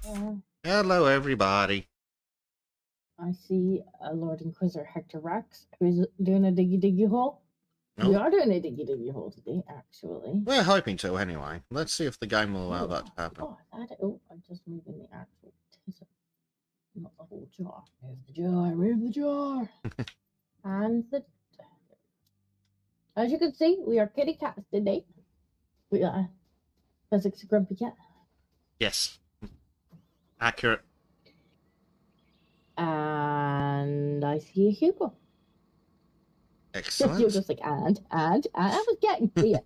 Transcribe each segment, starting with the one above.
Uh, Hello, everybody. I see Lord Inquisitor Hector Rex, who's doing a diggy diggy hole. We Oh, are doing a diggy diggy hole today, actually. we're hoping to, anyway. Let's see if the game will allow Oh, that to happen. I'm just moving the actual tism, not the whole jar. Move the jar, move the jar. And as you can see, we are kitty cats today. We are Physics Grumpy Cat. Yes. Accurate. And I see a Hugo. Excellent. You're just like, and I was getting to you.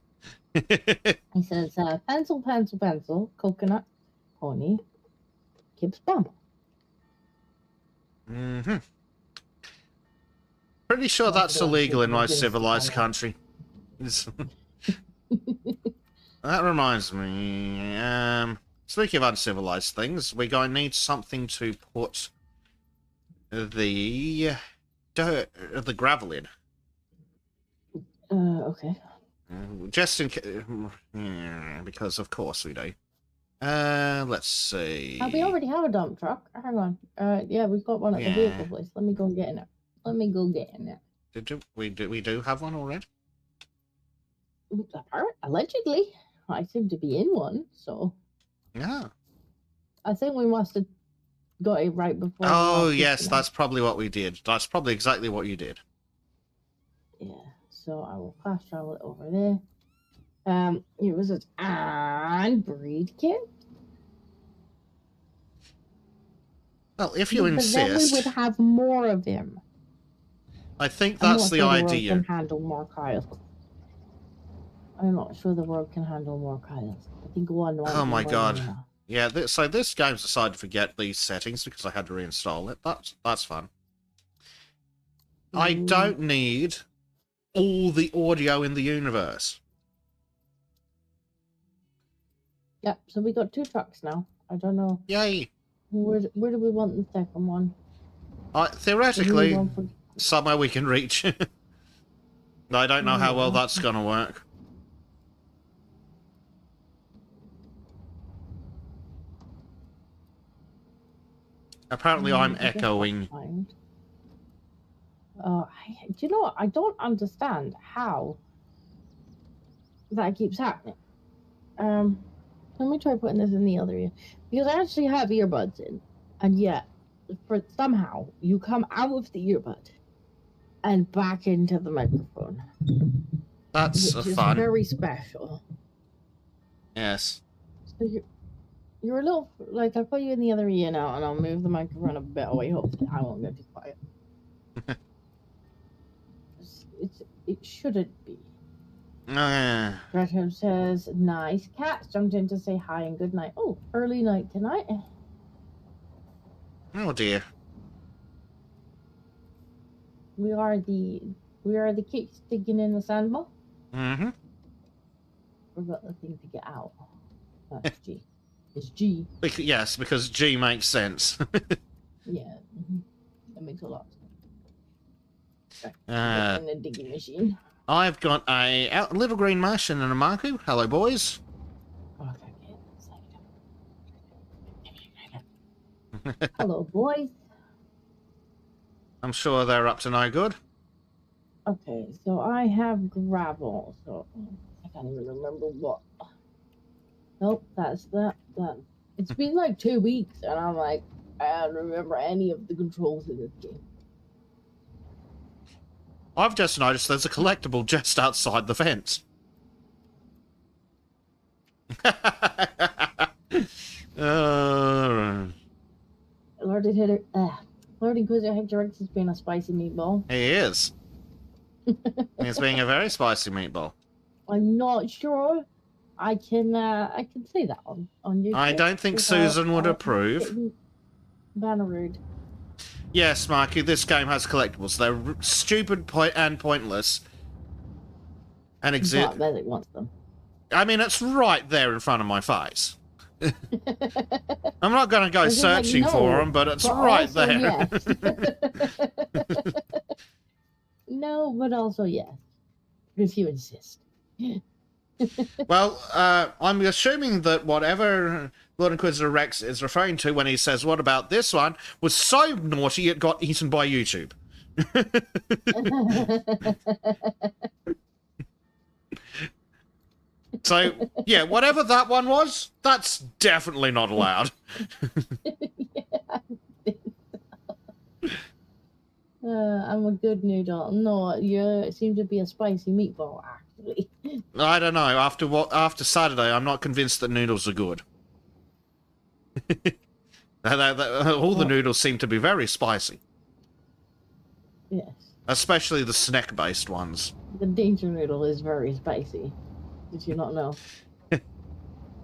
He says, pencil, pencil, pencil, coconut, pony, Gibbs bum. Mm-hmm. Pretty sure that's illegal in my civilized country. That reminds me, speaking of uncivilized things, we're going to need something to put the gravel in. Okay. Just in case, because of course we do. Let's see. We already have a dump truck. Hang on. Yeah, we've got one at the vehicle place. Let me go get in it. Let me go get in it. We do have one already? Allegedly. I seem to be in one, so. Yeah. I think we must have got it right before. Oh, yes, that's probably what we did. That's probably exactly what you did. Yeah, so I will fast travel it over there. It was and breed kit. Well, if you insist. Then we would have more of him. I think that's the idea. The world can handle more Kyles. I'm not sure the world can handle more Kyles. I think one. Oh my god. Yeah, so this game's decided to forget these settings because I had to reinstall it. That's fun. I don't need all the audio in the universe. Yep, so we got 2 trucks now. I don't know. Yay. Where do we want the second one? Theoretically, somewhere we can reach. I don't know how well that's going to work. Apparently I'm echoing. Do you know what? I don't understand how that keeps happening. Let me try putting this in the other ear. Because I actually have earbuds in. And yet, somehow, you come out of the earbud and back into the microphone. That's fun. Very special. Yes. So you're a little, like, I'll put you in the other ear now, and I'll move the microphone a bit away. Hopefully I won't get too quiet. It shouldn't be. Greta says, nice. Cat jumped in to say hi and good night. Oh, early night tonight. Oh dear. We are the kids digging in the sandball. Mm-hmm. We've got the thing to get out. That's G. It's G. Yes, because G makes sense. Yeah. That makes a lot of sense. Okay. In the digging machine. I've got a little green mush and a Marku. Hello, boys. Hello, boys. I'm sure they're up to no good. Okay, so I have gravel, so I can't even remember what. Nope, that's that. It's been like 2 weeks, and I'm like, I don't remember any of the controls in this game. I've just noticed there's a collectible just outside the fence. Lord Inquisitor Hector Rex is being a spicy meatball. He is. He's being a very spicy meatball. I'm not sure I can say that on YouTube. I don't think Susan would approve. Bannerrude. Yes, Marky, this game has collectibles. They're stupid and pointless. And exist. But wants them. I mean, it's right there in front of my face. I'm not going to go searching for them, but it's right there. Yes. No, but also yes. If you insist. Well, I'm assuming that whatever Lord Inquisitor Rex is referring to when he says, "What about this one?" was so naughty it got eaten by YouTube. So, yeah, whatever that one was, that's definitely not allowed. I'm a good noodle. No, you seem to be a spicy meatball, actually. I don't know. After Saturday, I'm not convinced that noodles are good. All the noodles seem to be very spicy. Yes. Especially the snack-based ones. The danger noodle is very spicy. Did you not know?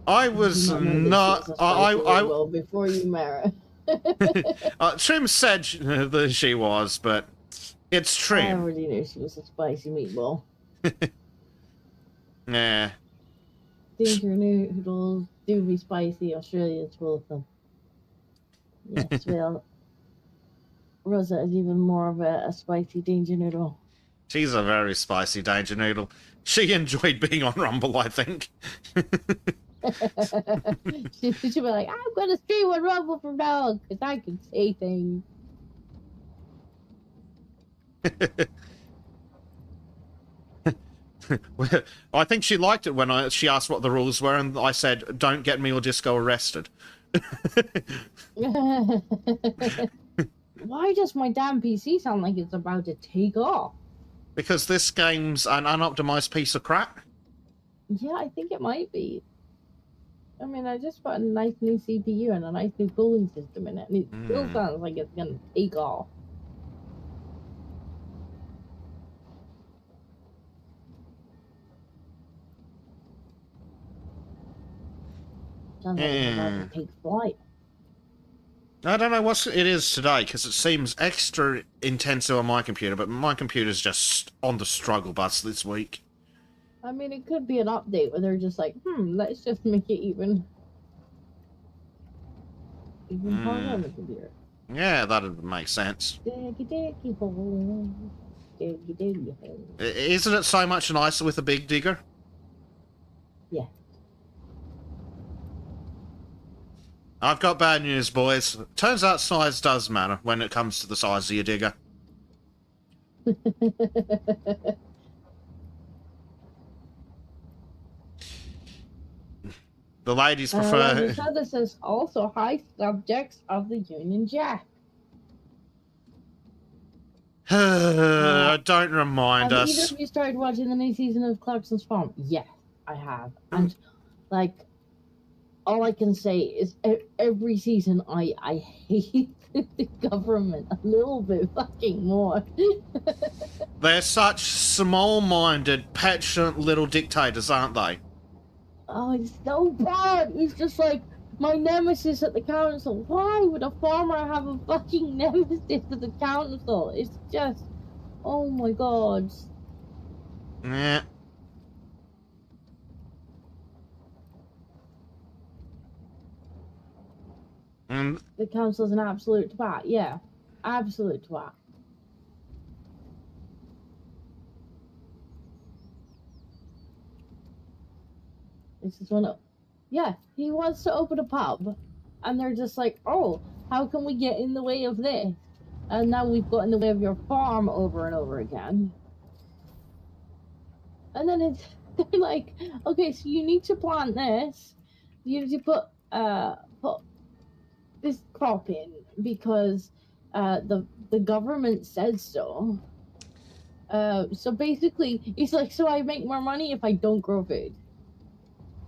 I was not. Well, before you marry. Trim said that she was, but it's Trim. I already knew she was a spicy meatball. Yeah. Danger noodles do be spicy. Australia's full of them. Yes, well, Rosa is even more of a spicy danger noodle. She's a very spicy danger noodle. She enjoyed being on Rumble, I think. She'd be like, I'm going to stream on Rumble from now on because I can say things. I think she liked it when she asked what the rules were, and I said, "Don't get me or Disco arrested." Why does my damn PC sound like it's about to take off? Because this game's an unoptimized piece of crap. Yeah, I think it might be. I mean, I just put a nice new CPU and a nice new cooling system in it, and it still sounds like it's gonna take off. Sounds like it's about to take flight. I don't know what it is today, because it seems extra intensive on my computer, but my computer's just on the struggle bus this week. I mean, it could be an update where they're just like, let's just make it even harder on the computer. Yeah, that'd make sense. Isn't it so much nicer with a big digger? Yeah. I've got bad news, boys. Turns out size does matter when it comes to the size of your digger. The ladies prefer... So this is also high subjects of the Union Jack. Don't remind us. Have either of you started watching the new season of Clarkson's Farm? Yes, I have. And, like, all I can say is every season I hate the government a little bit fucking more. They're such small-minded, petulant little dictators, aren't they? Oh, it's so bad. It's just like my nemesis at the council. Why would a farmer have a fucking nemesis at the council? It's just, oh my god. Yeah. The council's an absolute twat. Yeah, absolute twat. This is one of, yeah, he wants to open a pub, and they're just like, oh, how can we get in the way of this? And now we've got in the way of your farm over and over again. And then it's they're like, okay, so you need to plant this. You need to put this crop in because the government says so. So basically, he's like, so I make more money if I don't grow food.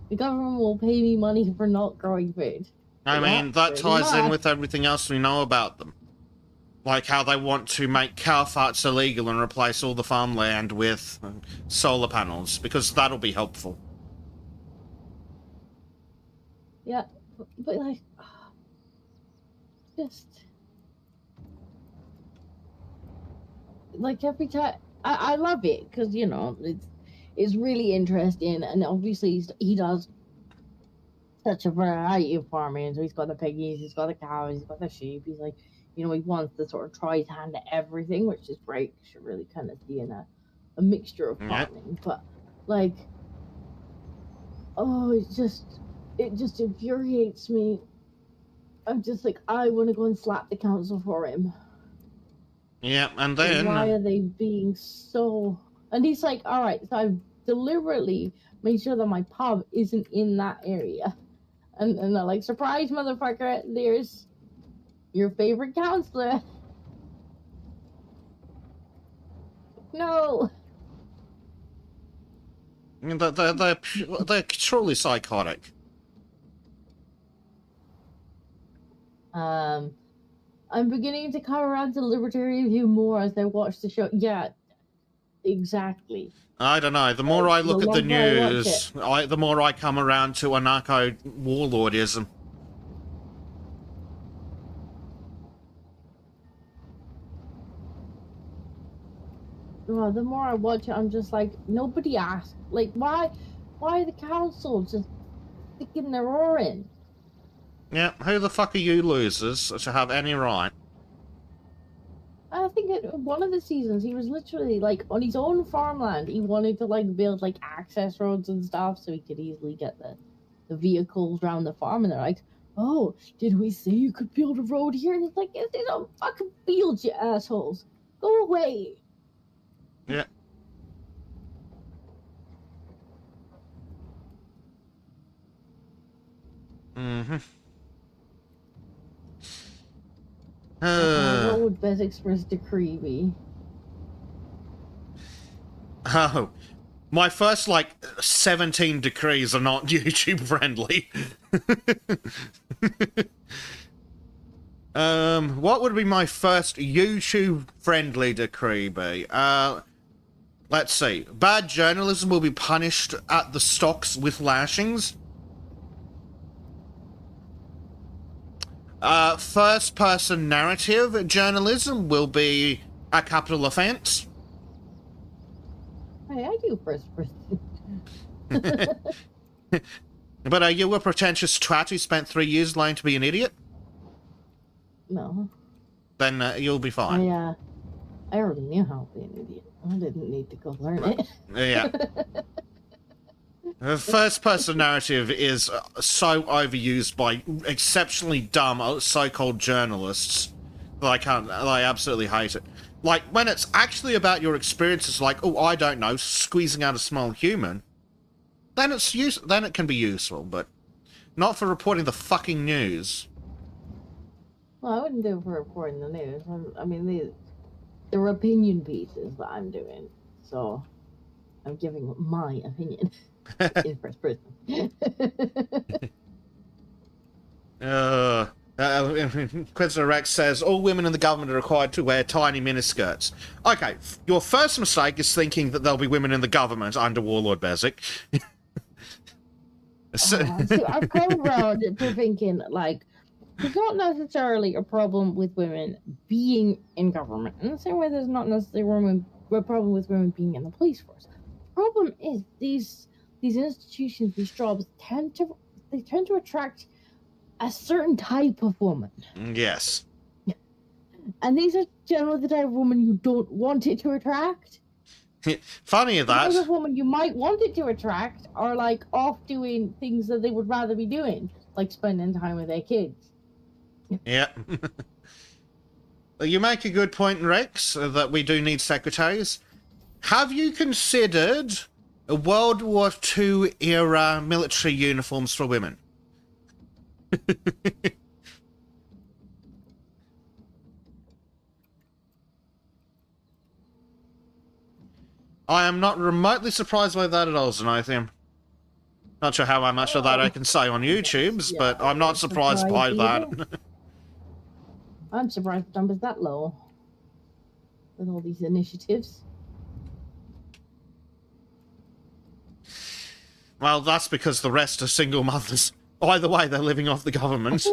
The government will pay me money for not growing food. I mean, that ties in with everything else we know about them. Like how they want to make cow farts illegal and replace all the farmland with solar panels, because that'll be helpful. Yeah, but like, just... Like, every time... I love it, because, you know, it's really interesting, and obviously he does such a variety of farming. So he's got the piggies, he's got the cows, he's got the sheep. He's like, you know, he wants to sort of try his hand at everything, which is great. You should really kind of see in a mixture of farming. But like, Oh, it just infuriates me. I'm just like, I want to go and slap the council for him. Yeah, and Like, then... why are they being so... And he's like, all right, so I've deliberately made sure that my pub isn't in that area. And they're like, surprise, motherfucker, there's your favorite counselor. No. I mean, they're truly psychotic. I'm beginning to come around to Libertarian View more as I watch the show. Yeah, exactly. I don't know. The more I look at the longer I watch news, the more I come around to anarcho-warlordism. Well, the more I watch it, I'm just like, nobody asked. Like, why the council just sticking their oar in? Yeah, who the fuck are you losers to have any right? I think one of the seasons, he was literally, like, on his own farmland, he wanted to, like, build, like, access roads and stuff so he could easily get the vehicles around the farm, and they're like, oh, did we say you could build a road here? And it's like, it's a fucking field, you assholes. Go away. Yeah. Mm-hmm. What would Bezzic's first decree be? Oh, my first, like, 17 decrees are not YouTube friendly. What would be my first YouTube friendly decree be? Let's see. Bad journalism will be punished at the stocks with lashings. First-person narrative journalism will be a capital offense. Hey, I do first person. But are you a pretentious twat who spent 3 years learning to be an idiot? No. Then you'll be fine. I already knew how to be an idiot. I didn't need to go learn it. Yeah. The first-person narrative is so overused by exceptionally dumb so-called journalists that I absolutely hate it. Like, when it's actually about your experiences, like, oh, I don't know, squeezing out a small human, then it can be useful, but not for reporting the fucking news. Well, I wouldn't do it for reporting the news. I mean, they're opinion pieces that I'm doing, so I'm giving my opinion in first person. Quincy Rex says, all women in the government are required to wear tiny miniskirts. Okay, your first mistake is thinking that there'll be women in the government under Warlord Bezic. See, I've come around to thinking, like, there's not necessarily a problem with women being in government. In the same way there's not necessarily a problem with women being in the police force. The problem is these institutions, these jobs tend to attract a certain type of woman. Yes. And these are generally the type of woman you don't want it to attract. Funny of that. The type of woman you might want it to attract are, like, off doing things that they would rather be doing, like spending time with their kids. Yeah. You make a good point, Rex, that we do need secretaries. Have you considered a World War II era military uniforms for women? I am not remotely surprised by that at all, Zenothium. Not sure how much of that I can say on YouTube's, yeah, but I'm not surprised by that. I'm surprised the number's that low with all these initiatives. Well, that's because the rest are single mothers. Either way, they're living off the government.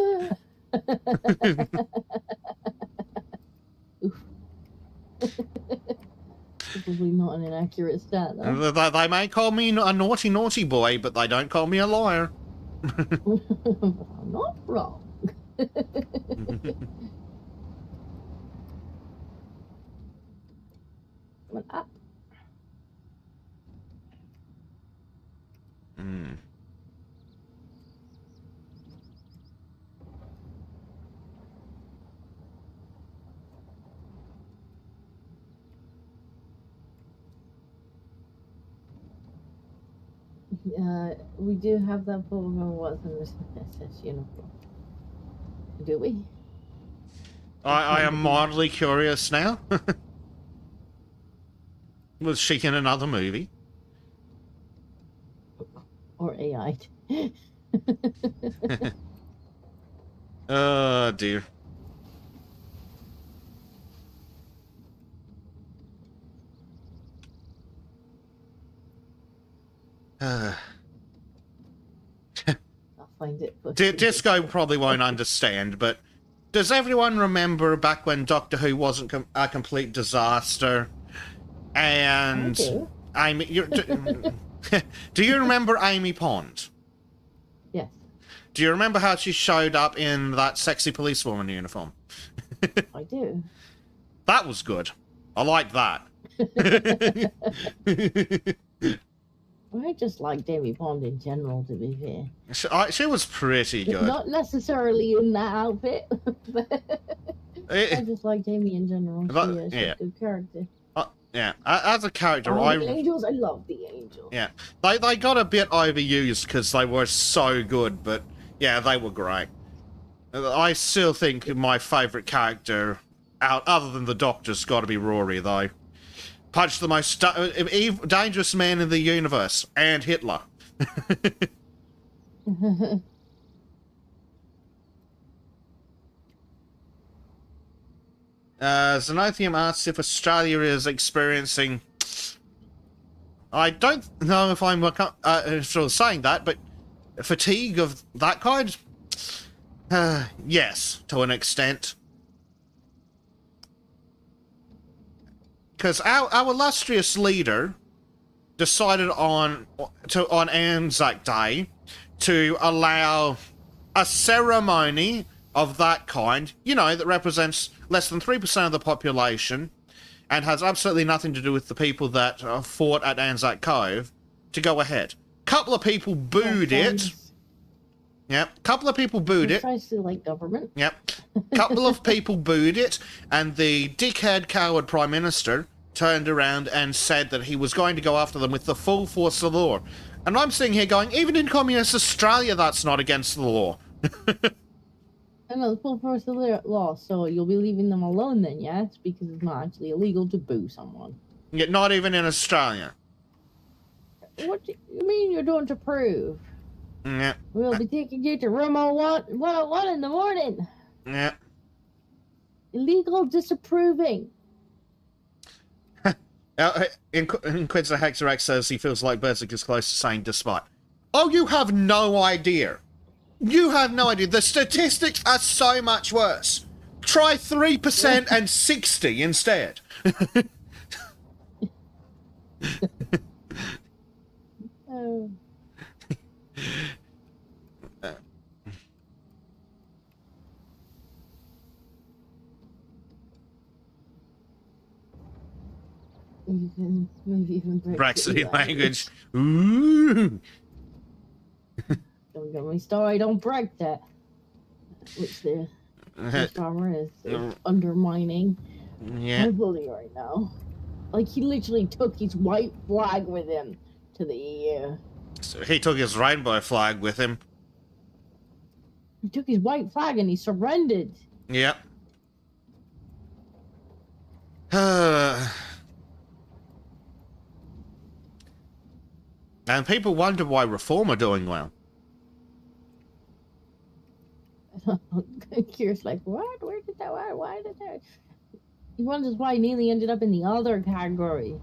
Probably not an inaccurate stat, though. They may call me a naughty, naughty boy, but they don't call me a liar. I'm not wrong. Went up. We do have that problem of what's in this SS uniform. Do we? I am mildly curious now. Was she in another movie? Or AI? Oh dear. I'll find it. Disco probably won't understand, but does everyone remember back when Doctor Who wasn't a complete disaster? And Amy, do you remember Amy Pond? Yes. Do you remember how she showed up in that sexy policewoman uniform? I do. That was good. I liked that. I just liked Amy Pond in general, to be fair. She was pretty good. Not necessarily in that outfit, but I just liked Amy in general. She's a good character. Yeah, as a character, the Angels, I love the Angels. Yeah, they got a bit overused because they were so good, but yeah, they were great. I still think my favourite character, other than the Doctor's got to be Rory, though. Punched the most dangerous man in the universe, and Hitler. Xenothium asks if Australia is experiencing... I don't know if I'm sort of saying that, but fatigue of that kind? Yes, to an extent. Because our illustrious leader decided on Anzac Day to allow a ceremony of that kind, you know, that represents less than 3% of the population and has absolutely nothing to do with the people that fought at Anzac Cove, to go ahead. Couple of people booed it. Yep. Couple of people booed it. Precisely like government. Yep. Couple of people booed it, and the dickhead coward Prime Minister turned around and said that he was going to go after them with the full force of the law. And I'm sitting here going, even in communist Australia, that's not against the law. I know, the full force of the law, so you'll be leaving them alone then, yes? Because it's not actually illegal to boo someone. Yeah, not even in Australia. What do you mean you're doing to prove? Yeah. We'll be taking you to room 101 in the morning. Yeah. Illegal disapproving. Inquisitor Hexer X says he feels like Berserk is close to saying despite. Oh, you have no idea. You have no idea. The statistics are so much worse. Try 3% and 60 instead. Oh. Maybe even Brexit language. Ooh. Don't get me started on Brexit, which the farmer is undermining heavily right now. Like, he literally took his white flag with him to the EU. So he took his rainbow flag with him. He took his white flag and he surrendered. Yep. And people wonder why Reform are doing well. Kira's like, what? Where did that? Why did that? He wonders why Neely ended up in the other category.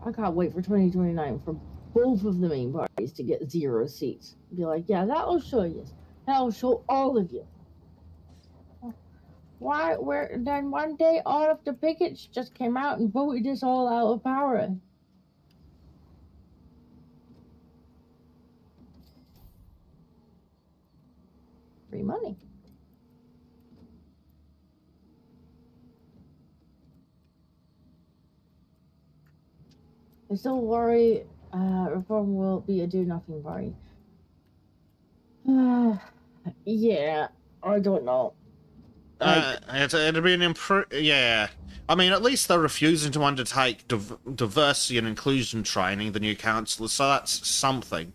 I can't wait for 2029 for both of the main parties to get 0 seats. Be like, yeah, that'll show you. That'll show all of you. Why? Where? Then one day, all of the pickets just came out and voted us all out of power. Free money. I still worry Reform will be a do-nothing party. Yeah, I don't know. It'll be an yeah. I mean, at least they're refusing to undertake diversity and inclusion training, the new councillors, so that's something.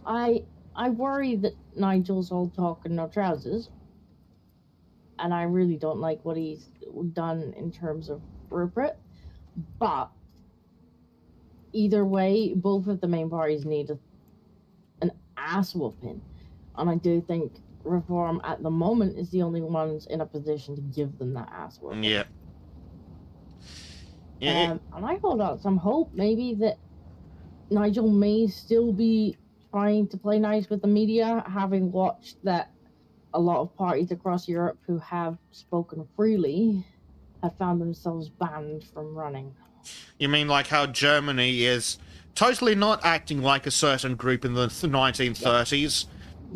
I worry that Nigel's all talk and no trousers, and I really don't like what he's done in terms of Rupert. But either way, both of the main parties need an ass whooping, and I do think Reform at the moment is the only ones in a position to give them that ass whooping. Yeah. And I hold out some hope, maybe that Nigel may still be trying to play nice with the media, having watched that a lot of parties across Europe who have spoken freely have found themselves banned from running. You mean like how Germany is totally not acting like a certain group in the 1930s,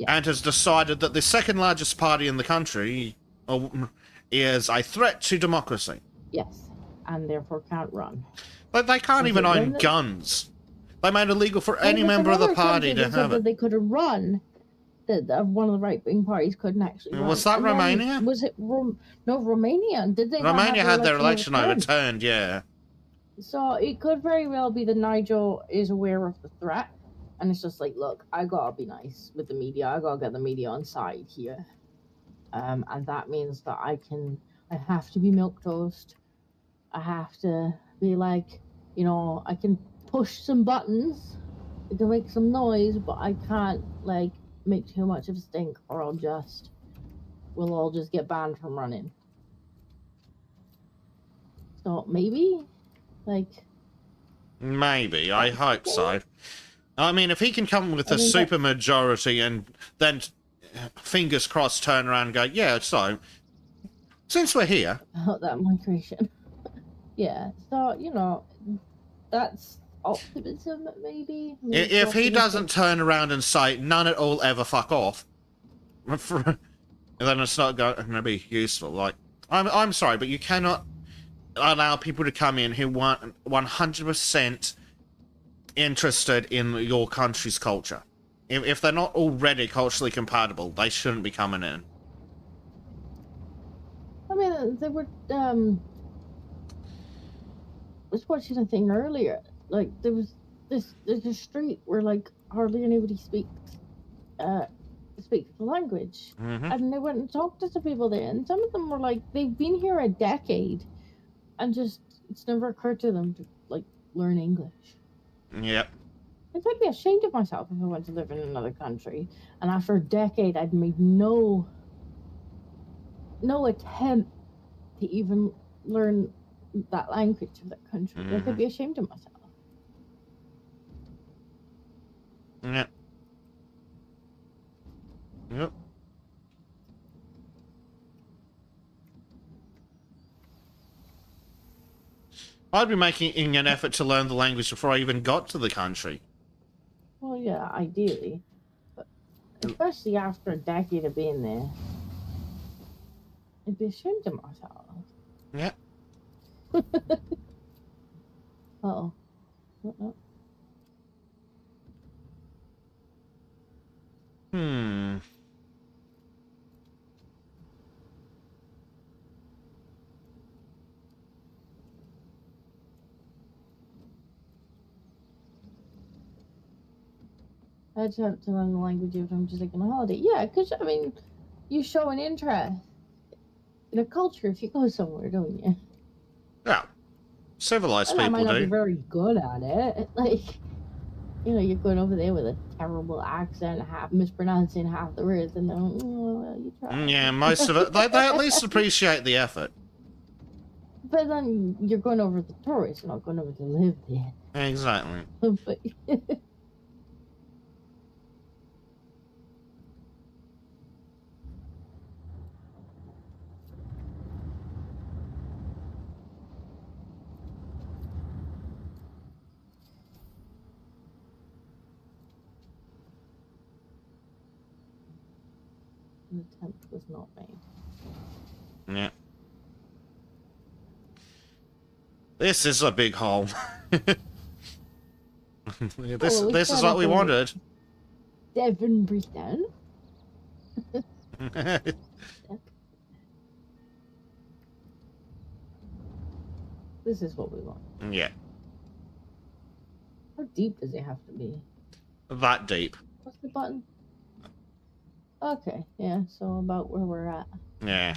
and has decided that the second largest party in the country is a threat to democracy. Yes, and therefore can't run. But they can't even own guns. They made it illegal for any member of the party to have it. They could have run. That one of the right-wing parties couldn't actually run. Was that Romania? Was it no, Romania? Did they? Romania had their election overturned, yeah. So it could very well be that Nigel is aware of the threat, and it's just like, look, I gotta be nice with the media. I gotta get the media on side here, and that means that I have to be milquetoast. I have to be like, I can push some buttons, I can make some noise, but I can't like make too much of a stink, or we'll all just get banned from running. So maybe, maybe, I hope so. I mean, if he can come with a super majority and then, fingers crossed, turn around and go, yeah, so, since we're here... About that migration. Yeah, so, that's optimism, maybe? If he doesn't turn around and say, none at all ever fuck off, then it's not going to be useful. Like, I'm sorry, but you cannot allow people to come in who want 100% interested in your country's culture. If they're not already culturally compatible, they shouldn't be coming in. I mean, they were, I was watching a thing earlier. Like, there's a street where, like, hardly anybody speaks the language. Mm-hmm. And they went and talked to some people there, and some of them were like, they've been here a decade, and just, it's never occurred to them to, like, learn English. Yep. I'd be ashamed of myself if I went to live in another country, and after a decade I'd made no attempt to even learn that language of that country. Mm-hmm. I'd be ashamed of myself. Yep. Yep. I'd be making an effort to learn the language before I even got to the country. Well, yeah, ideally. But especially after a decade of being there, I'd be ashamed of myself. Yeah. Uh-oh. Hmm. I'd have to learn the language if I'm just like on a holiday. Yeah, because, I mean, you show an interest in a culture if you go somewhere, don't you? Yeah. Civilized people do. I might not be very good at it. Like, you're going over there with a terrible accent, half mispronouncing half the words, and then, well, you try. Yeah, most of it. They at least appreciate the effort. But then you're going over the tourists, not going over to live there. Exactly. But... An attempt was not made. Yeah. This is a big hole. This is what we wanted. Devon Britain. This is what we want. Yeah. How deep does it have to be? That deep. What's the button? Okay, yeah, so about where we're at. Yeah.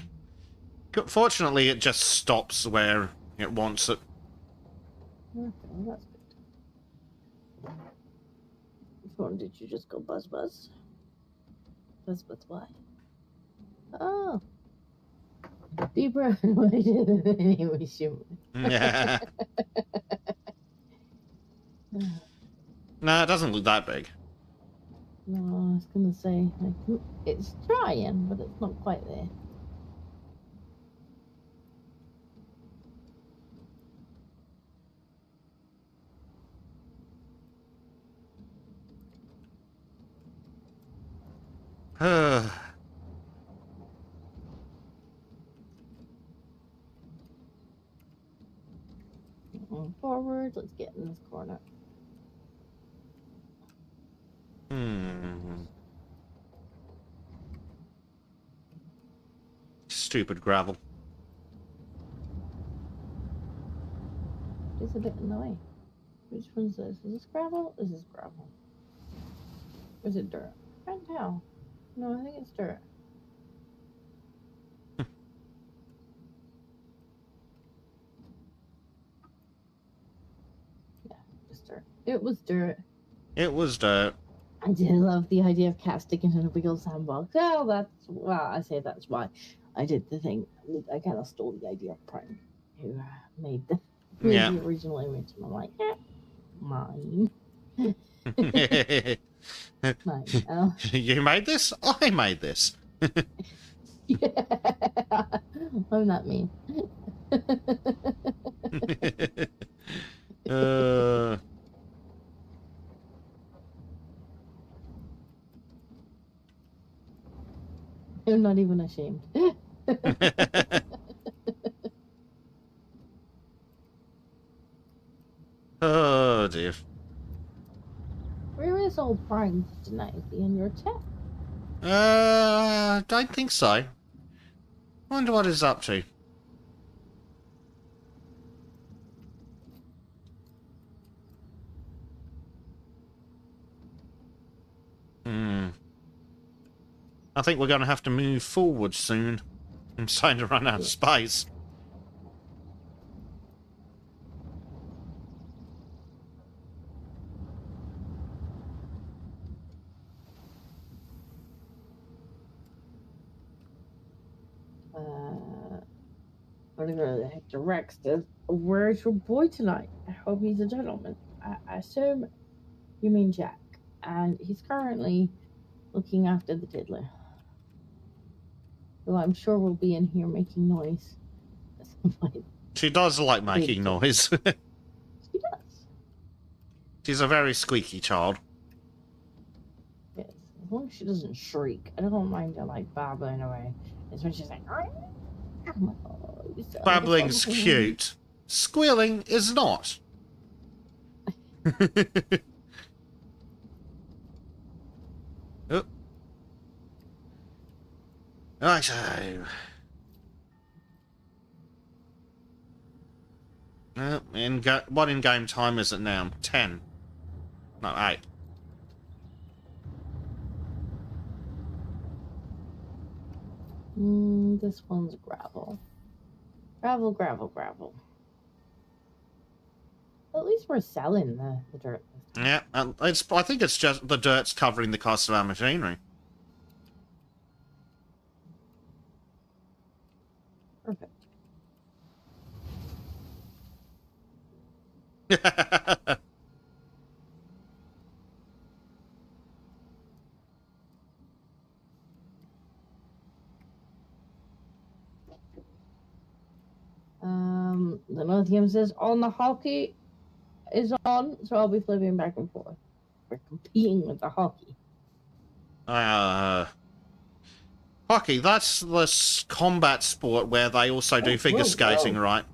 Fortunately, it just stops where it wants it. Okay, well, that's good. Which one did you just go buzz buzz? Buzz buzz why? Oh. Deeper. Anyway, shoot. Yeah. No, it doesn't look that big. No, I was gonna say, like, it's trying, but it's not quite there. Forward, let's get in this corner. Stupid gravel. It's a bit in the way. Which one's this? Is this gravel? Is this gravel? Or is it dirt? I can't tell. No, I think it's dirt. Yeah, it's dirt. It was dirt. It was dirt. I did love the idea of casting it in a real sandbox. Oh, I say that's why I did the thing. I kind of stole the idea of Prime, who made the original image, and I'm like, yeah, mine. Mine. You made this? I made this. Yeah, I'm not mean. I'm not even ashamed. Oh dear. Where is old Prime tonight? Is he in your chat? Don't think so. Wonder what he's up to. I think we're going to have to move forward soon. I'm starting to run out of space. I'm gonna go to Hector Rex. Where's your boy tonight? I hope he's a gentleman. I assume you mean Jack. And he's currently looking after the diddler. Who I'm sure will be in here making noise. She does like making noise. She does. She's a very squeaky child. Yes. As long as she doesn't shriek. I don't mind her like babbling away. It's when she's like, babbling's cute. Squealing is not. Oh. Right, so... what in-game time is it now? 10. No, 8. This one's gravel. Gravel. At least we're selling the dirt. Yeah, I think it's just the dirt's covering the cost of our machinery. Perfect. The Lithium says on the hockey is on, so I'll be flipping back and forth. We're competing with the hockey. Hockey, that's the combat sport where they also do figure skating, right?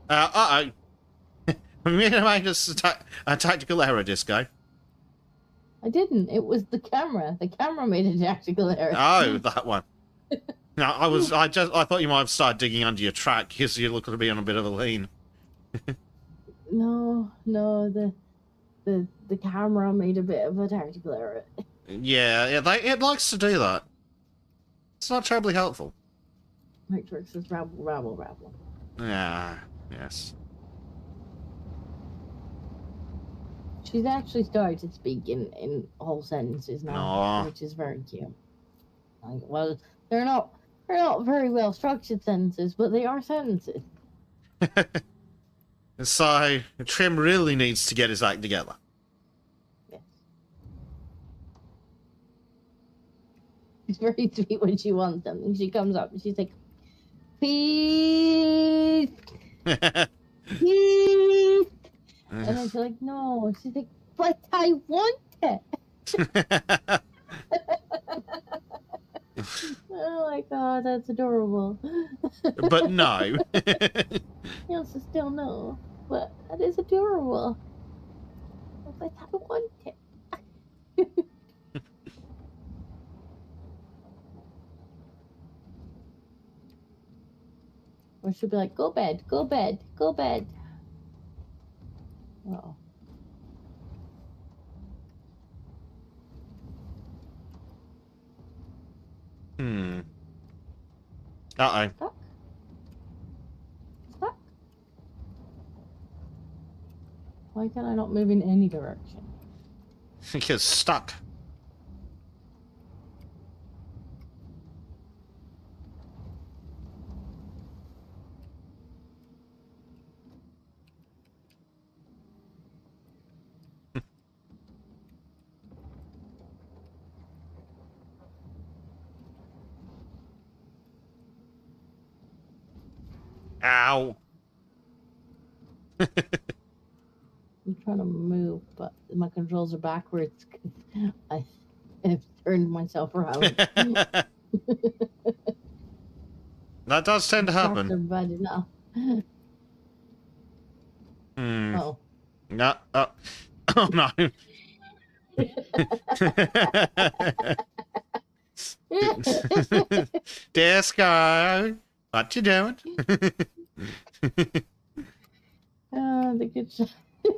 Uh-oh. We made a tactical error, Disco. I didn't. It was the camera. The camera made a tactical error. Oh, that one. No, I thought you might have started digging under your track because you look to be on a bit of a lean. No, the camera made a bit of a tactical error. Yeah, it likes to do that. It's not terribly helpful. Matrix says rabble, rabble, rabble. Yeah, yes. She's actually started to speak in whole sentences now, which is very cute. Like, well, they're not very well structured sentences, but they are sentences. So Trim really needs to get his act together. Yes. She's very sweet when she wants something. She comes up and she's like, "Please, please." And then she's like, "No." She's like, "But I want it." Oh my god, that's adorable. But no. Yes, still no. But that is adorable. But I want it. Or she'll be like, "Go bed, go bed, go bed." Oh. Uh-oh. Stuck? Stuck? Why can I not move in any direction? Because stuck. Ow. I'm trying to move, but my controls are backwards. I have turned myself around. That does tend to happen. They're bad enough. Oh. No. Oh. Oh no. Disco. What you doing? The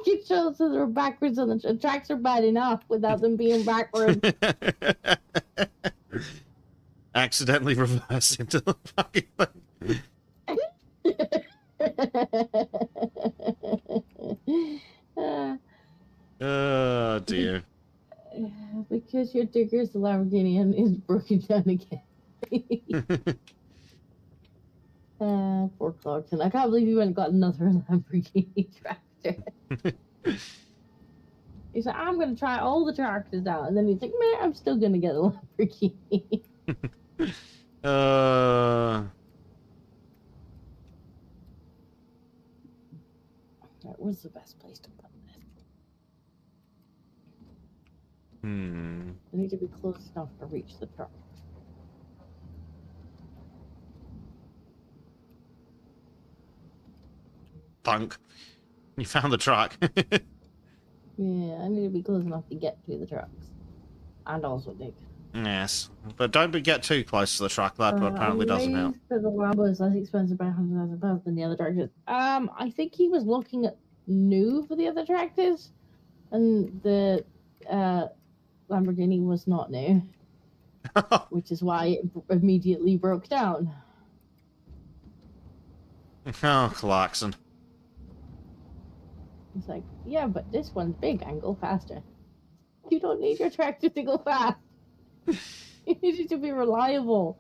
controls are backwards and the tracks are bad enough without them being backwards. Accidentally reversed into the fucking thing. Oh dear. Because your digger's the Lamborghini and is broken down again. Poor Clarkson. I can't believe you went and got another Lamborghini tractor. He's like, I'm going to try all the tractors out. And then he's like, man, I'm still going to get a Lamborghini. That was the best place to put this. I need to be close enough to reach the truck. Thunk. You found the truck. Yeah, I need to be close enough to get to the trucks. And also dig. Yes. But don't get too close to the truck. That apparently doesn't help. The Lambo is less expensive by £100,000 than the other tractors. I think he was looking at new for the other tractors. And the Lamborghini was not new. Which is why it immediately broke down. Oh, Clarkson. It's like, yeah, but this one's big and go faster. You don't need your tractor to go fast. You need it to be reliable.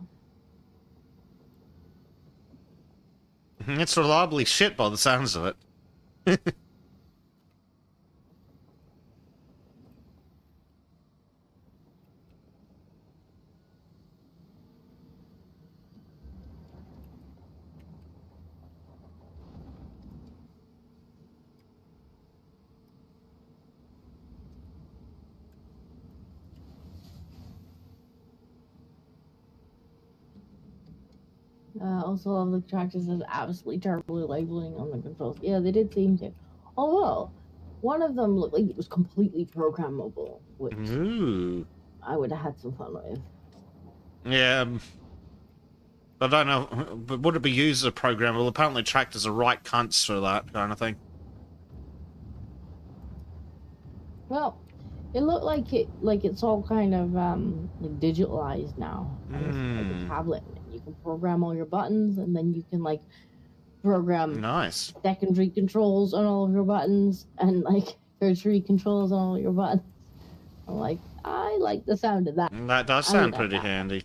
It's reliably shit by the sounds of it. Also, all the tractors has absolutely terrible labeling on the controls. Yeah, they did seem to. Although, one of them looked like it was completely programmable, which I would have had some fun with. Yeah. But I don't know, but would it be used as a program? Well, apparently tractors are right cunts for that kind of thing. Well, it looked like it's all kind of like digitalized now. And it's like a tablet. You can program all your buttons, and then you can like program Nice secondary controls on all of your buttons, and like tertiary controls on all your buttons. I'm like, I like the sound of that. That does sound pretty handy.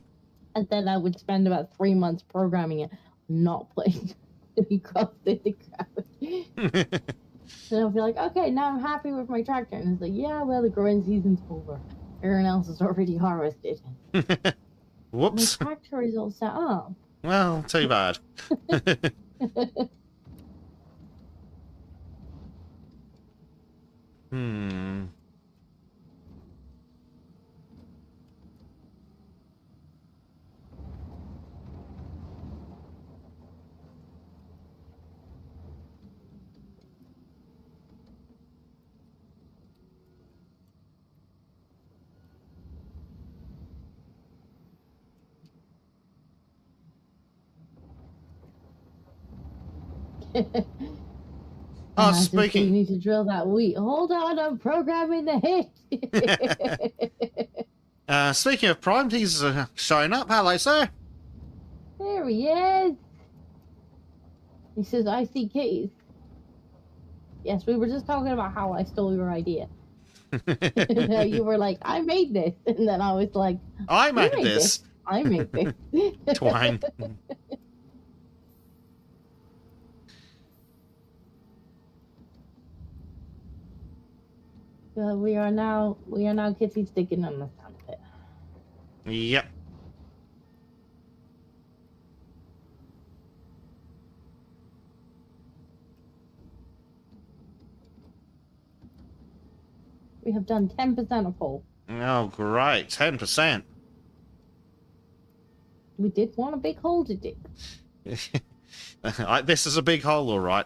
And then I would spend about 3 months programming it, not playing any CrossFit Gravity. And I'll be like, okay, now I'm happy with my tractor. And it's like, yeah, well, the growing season's over. Everyone else is already harvested. Whoops. My tractor is all set up. Well, too bad. Oh, speaking. You need to drill that wheat. Hold on, I'm programming the hit. Speaking of primed, he's showing up. Hello, sir. There he is. He says, I see keys. Yes, we were just talking about how I stole your idea. You were like, I made this. And then I was like, I made this. I made this. Twang. We are now Kitty sticking on the sound of it. Yep. We have done 10% of hole. Oh, great. 10%. We did want a big hole to dig. This is a big hole, all right.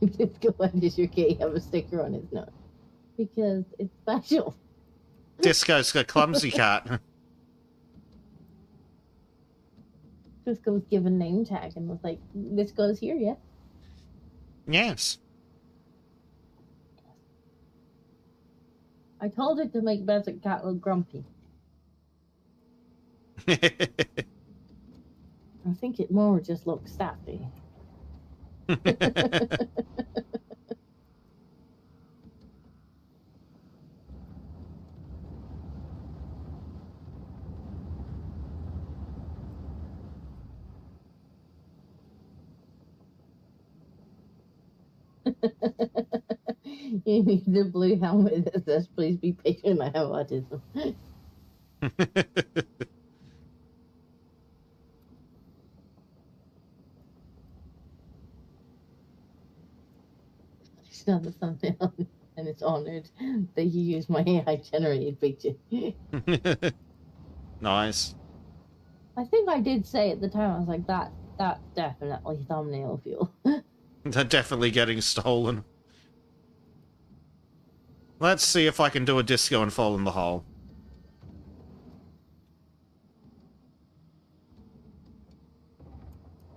Disco, why does your cat have a sticker on his nose? Because it's special. Disco's a clumsy cat. Disco was given name tag and was like, this goes here, yeah? Yes. I told it to make Basic Cat look grumpy. I think it more just looks sappy. You need the blue helmet that says, please be patient, I have autism. It's not the thumbnail, and it's honored that you use my AI generated picture. Nice. I think I did say at the time, I was like, that's definitely thumbnail fuel. They're definitely getting stolen. Let's see if I can do a disco and fall in the hole.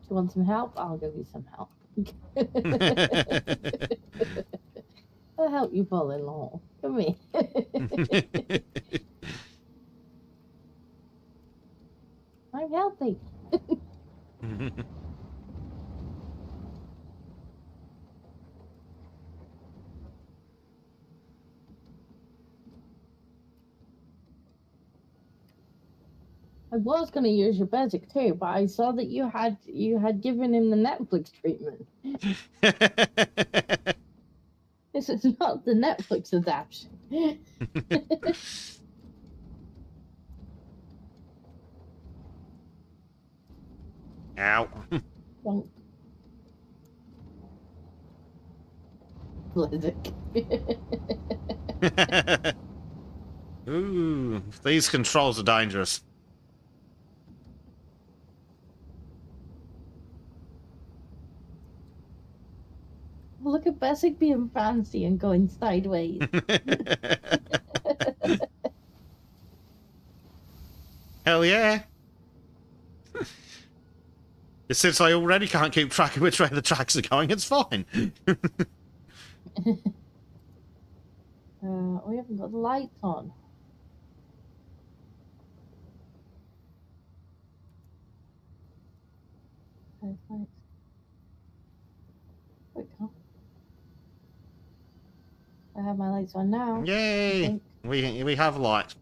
Do you want some help? I'll give you some help. I'll help you fall in the hole. Come here. I'm helping. I was going to use your Basic too, but I saw that you had given him the Netflix treatment. This is not the Netflix adaptation. Ow. Bonk. Blizzard. Ooh, these controls are dangerous. Look at Basic being fancy and going sideways. Since I already can't keep track of which way the tracks are going, it's fine. We haven't got the lights on. Okay, lights. There we go. I have my lights on now. Yay! We have light.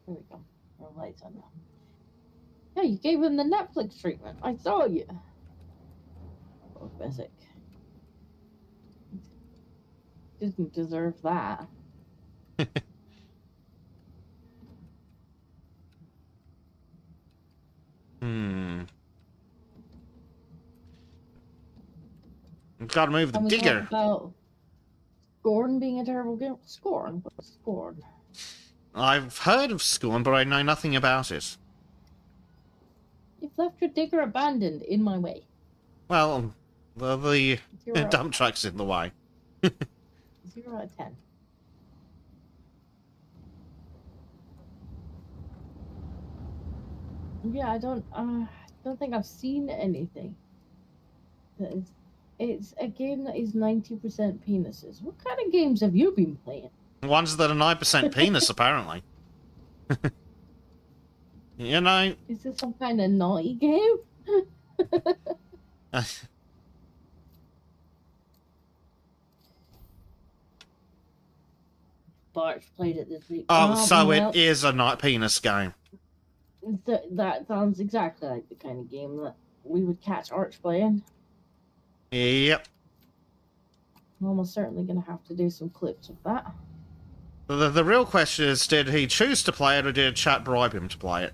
There we go. Our lights on now. Yeah, you gave him the Netflix treatment. I saw you. Oh, Basic. Didn't deserve that. We've got to move the And we digger. talked about Scorn being a terrible game. Scorn? What's Scorn? I've heard of Scorn, but I know nothing about it. You've left your digger abandoned in my way. Well, the Zero dump truck's in the way. 0 out of 10. Yeah, I don't think I've seen anything. It's a game that is 90% penises. What kind of games have you been playing? Ones that are 9% penis, apparently. You know. Is this some kind of naughty game? Bart's played it this week. So well, it is a not penis game. That sounds exactly like the kind of game that we would catch Arch playing. Yep. I'm almost certainly going to have to do some clips of that. The real question is, did he choose to play it, or did chat bribe him to play it?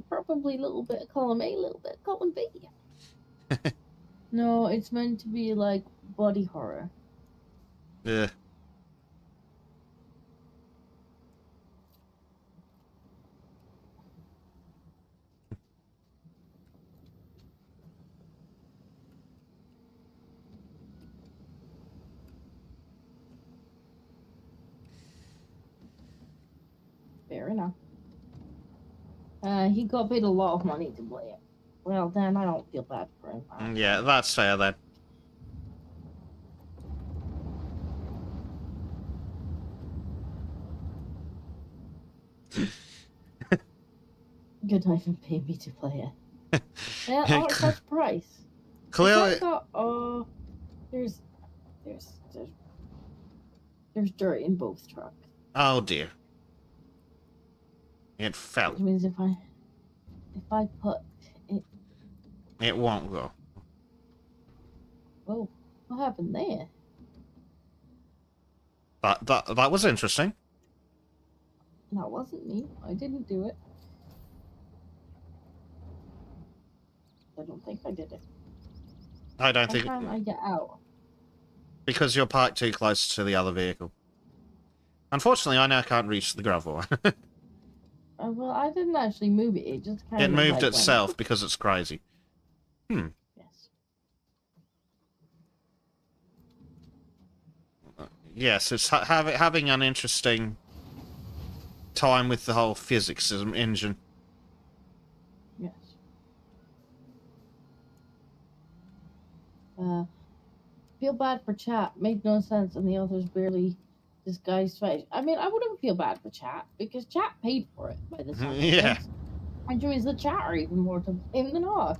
Probably a little bit of column A, a little bit of column B. No, it's meant to be like body horror. Yeah. Fair enough. He got paid a lot of money to play it. Well, then I don't feel bad for him. Yeah, that's fair then. Good not even pay me to play it. Yeah, oh, it's such price. Clearly. There's dirt in both trucks. Oh dear. It fell. Which means if I put it. It won't go. Whoa, what happened there? That was interesting. That wasn't me. I didn't do it. I don't think I did it. I don't think. How can I get out? Because you're parked too close to the other vehicle. Unfortunately, I now can't reach the gravel. Well, I didn't actually move it. It just kind of moved like itself because it's crazy. Yes. Yes, it's having an interesting time with the whole physics engine. Yes. Feel bad for chat. Made no sense, and the others barely disguised face. I mean, I wouldn't feel bad for chat because chat paid for it by the time. Yeah. And is the chat are even more to blame than Arch.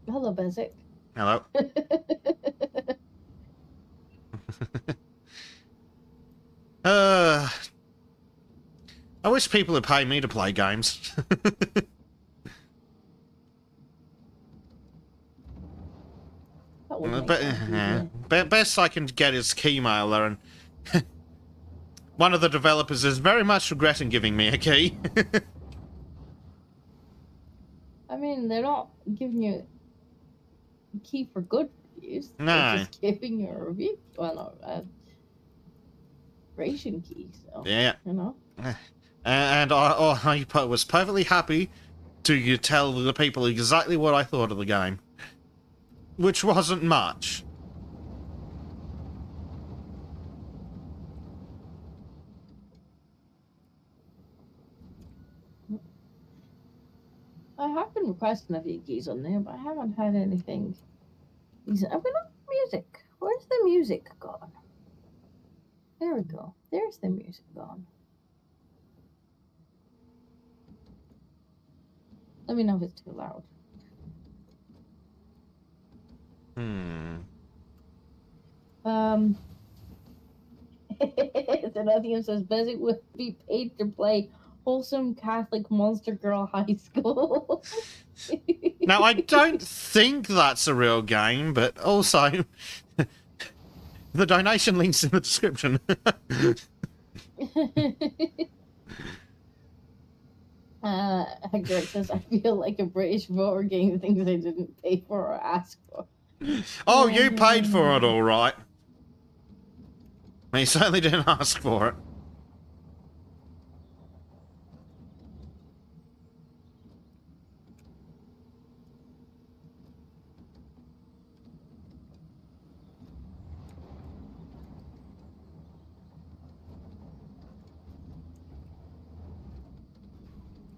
Hello, Basic. Hello. I wish people would pay me to play games. But best I can get is Keymailer, and one of the developers is very much regretting giving me a key. I mean, they're not giving you a key for good reviews. No. They're just giving you a review. Well, no, a ration key. So, Yeah. you know. And I was perfectly happy to tell the people exactly what I thought of the game. Which wasn't much. I have been requesting a few keys on there, but I haven't had anything decent. I've got music. Where's the music gone? There we go. There's the music gone. Let me know if it's too loud. Zenothium says Bezic would be paid to play wholesome Catholic Monster Girl High School. Now, I don't think that's a real game, but also the donation link's in the description. Greg says, I feel like a British voter getting things they didn't pay for or ask for. Oh, you paid for it, all right. You certainly didn't ask for it.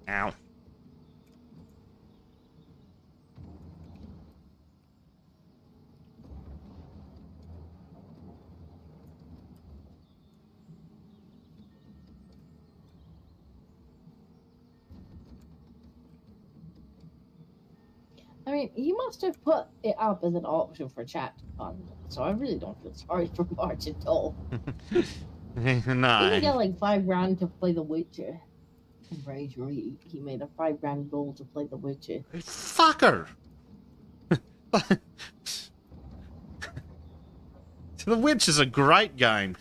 Ow. I mean, he must have put it up as an option for chat on, so I really don't feel sorry for March at all. No. He can get like $5,000 to play The Witcher. I'm pretty sure he made a $5,000 goal to play The Witcher. Fucker! The Witch is a great game.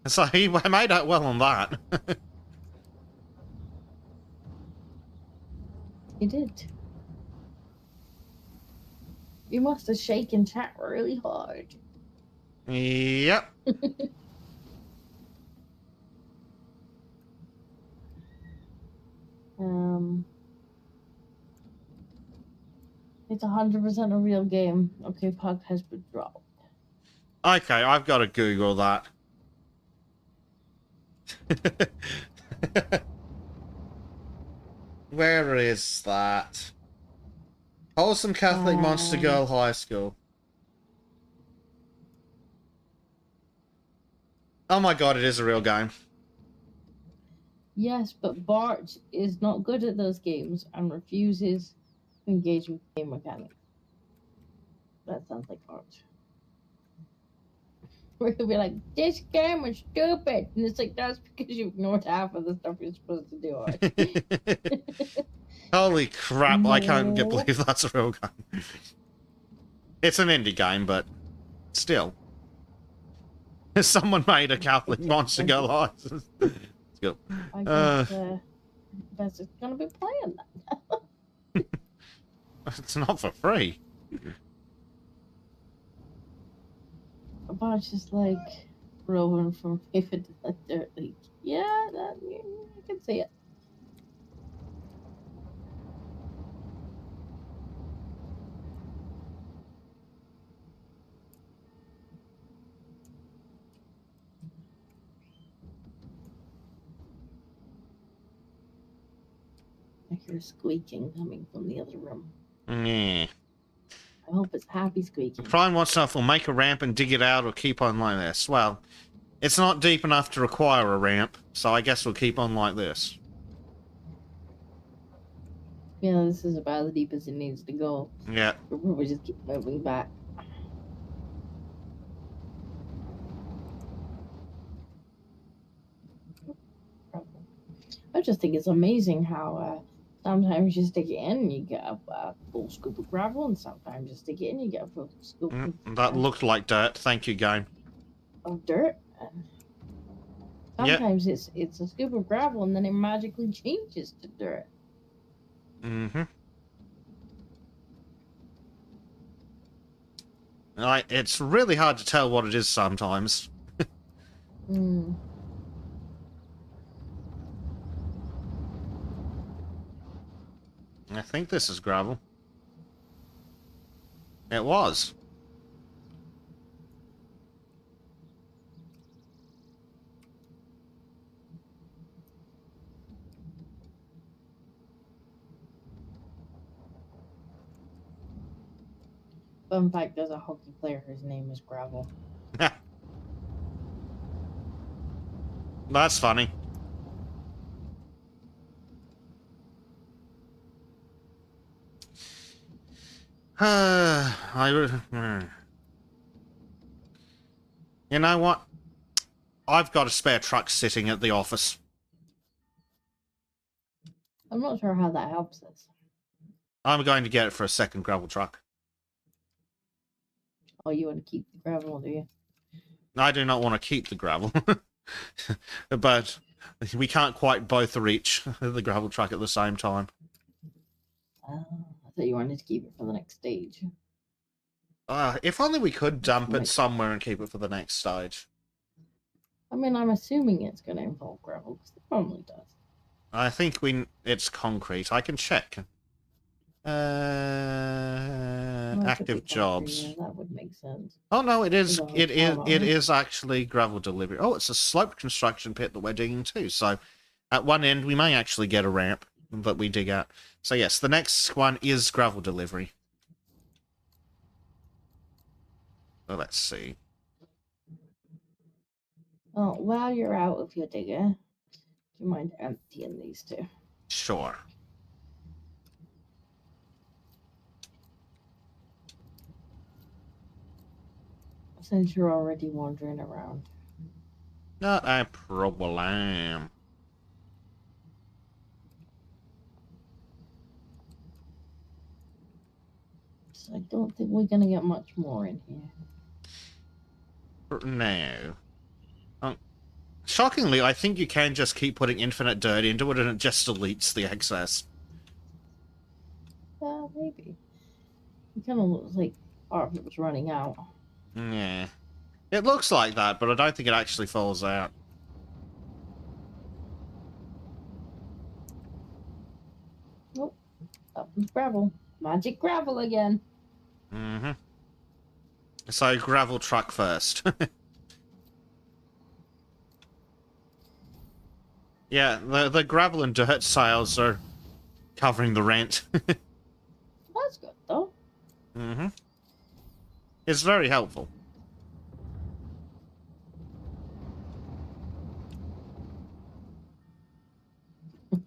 So he made out well on that. He did. You must have shaken chat really hard. Yep. It's 100% a real game. Okay, Puck has been dropped. Okay, I've got to Google that. Where is that? Wholesome Catholic Monster Girl High School. Oh my god, it is a real game. Yes, but Bart is not good at those games and refuses to engage with game mechanics. That sounds like Bart. We're gonna be like, this game is stupid. And it's like, that's because you ignored half of the stuff you're supposed to do. Holy crap, No. I can't believe that's a real game. It's an indie game, but still. Someone made a Catholic Monster Girl license. Let's go. I guess Bess is gonna be playing that. It's not for free. Bart's just like Rowan from FIFA to the Dirt League. Yeah, I can see it. I hear squeaking coming from the other room. Yeah. I hope it's happy squeaking. Prime wants to know if we'll make a ramp and dig it out or keep on like this. Well, it's not deep enough to require a ramp, so I guess we'll keep on like this. Yeah, this is about as deep as it needs to go. Yeah. We just keep moving back. I just think it's amazing how sometimes you stick it in and you get a full scoop of gravel, and sometimes you stick it in and you get a full scoop That looked like dirt. Thank you, game. of dirt. And sometimes it's a scoop of gravel and then it magically changes to dirt. Mm-hmm. It's really hard to tell what it is sometimes. I think this is gravel. It was. Fun fact, there's a hockey player whose name is Gravel. That's funny. You know what? I've got a spare truck sitting at the office. I'm not sure how that helps us. I'm going to get it for a second gravel truck. Oh, you want to keep the gravel, do you? I do not want to keep the gravel. But we can't quite both reach the gravel truck at the same time. I thought you wanted to keep it for the next stage. If only we could dump it somewhere and keep it for the next stage. I mean, I'm assuming it's going to involve gravel, because it normally does. I think it's concrete. I can check. Active jobs. Yeah, that would make sense. Oh no, it is. It is actually gravel delivery. Oh, it's a sloped construction pit that we're digging too. So, at one end we may actually get a ramp that we dig out. So yes, the next one is gravel delivery. Well, let's see. Oh, while you're out of your digger, do you mind emptying these two? Sure. Since you're already wandering around. Not a problem. So I don't think we're gonna get much more in here. No. Shockingly, I think you can just keep putting infinite dirt into it and it just deletes the excess. Maybe. It kind of looks like part of it was running out. Yeah. It looks like that, but I don't think it actually falls out. Nope. Up in gravel. Magic gravel again. Mm-hmm. So, gravel truck first. Yeah, the gravel and dirt sales are covering the rent. That's good, though. Mm-hmm. It's very helpful.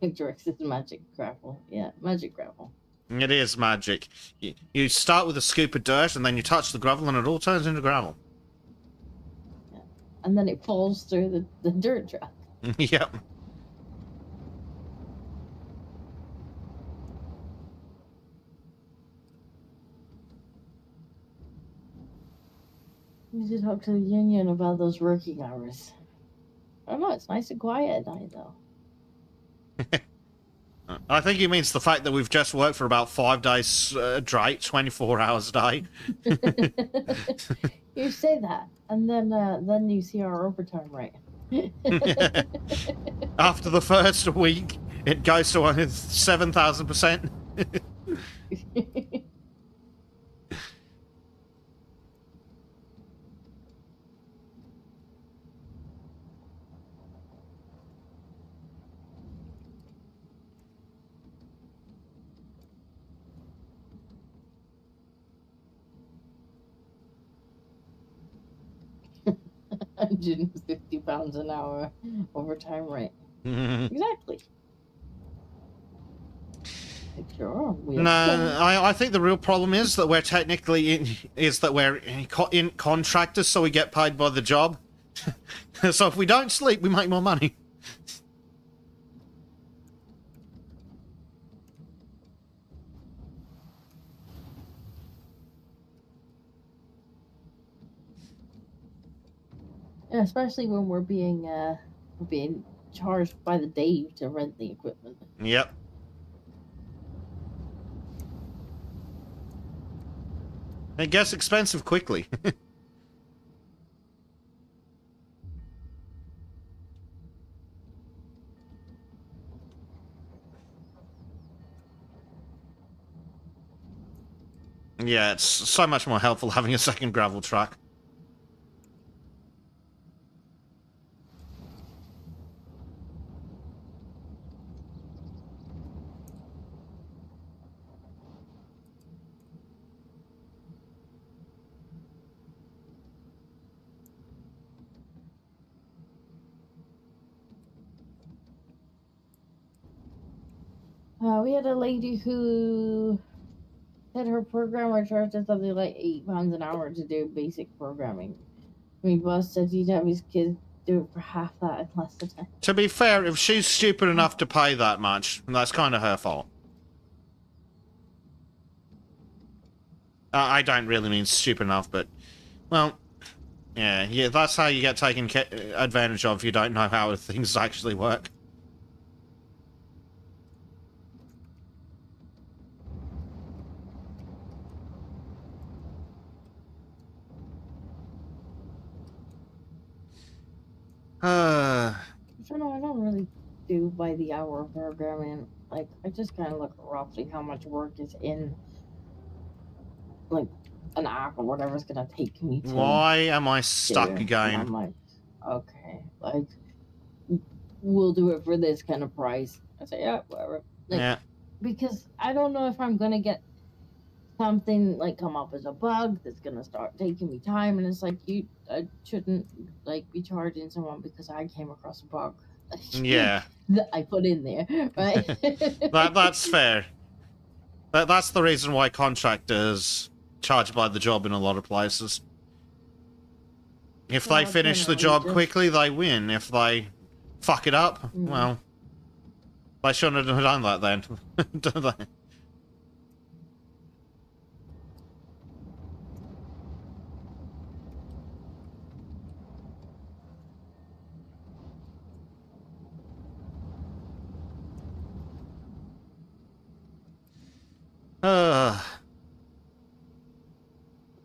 Drex is magic gravel. Yeah, magic gravel. It is magic. You start with a scoop of dirt, and then you touch the gravel, and it all turns into gravel. Yeah. And then it falls through the dirt truck. Yep. We should talk to the union about those working hours. I don't know, it's nice and quiet at night, though. I think he means the fact that we've just worked for about 5 days straight, 24 hours a day. You say that, and then you see our overtime rate. After the first week, it goes to 7,000%. 150 pounds an hour overtime rate. Exactly. Sure. No, I think the real problem is that we're technically in contractors, so we get paid by the job. So if we don't sleep, we make more money. Yeah, especially when we're being charged by the day to rent the equipment. Yep. It gets expensive quickly. Yeah, it's so much more helpful having a second gravel truck. We had a lady who said her programmer charged us something like £8 an hour to do basic programming. My boss said he'd have his kids do it for half that in less than time. To be fair, if she's stupid enough to pay that much, that's kind of her fault. I don't really mean stupid enough, but, well, yeah, that's how you get taken advantage of if you don't know how things actually work. So no, I don't really do by the hour programming. Like, I just kind of look at roughly how much work is in, like, an app or whatever it's gonna take me to. Why am I stuck do. again? And I'm like, okay, like, we'll do it for this kind of price. I say, yeah, whatever. Like, Yeah. Because I don't know if I'm gonna get something like come up as a bug that's gonna start taking me time, and it's like I shouldn't like be charging someone because I came across a bug. Yeah. That I put in there, right? That's fair. That's the reason why contractors charge by the job in a lot of places. If they finish the job quickly, they win. If they fuck it up, well, they shouldn't have done that then, do they?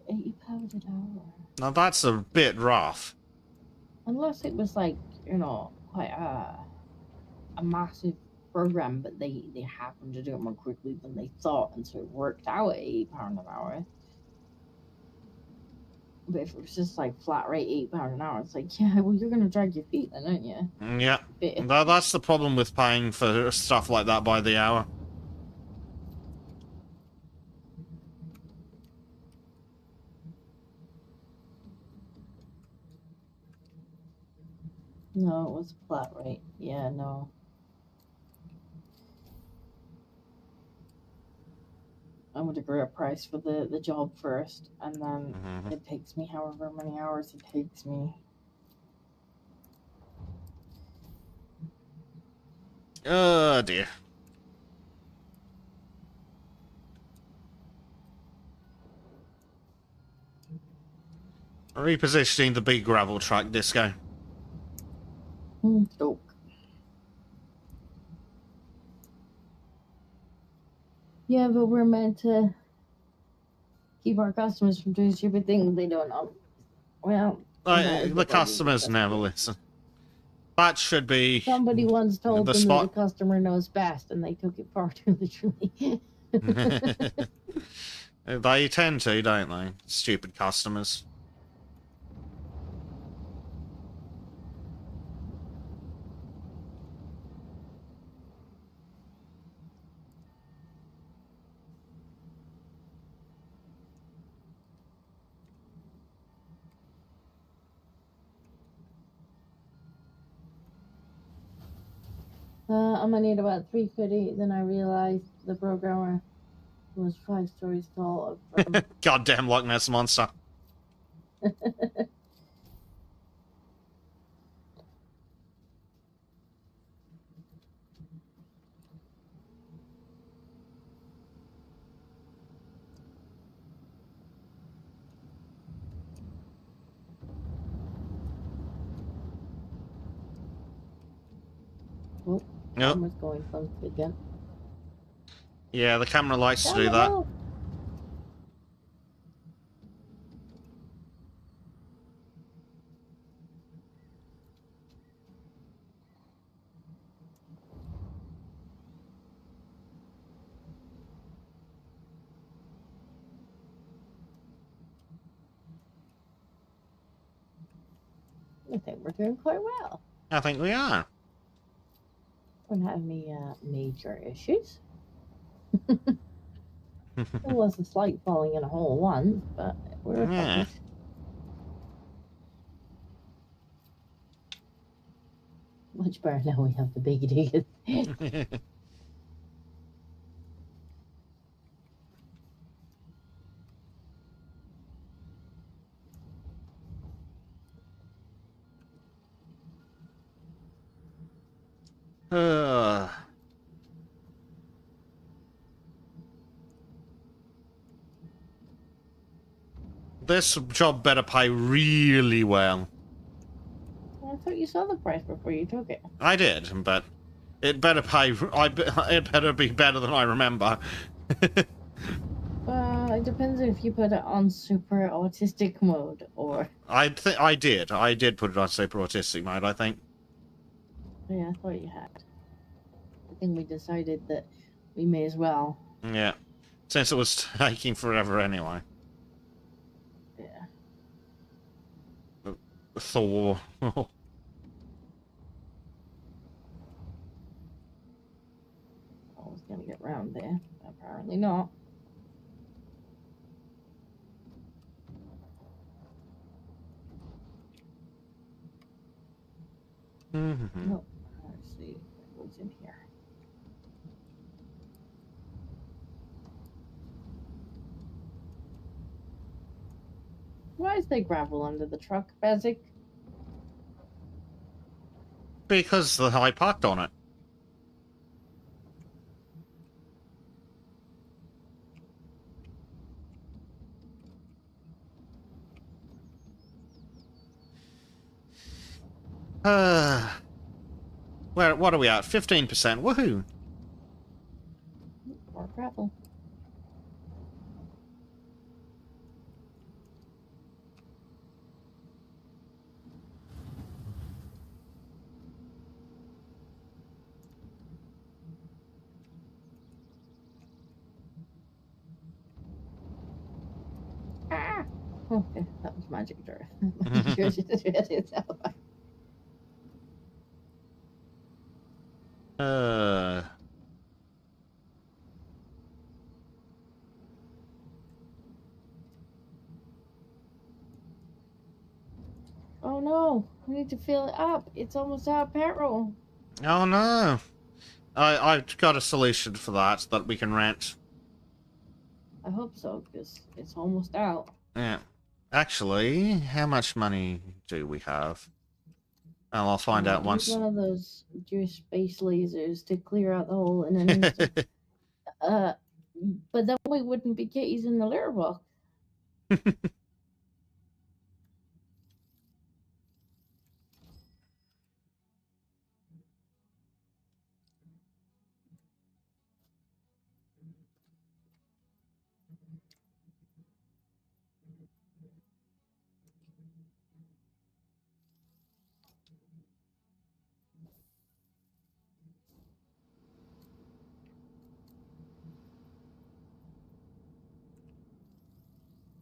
£80 an hour. Now that's a bit rough. Unless it was like, quite a massive program, but they happened to do it more quickly than they thought, and so it worked out at £8 an hour. But if it was just like flat rate £8 an hour, it's like, yeah, well, you're gonna drag your feet then, aren't you? Yeah, that's the problem with paying for stuff like that by the hour. No, it was flat rate. Yeah, no. I would agree a price for the job first, and then it takes me however many hours it takes me. Oh dear. Repositioning the big gravel truck, Disco. Dope. Yeah, but we're meant to keep our customers from doing stupid things they don't know. Well, the customers never listen. That should be. Somebody once told them that the customer knows best, and they took it far too literally. They tend to, don't they? Stupid customers. I'm gonna need about 350. Then I realized the programmer was 5 stories tall. Goddamn Loch Ness monster. Oh, camera's going funky again. Yeah, the camera likes to do that. I think we're doing quite well. I think we are. Don't have any major issues. There was a slight falling in a hole once, but we're Yeah. recovered. Much better now we have the big diggers. This job better pay really well. I thought you saw the price before you took it. I did, but it better pay. It better be better than I remember. It depends if you put it on super autistic mode or. I think I did. I did put it on super autistic mode, I think. Yeah, I thought you had. I think we decided that we may as well. Yeah. Since it was taking forever anyway. Yeah. Thor. I was gonna get round there. Apparently not. Nope. Let's see what's in here. Why is there gravel under the truck, Bezic? Because I parked on it. What are we at? 15%. Woohoo! More gravel. Ah! Okay, that was magic dirt. Yours just read itself. Oh no, we need to fill it up. It's almost out of petrol. Oh no. I've got a solution for that we can rent. I hope so, because it's almost out. Yeah. Actually, how much money do we have? Well, I'll find out once. Use one of those Jewish space lasers to clear out the hole in an instant. But then we wouldn't be using the litter box.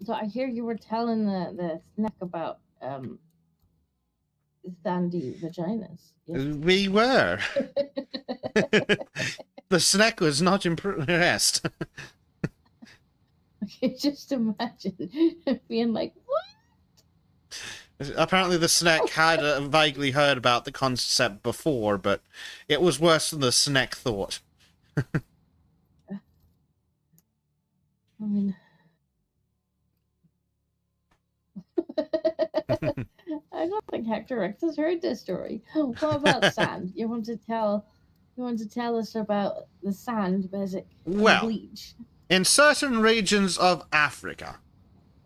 So I hear you were telling the snack about sandy vaginas. Yes. We were. The snack was not impressed. Okay, just imagine being like, what? Apparently the snack had vaguely heard about the concept before, but it was worse than the snack thought. I mean, I don't think Hector Rex has heard this story. What about sand? You want to tell us about the sand, Bezic? Well, bleach. In certain regions of Africa,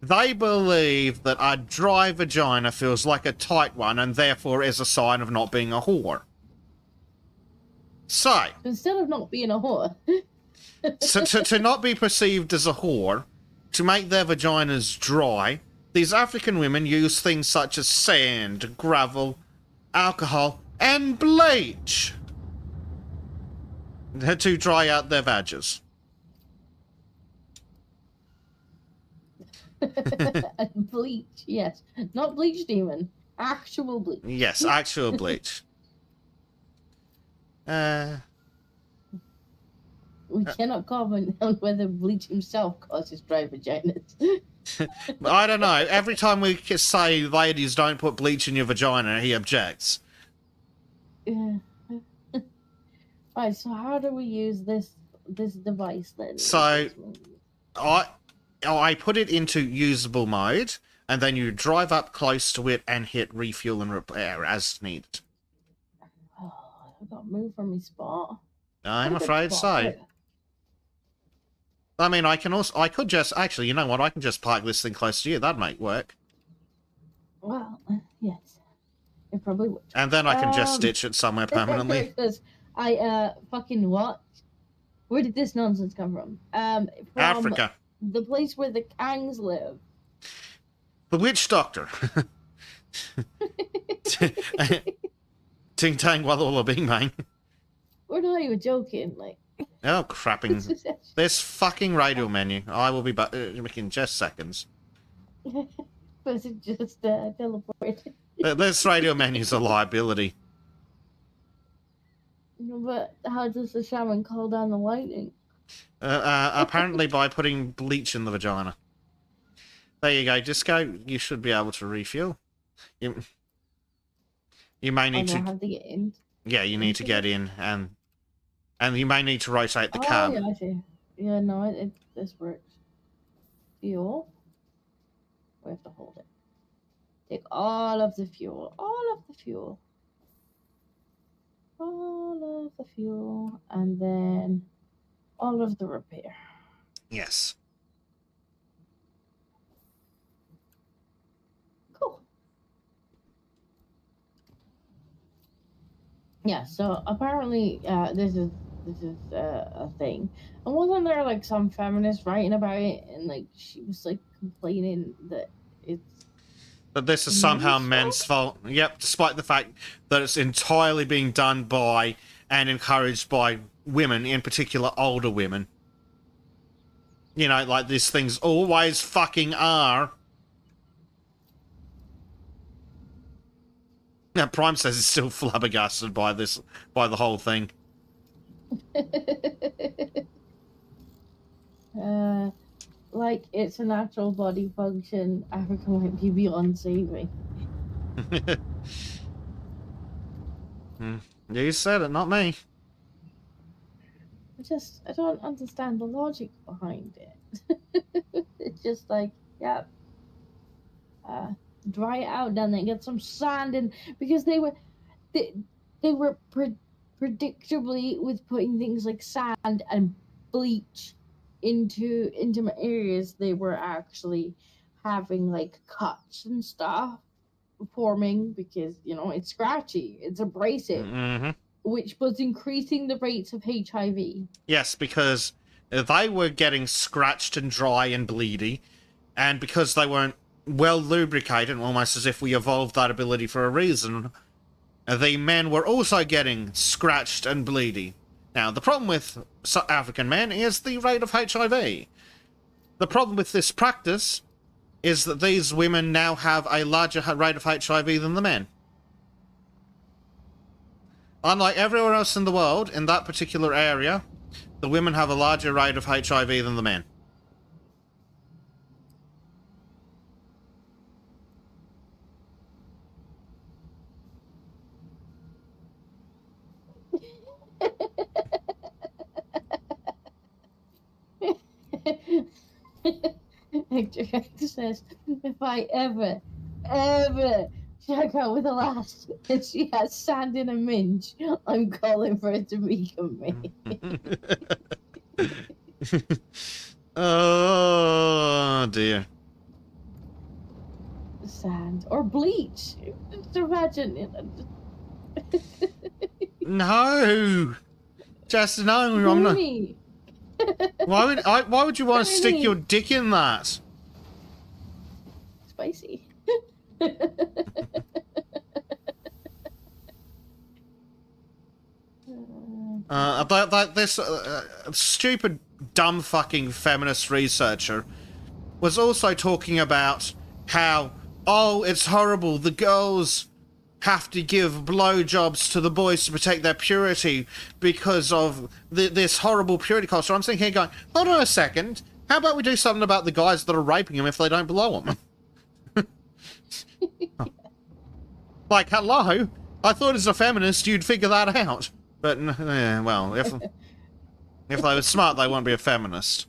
they believe that a dry vagina feels like a tight one and therefore is a sign of not being a whore. So, instead of not being a whore, to not be perceived as a whore, to make their vaginas dry, these African women use things such as sand, gravel, alcohol, and bleach to dry out their vages. bleach, yes. Not bleach demon. Actual bleach. Yes, actual bleach. We cannot comment on whether bleach himself causes dry vaginas. I don't know. Every time we say ladies don't put bleach in your vagina, he objects. Yeah. Alright, so how do we use this device then? So, I put it into usable mode, and then you drive up close to it and hit refuel and repair as needed. Oh, I got moved from my spot. I'm afraid so. I mean, I could just, actually, you know what, I can just park this thing close to you, that'd make work. Well, yes. It probably would. And then I can just stitch it somewhere permanently. Because I, fucking what? Where did this nonsense come from? From Africa. The place where the Kangs live. The witch doctor. Ting tang walla walla bing bang. We're not even joking, like. Oh, crapping. This fucking radio menu. I will be back in just seconds. Was it just teleported? This radio menu's a liability. But how does the shaman call down the lightning? Apparently by putting bleach in the vagina. There you go, Disco. You should be able to refuel. You may need to... have to get in. Yeah, you need to get in, and you may need to rotate the cab. Yeah, I see. Yeah, no, this works. Fuel. We have to hold it. Take all of the fuel. All of the fuel. All of the fuel. And then all of the repair. Yes. Cool. Yeah, so apparently this is a thing. And wasn't there like some feminist writing about it, and like she was like complaining that it's that this is somehow men's fault. Yep, despite the fact that it's entirely being done by and encouraged by women, in particular older women. You know, like these things always fucking are. Now, Prime says he's still flabbergasted by the whole thing. Like it's a natural body function. Africa might be beyond saving. You said it, not me. I don't understand the logic behind it. It's just like, yeah, dry it out, then get some sand in, because they were predictably with putting things like sand and bleach into intimate areas, they were actually having like cuts and stuff forming because, you know, it's scratchy, it's abrasive, which was increasing the rates of HIV. Yes, because they were getting scratched and dry and bleedy, and because they weren't well lubricated, almost as if we evolved that ability for a reason, the men were also getting scratched and bleedy. Now, the problem with African men is the rate of HIV. The problem with this practice is that these women now have a larger rate of HIV than the men. Unlike everywhere else in the world, in that particular area, the women have a larger rate of HIV than the men. Hector says, if I ever check out with a lass and she has sand in a minge, I'm calling for it to become me. Oh dear. Sand or bleach. Just imagine it. No, just no. I'm not. Why would you want to stick your dick in that? Spicy. This stupid, dumb fucking feminist researcher was also talking about how oh, it's horrible. The girls have to give blowjobs to the boys to protect their purity because of this horrible purity culture. I'm thinking, going, hold on a second. How about we do something about the guys that are raping them if they don't blow them? Like, hello? I thought as a feminist you'd figure that out. But, well, if they were smart, they wouldn't be a feminist.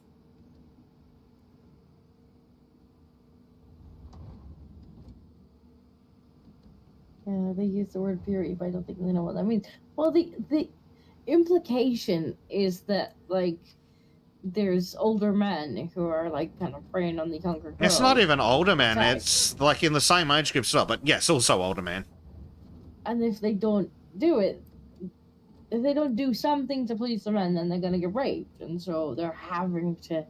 Yeah, they use the word purity, but I don't think they know what that means. Well, the implication is that, like, there's older men who are, like, kind of preying on the younger girls. It's not even older men, Right. it's, like, in the same age group as well, but yes, also older men. And if they don't do it, if they don't do something to please the men, then they're gonna get raped. And so they're having to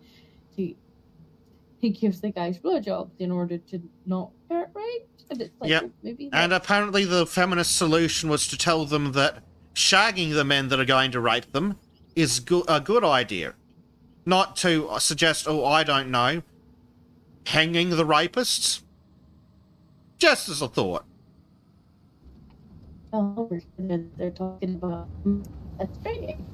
give the guys blowjobs in order to not get raped. And it's like, Yep. maybe And apparently the feminist solution was to tell them that shagging the men that are going to rape them is a good idea. Not to suggest, oh, I don't know, hanging the rapists. Just as a thought. oh, they're talking about that's training.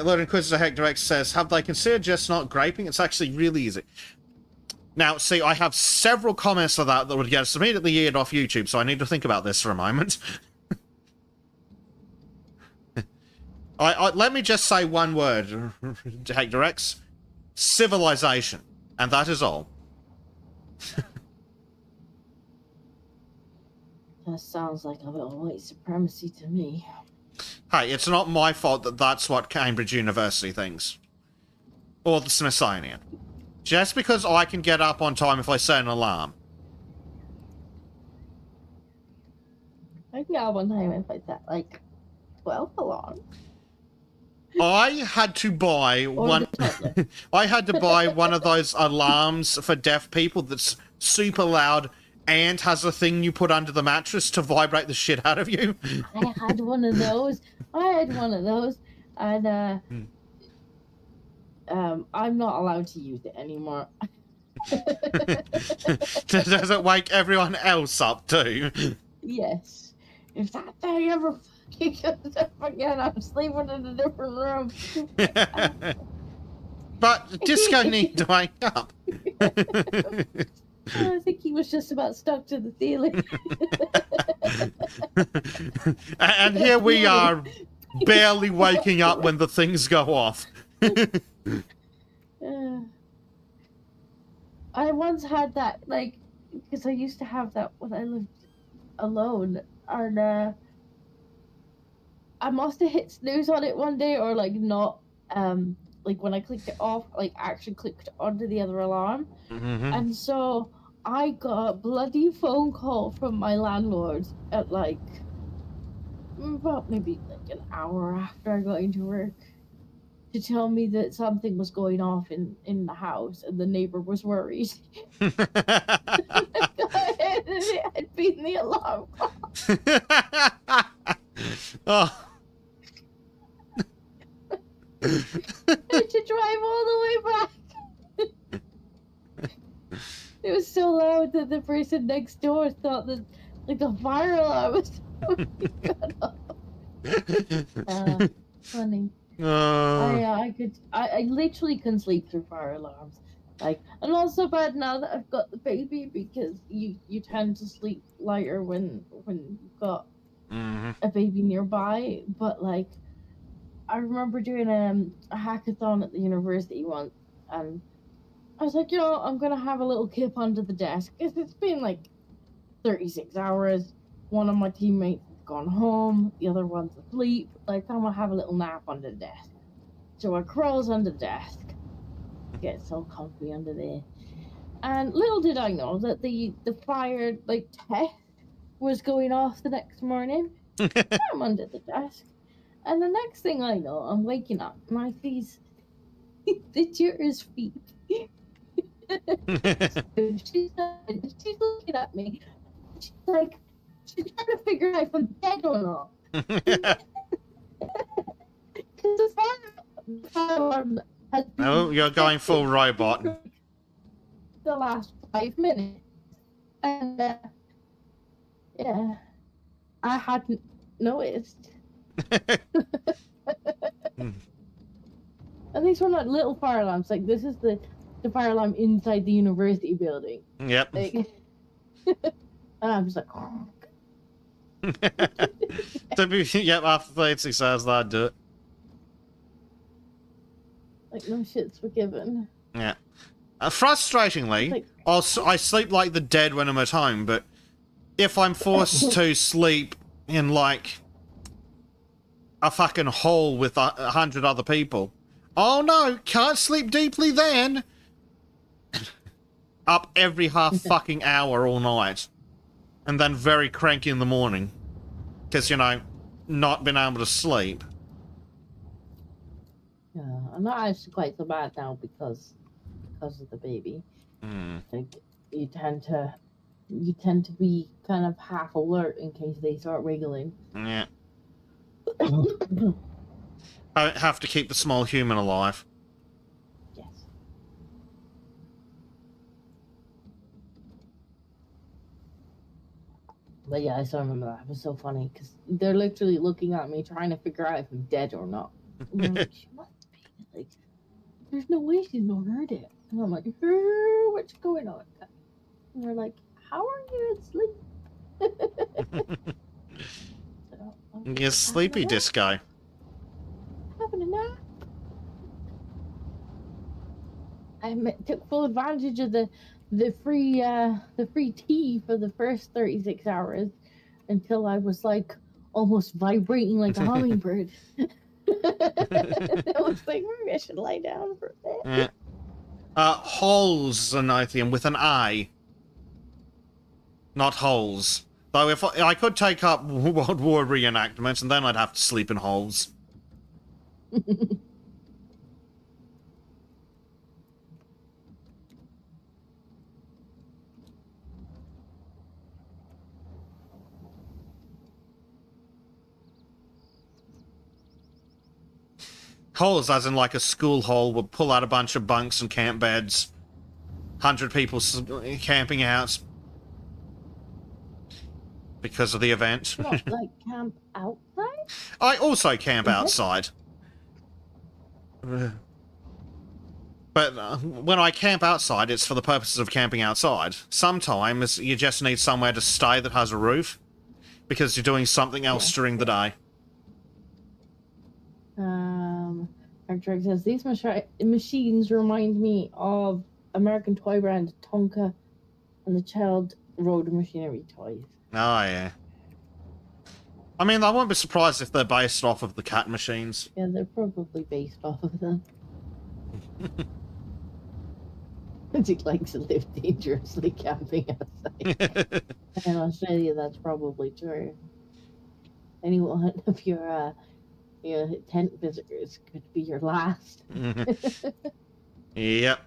Lord Inquisitor Hector X says, have they considered just not graping? It's actually really easy. Now, see, I have several comments of that would get us immediately eared off YouTube, so I need to think about this for a moment. Let me just say one word, Hector X. Civilization. And that is all. That sounds like a little white supremacy to me. Hey, it's not my fault that that's what Cambridge University thinks. Or the Smithsonian. Just because I can get up on time if I set an alarm. I can go one time if I set like 12 alarms. I had to buy one. I had to buy one of those alarms for deaf people that's super loud and has a thing you put under the mattress to vibrate the shit out of you. I had one of those. And I'm not allowed to use it anymore. Does it wake everyone else up too? Yes. If that thing ever fucking goes up again, I'm sleeping in a different room. But Disco need to wake up. I think he was just about stuck to the ceiling. And here we are, barely waking up when the things go off. I once had that, like, because I used to have that when I lived alone, and I must have hit snooze on it one day, or like not, like when I clicked it off, like actually clicked onto the other alarm, and so I got a bloody phone call from my landlord at like about maybe like an hour after I got into work to tell me that something was going off in the house and the neighbor was worried. I'd been the alarm clock. Oh. I had to drive all the way back. It was so loud that the person next door thought that like the fire alarm was going off. Funny. I literally can sleep through fire alarms. Like, and also bad now that I've got the baby, because you tend to sleep lighter when you've got a baby nearby. But like, I remember doing a hackathon at the university once, and I was like, I'm gonna have a little kip under the desk, because it's been like 36 hours. One of my teammates has gone home, the other one's asleep. Like, I'm gonna have a little nap under the desk. So I crawls under the desk, get so comfy under there. And little did I know that the fire like test was going off the next morning. I'm under the desk. And the next thing I know, I'm waking up and I see the tutor's feet. She's looking at me. She's like, she's trying to figure out if I'm dead or not. Because the fire alarm has Oh, been you're going full hectic robot. the last 5 minutes. And, yeah, I hadn't noticed. And these were not little fire alarms. Like, this is the fire alarm inside the university building. Yep. Like, and I'm just like, Yep, after 36 hours, that'd do it. like, no shit's forgiven. Yeah. Frustratingly, Like, I sleep like the dead when I'm at home, but if I'm forced to sleep in, like, a fucking hole with 100 other people, oh no, can't sleep deeply then! Up every half fucking hour all night. And then very cranky in the morning. Because, you know, not being able to sleep. yeah, I'm not actually quite so bad now because of the baby. Like, you tend to be kind of half alert in case they start wiggling. Yeah. I have to keep the small human alive. Yes. But yeah, I still remember that. It was so funny because they're literally looking at me trying to figure out if I'm dead or not. And they're like, she must be. Like, there's no way she's not heard it. And I'm like, what's going on? And they're like, how are you asleep? You sleepy disco. Having a nap. I took full advantage of the free tea for the first 36 hours until I was like almost vibrating like a hummingbird. I was like, maybe I should lie down for a bit. Holes, Zenithium, with an I. Not holes. Though if I could take up World War reenactments, and then I'd have to sleep in holes. Holes, as in like a school hole, would pull out a bunch of bunks and camp beds. 100 people camping out. Because of the event. What, like camp outside? I also camp outside. But when I camp outside, it's for the purposes of camping outside. Sometimes you just need somewhere to stay that has a roof. Because you're doing something else during the day. Arcturus says, these machines remind me of American toy brand Tonka and the Child Road Machinery toys. Oh, yeah. I mean, I won't be surprised if they're based off of the cat machines. Yeah, they're probably based off of them. It likes to live dangerously camping outside. In Australia, that's probably true. Anyone of your tent visitors could be your last. Yep.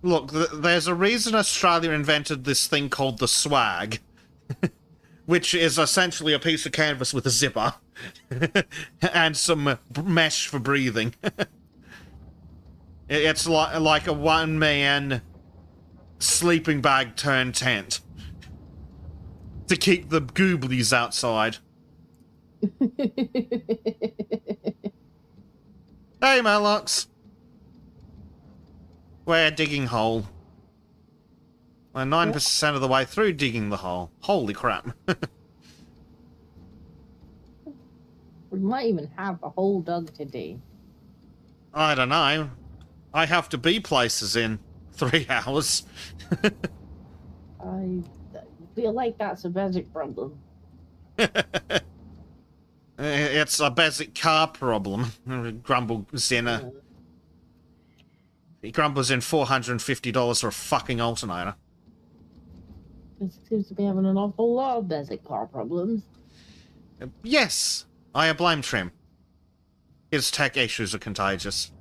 Look, there's a reason Australia invented this thing called the swag, which is essentially a piece of canvas with a zipper and some mesh for breathing. It's like a one-man sleeping bag turned tent to keep the gooblies outside. Hey, Malux. We're digging hole. We're 9% of the way through digging the hole. Holy crap. We might even have a hole dug today. I don't know. I have to be places in 3 hours. I feel like that's a basic problem. It's a basic car problem. Grumbles in he grumbles in $450 for a fucking alternator. It seems to be having an awful lot of basic car problems. Yes, I blame Trim. His tech issues are contagious.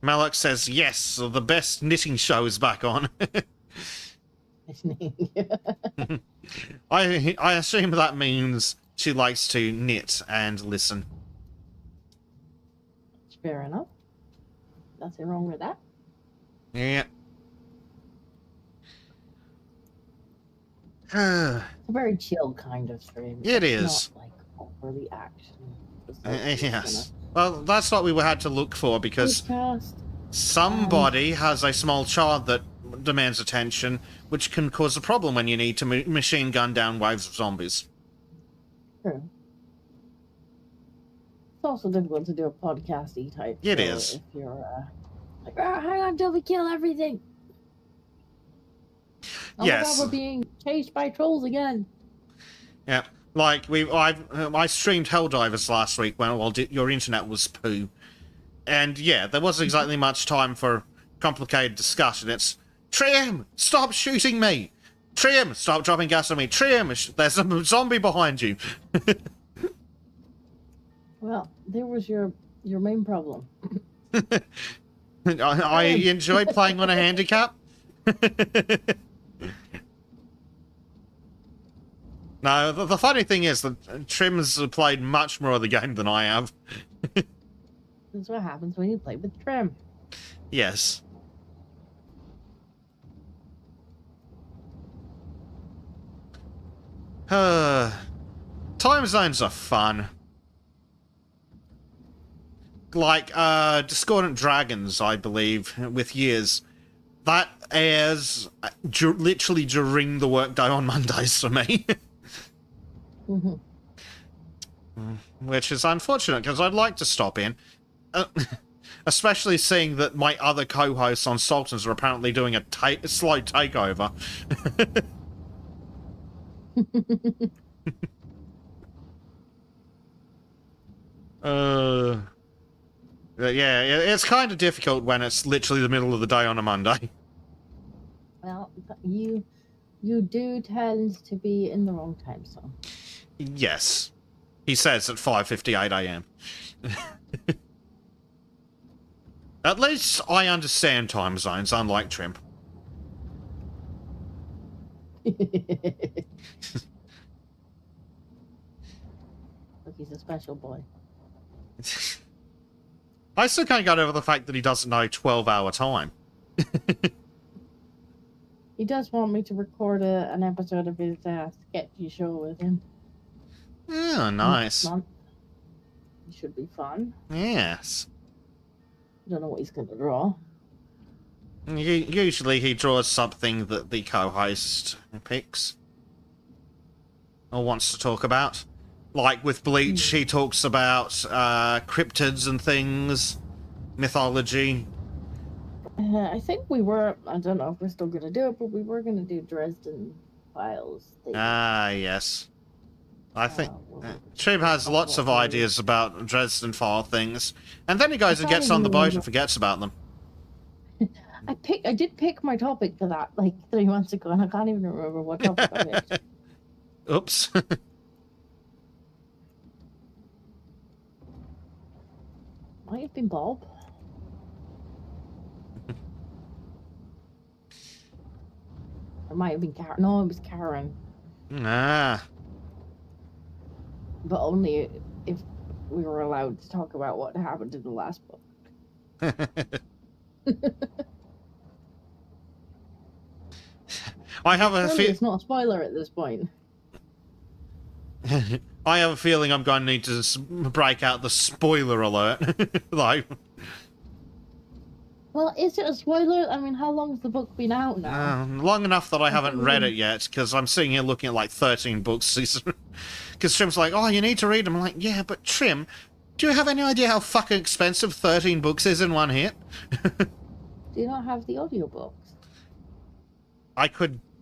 Malak says, yes, the best knitting show is back on. listening. I assume that means she likes to knit and listen. Fair enough. Nothing wrong with that. Yeah. It's a very chill kind of stream. It It's is. not like overly action. Yes. Well, that's what we had to look for, because somebody has a small child that demands attention, which can cause a problem when you need to machine gun down waves of zombies. True. It's also difficult to do a podcasty type. It is. If you're like, hang on till we kill everything. Oh yes. My God, we're being chased by trolls again. Yeah. Like, I streamed Helldivers last week when your internet was poo. And yeah, there wasn't exactly much time for complicated discussion. It's, Trim, stop shooting me! Trim, stop dropping gas on me! Trim, there's a zombie behind you! Well, there was your main problem. I enjoy playing on a handicap. No, the funny thing is that Trim's played much more of the game than I have. That's what happens when you play with Trim. Yes. Time zones are fun. Like, Discordant Dragons, I believe, with years. That airs literally during the workday on Mondays for me. Which is unfortunate, because I'd like to stop in. Especially seeing that my other co-hosts on Sultans are apparently doing a slow takeover. Yeah, it's kind of difficult when it's literally the middle of the day on a Monday. Well, you do tend to be in the wrong time zone. Yes. He says at 5:58 a.m. At least I understand time zones, unlike Trim. Look, he's a special boy. I still can't get over the fact that he doesn't know 12-hour time. He does want me to record an episode of his sketchy show with him. Oh, nice. Next month. It should be fun. Yes. I don't know what he's going to draw. Usually he draws something that the co-host picks. Or wants to talk about. Like with Bleach, he talks about cryptids and things, mythology. I think we were, I don't know if we're still going to do it, but we were going to do Dresden Files. Ah, yes. I think Trim has lots of ideas about Dresden File things, and then he goes and gets on the boat and forgets about them. I did pick my topic for that like 3 months ago, and I can't even remember what topic I picked. Oops. Might have been Bob. It might have been Karen. No, it was Karen. Ah. But only if we were allowed to talk about what happened in the last book. I have a feeling it's not a spoiler at this point. I have a feeling I'm going to need to break out the spoiler alert. Like, well, is it a spoiler? I mean, how long has the book been out now? Long enough that I haven't read it yet, because I'm sitting here looking at like 13 books. Because Trim's like, oh, you need to read them. I'm like, yeah, but Trim, do you have any idea how fucking expensive 13 books is in one hit? Do you not have the audiobooks?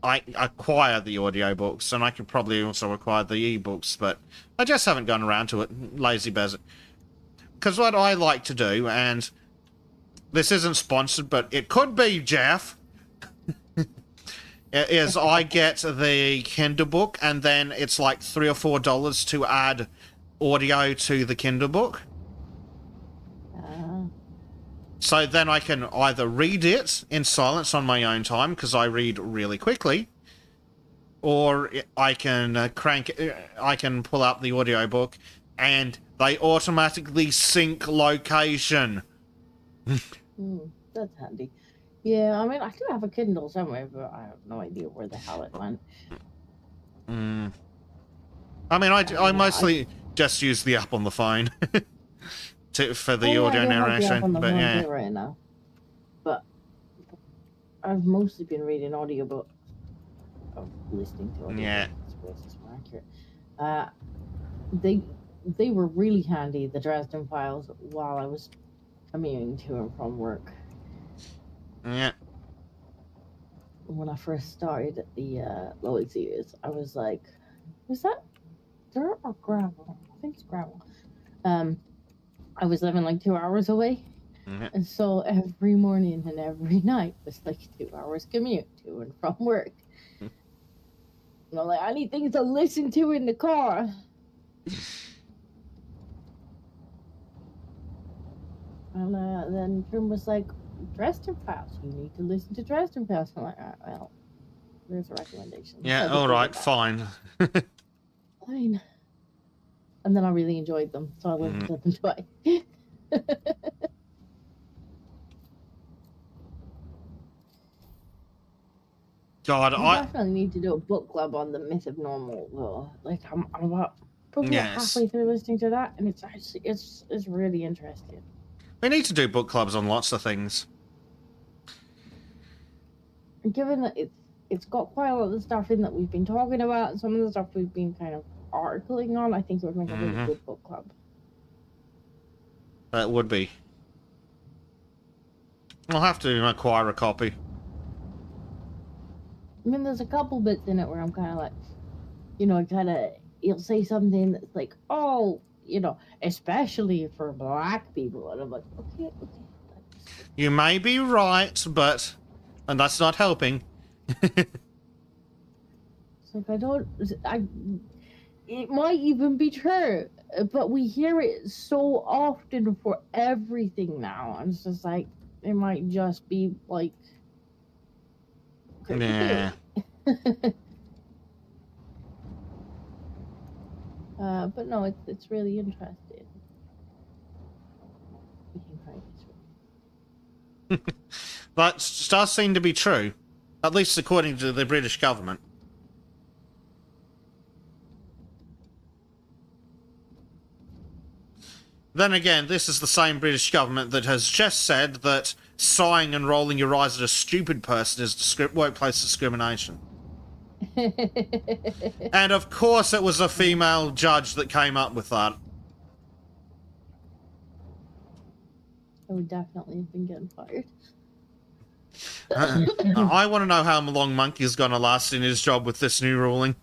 I acquire the audiobooks, and I could probably also acquire the ebooks, but I just haven't gone around to it. Lazy bears. Because what I like to do, and this isn't sponsored, but it could be, Jeff, is I get the Kindle book, and then it's like $3 or $4 to add audio to the Kindle book. So then I can either read it in silence on my own time, because I read really quickly, or I can I can pull up the audiobook, and they automatically sync location. That's handy. Yeah, I mean, I do have a Kindle somewhere, but I have no idea where the hell it went. I mean, I mostly just use the app on the phone for the audio narration, but yeah. Right now. But I've mostly been reading audiobooks. Listening to audiobooks. Yeah. It's more accurate. They were really handy, the Dresden Files, while I was commuting to and from work. Yeah. When I first started the Loic series, I was like, was that dirt or gravel? I think it's gravel. I was living like 2 hours away. And so every morning and every night was like 2 hours commute to and from work. And I'm like, I need things to listen to in the car. And then Trim was like, Dresden Files. You need to listen to Dresden Files. I'm like, well, there's a recommendation. Yeah, all right, fine. Fine. And then I really enjoyed them, so I listened to them twice. God, I definitely need to do a book club on the Myth of Normal, though. Like, I'm about probably halfway through listening to that, and it's actually it's really interesting. We need to do book clubs on lots of things. Given that it's got quite a lot of the stuff in that we've been talking about, and some of the stuff we've been kind of articling on, I think it would make a really good book club. That would be. I'll have to acquire a copy. I mean, there's a couple bits in it where I'm kind of like, you'll say something that's like, oh, especially for black people. And I'm like, okay. You may be right, and that's not helping. It's like, it might even be true, but we hear it so often for everything now. And it's just like, it might just be like, yeah. But no, it's really interesting. That does seem to be true, at least according to the British government. Then again, this is the same British government that has just said that sighing and rolling your eyes at a stupid person is workplace discrimination. And of course it was a female judge that came up with that. I would definitely have been getting fired. I want to know how long Monkey's going to last in his job with this new ruling.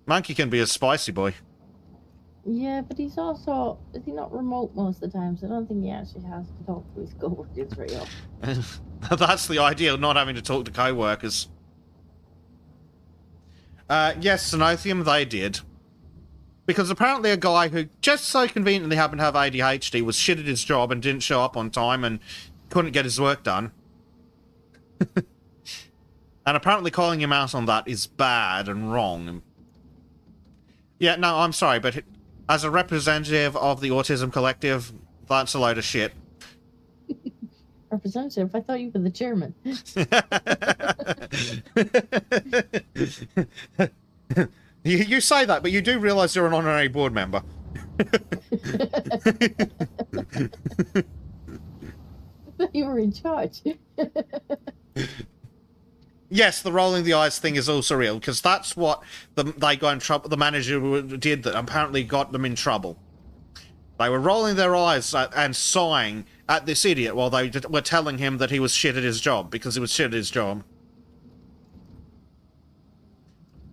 Monkey can be a spicy boy. Yeah, but he's also, is he not remote most of the time? So I don't think he actually has to talk to his co-workers very often. That's the ideal, not having to talk to co-workers. Yes, Synothium, they did. Because apparently a guy who just so conveniently happened to have ADHD was shit at his job and didn't show up on time and couldn't get his work done. And apparently calling him out on that is bad and wrong. Yeah, no, I'm sorry, but as a representative of the Autism Collective, that's a load of shit. Representative? I thought you were the chairman. You say that, but you do realise you're an honorary board member. You were in charge. Yes, the rolling the eyes thing is also real, because that's what they got in trouble. The manager did that apparently got them in trouble. They were rolling their eyes and sighing at this idiot while they were telling him that he was shit at his job, because he was shit at his job.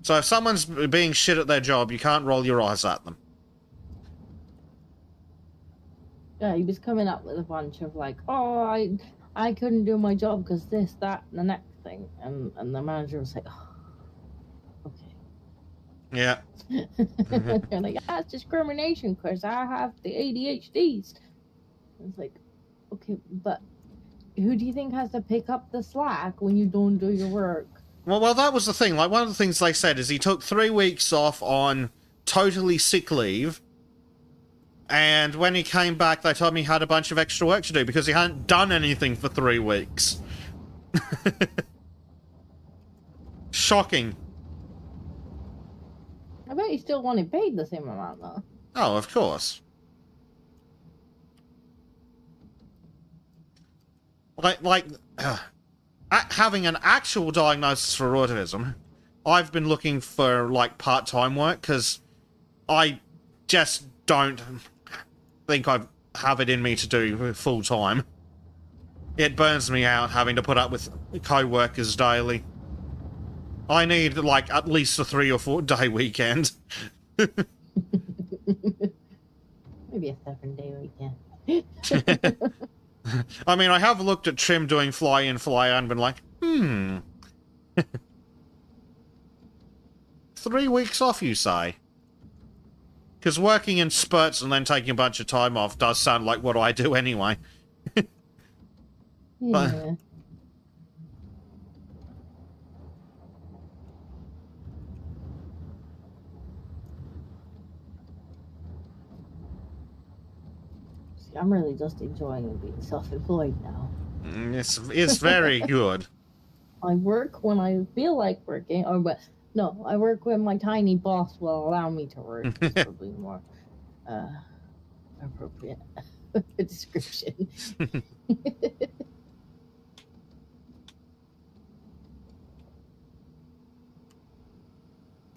So if someone's being shit at their job, you can't roll your eyes at them. Yeah, he was coming up with a bunch of like, oh, I couldn't do my job because this, that, and the next thing. And the manager was like, oh, okay. Yeah. You're like, that's discrimination because I have the ADHDs. It's like, okay, but who do you think has to pick up the slack when you don't do your work? Well, that was the thing. Like, one of the things they said is he took 3 weeks off on totally sick leave. And when he came back, they told me he had a bunch of extra work to do because he hadn't done anything for 3 weeks. Shocking. I bet you still wanted paid the same amount, though. Oh, of course. Having an actual diagnosis for autism, I've been looking for, like, part-time work, because I just don't think I have it in me to do full-time. It burns me out having to put up with co-workers daily. I need, like, at least a 3 or 4 day weekend. Maybe a 7-day weekend. I mean, I have looked at Trim doing fly-in, fly-out and been like, 3 weeks off, you say? Because working in spurts and then taking a bunch of time off does sound like what I do anyway. Yeah. See, I'm really just enjoying being self-employed now. It's very good. I work when I feel like working, no, I work when my tiny boss will allow me to work. It's probably more appropriate description.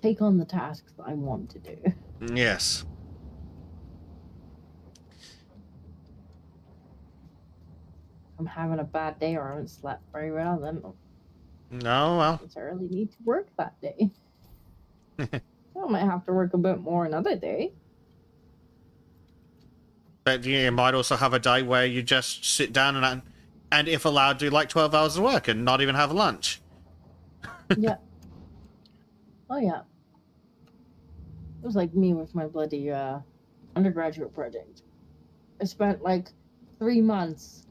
Take on the tasks I want to do. Yes. I'm having a bad day or I haven't slept very well, then No, well. I necessarily need to work that day. So I might have to work a bit more another day. But you might also have a day where you just sit down and if allowed, do like 12 hours of work and not even have lunch. Yeah. Oh, yeah. It was like me with my bloody undergraduate project. I spent like 3 months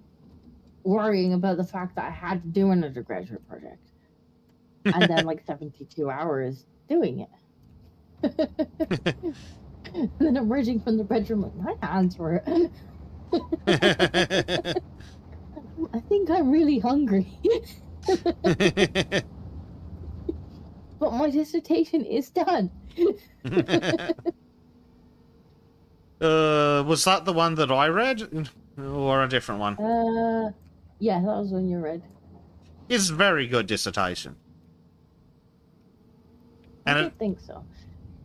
worrying about the fact that I had to do an undergraduate project. And then like 72 hours doing it. And then emerging from the bedroom like, my hands were... I think I'm really hungry. But my dissertation is done. Was that the one that I read? Or a different one? Yeah, that was one you read. It's a very good dissertation. I don't think so.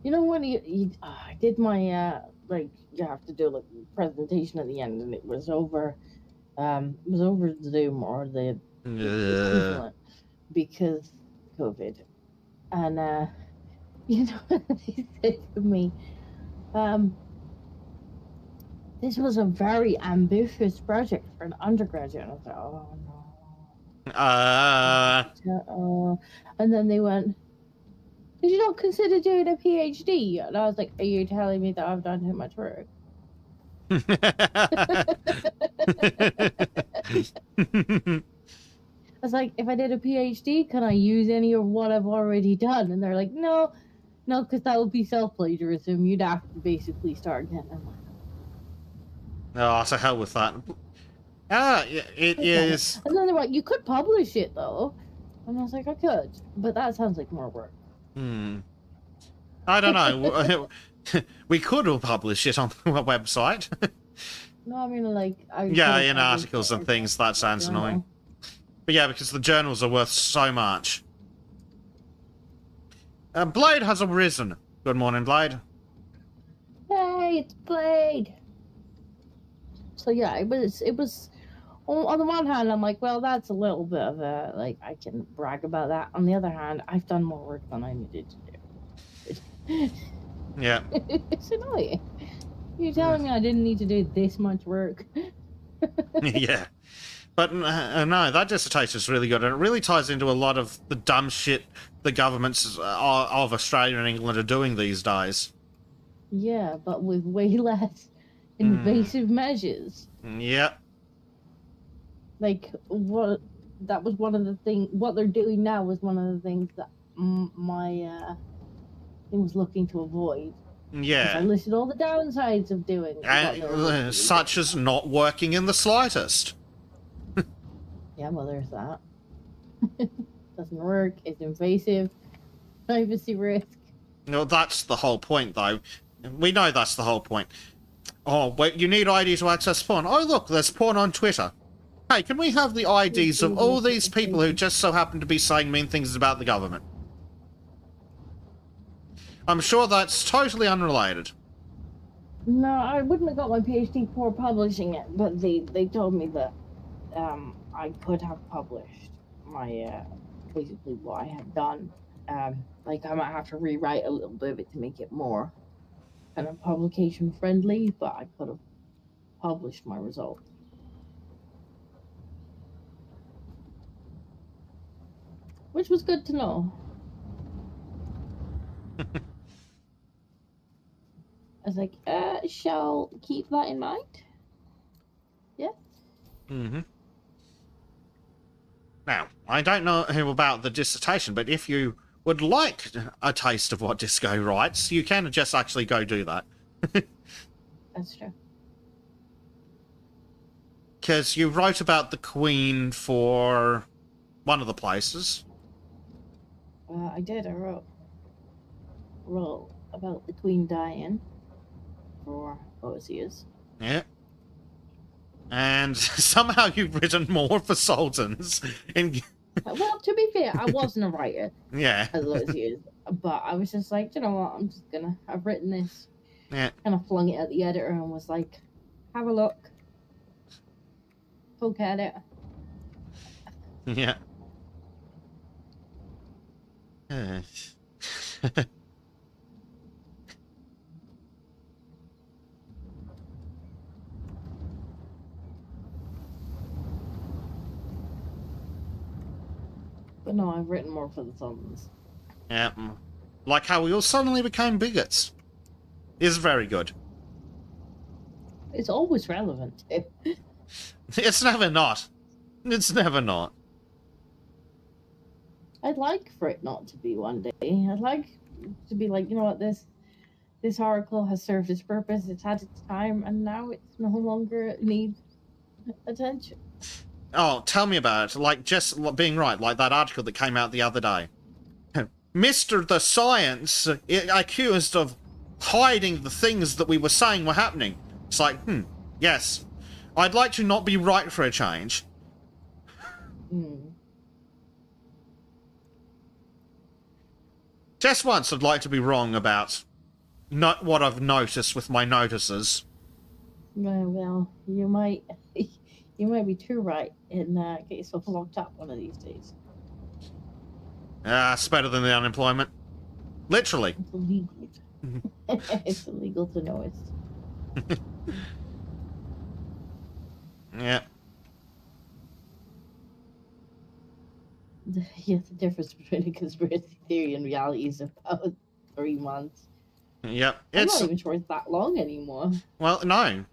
You know when I did my like you have to do like presentation at the end, and it was over Zoom or the equivalent because COVID, and you know what they said to me, this was a very ambitious project for an undergraduate, and I was like, oh no. And then they went, did you not consider doing a PhD? And I was like, are you telling me that I've done too much work? I was like, if I did a PhD, can I use any of what I've already done? And they're like, no, because that would be self-plagiarism. You'd have to basically start again. I'm like, oh, to hell with that. It is. And then they're like, you could publish it though. And I was like, I could, but that sounds like more work. I don't know. We could all publish it on the website. No, I mean, like... yeah, in articles and things, that sounds annoying. But yeah, because the journals are worth so much. Blade has arisen. Good morning, Blade. Hey, it's Blade. So yeah, it was... On the one hand, I'm like, well, that's a little bit of a... Like, I can brag about that. On the other hand, I've done more work than I needed to do. Yeah. It's annoying. You're telling me I didn't need to do this much work. Yeah. But no, that dissertation is really good, and it really ties into a lot of the dumb shit the governments of Australia and England are doing these days. Yeah, but with way less invasive measures. Yep. Like, what? That was one of the things. What they're doing now was one of the things that my thing was looking to avoid. Because I Yeah. listed all the downsides of doing what they were doing. Such as not working in the slightest. Yeah, well, there's that. Doesn't work. It's invasive. Privacy risk. No, that's the whole point, though. We know that's the whole point. Oh, wait, you need ID to access porn. Oh, look, there's porn on Twitter. Hey, can we have the IDs of all these people who just so happen to be saying mean things about the government? I'm sure that's totally unrelated. No, I wouldn't have got my PhD for publishing it, but they told me that I could have published my basically what I had done. Like I might have to rewrite a little bit of it to make it more kind of publication friendly, but I could have published my result. Which was good to know. I was like, shall keep that in mind? Yeah. Mm-hmm. Now, I don't know about the dissertation, but if you would like a taste of what Disco writes, you can just actually go do that. That's true. Because you wrote about the Queen for one of the places. I did. I wrote about the Queen dying for Osius. Yeah. And somehow you've written more for Sultans. Well, to be fair, I wasn't a writer Yeah. as Osius, but I was just like, you know what, I've written this. Yeah. Kind of flung it at the editor and was like, have a look. Poke at it. Yeah. But no, I've written more for the Sultans. Yeah. Like how we all suddenly became bigots. Is very good. It's always relevant. It's never not. It's never not. I'd like for it not to be one day. I'd like to be like, you know what, this article has served its purpose, it's had its time, and now it's no longer needs attention. Oh, tell me about it. Like, just being right, like that article that came out the other day. Mr. The Science accused of hiding the things that we were saying were happening. It's like, yes. I'd like to not be right for a change. Just once I'd like to be wrong about not what I've noticed with my notices. Well, you might be too right and get yourself locked up one of these days. It's better than the unemployment. Literally. It's illegal. It's illegal to know it. Yeah. Yeah, the difference between a conspiracy theory and reality is about 3 months. Yep. I'm not even sure it's that long anymore. Well, no.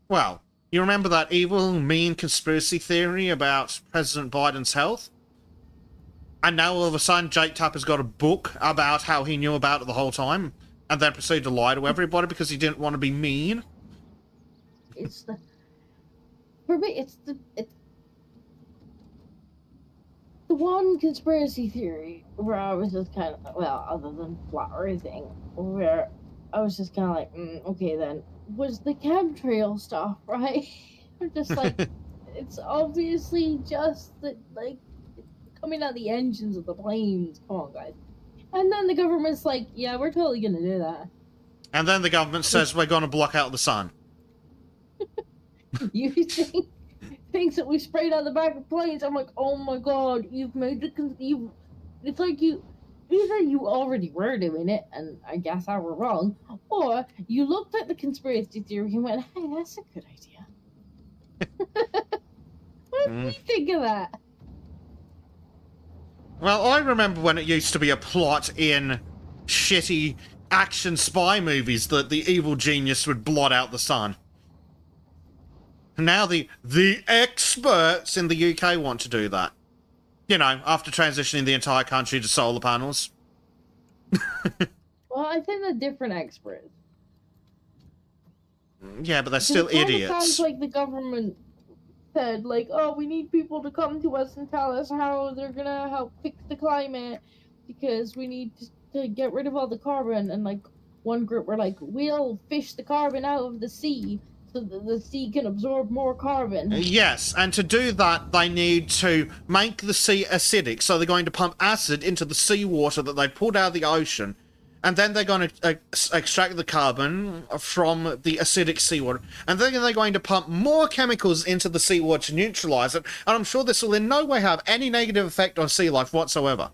Well, you remember that evil, mean conspiracy theory about President Biden's health? And now all of a sudden Jake Tapper's got a book about how he knew about it the whole time, and then proceeded to lie to everybody because he didn't want to be mean? For me, it's the one conspiracy theory where I was just kind of, well, other than flat earthing, where I was just kind of like, okay then, was the chemtrail stuff, right? I'm just like, it's obviously just that, like, coming out the engines of the planes. Come on, guys. And then the government's like, yeah, we're totally gonna do that. And then the government says we're going to block out the sun. You think things that we sprayed out the back of planes? I'm like, oh my god, you've made you. It's like either you already were doing it, and I guess I were wrong, or you looked at the conspiracy theory and went, hey, that's a good idea. What do you think of that? Well, I remember when it used to be a plot in shitty action spy movies that the evil genius would blot out the sun. Now the experts in the UK want to do that. You know, after transitioning the entire country to solar panels. Well, I think they're different experts. Yeah, but they're still It kind of idiots. sounds like the government said, like, oh, we need people to come to us and tell us how they're gonna help fix the climate because we need to get rid of all the carbon. And like one group were like, we'll fish the carbon out of the sea so that the sea can absorb more carbon. Yes, and to do that, they need to make the sea acidic. So they're going to pump acid into the seawater that they pulled out of the ocean, and then they're going to extract the carbon from the acidic seawater, and then they're going to pump more chemicals into the seawater to neutralize it. And I'm sure this will in no way have any negative effect on sea life whatsoever.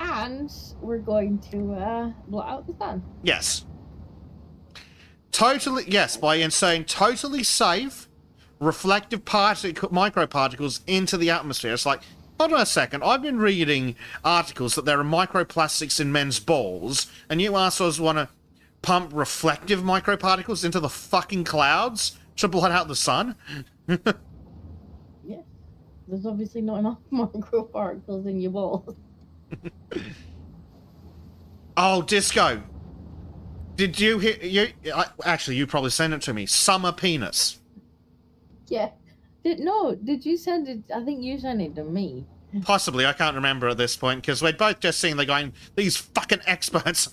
And we're going to blow out the sun. Yes. Totally, yes, by saying totally safe, reflective microparticles into the atmosphere. It's like, hold on a second, I've been reading articles that there are microplastics in men's balls, and you assholes want to pump reflective microparticles into the fucking clouds to blot out the sun? Yeah. There's obviously not enough microparticles in your balls. Oh, Disco. Did you hear... actually, you probably sent it to me. Summer penis. Yeah. Did you send it? I think you sent it to me. Possibly, I can't remember at this point, because we're both just seeing they're going, these fucking experts.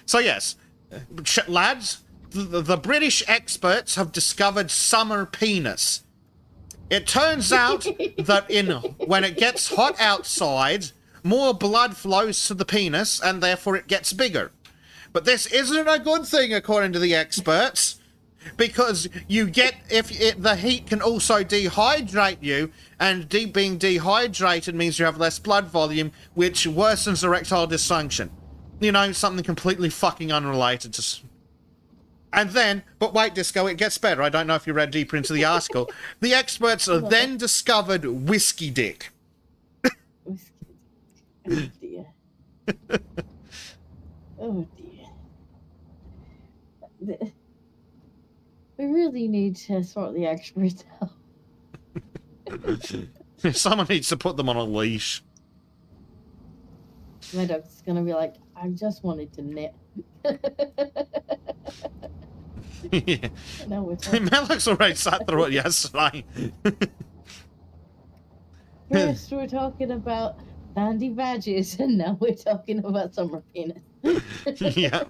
So yes, lads, the British experts have discovered summer penis. It turns out that when it gets hot outside, more blood flows to the penis, and therefore it gets bigger. But this isn't a good thing, according to the experts, because the heat can also dehydrate you, and being dehydrated means you have less blood volume, which worsens erectile dysfunction. You know, something completely fucking unrelated to... And then, but wait, Disco, it gets better. I don't know if you read deeper into the article. The experts then discovered whiskey dick. Whiskey. Oh dear. Oh dear. We really need to sort the experts out. Someone needs to put them on a leash. My dog's gonna be like, I just wanted to knit. Yeah. No, it's Melix already sat through it yesterday. First we're talking about bandy badges, and now we're talking about summer penis. Yeah.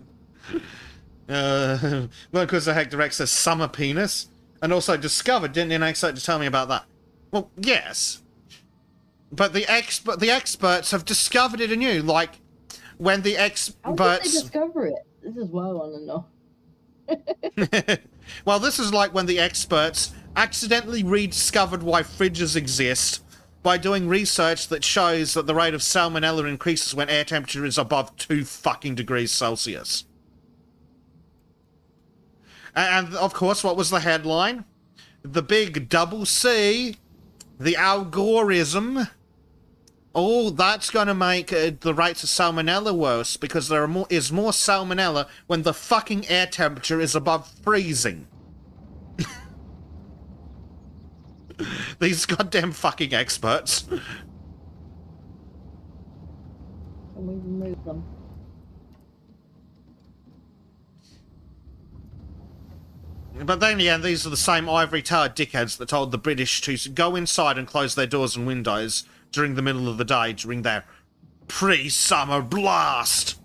Well, because the Hector X says summer penis, and also discovered, didn't you expect to tell me about that? Well, yes. But the experts have discovered it anew, like when the How did they experts... discover it? This is what I want to know. Well, this is like when the experts accidentally rediscovered why fridges exist by doing research that shows that the rate of salmonella increases when air temperature is above 2 fucking degrees Celsius. And, of course, what was the headline? The big double C, the algorithm. Oh, that's going to make the rates of salmonella worse, because there is more salmonella when the fucking air temperature is above freezing. These goddamn fucking experts. Can we remove them? But then again, these are the same ivory tower dickheads that told the British to go inside and close their doors and windows during the middle of the day during their pre-summer blast.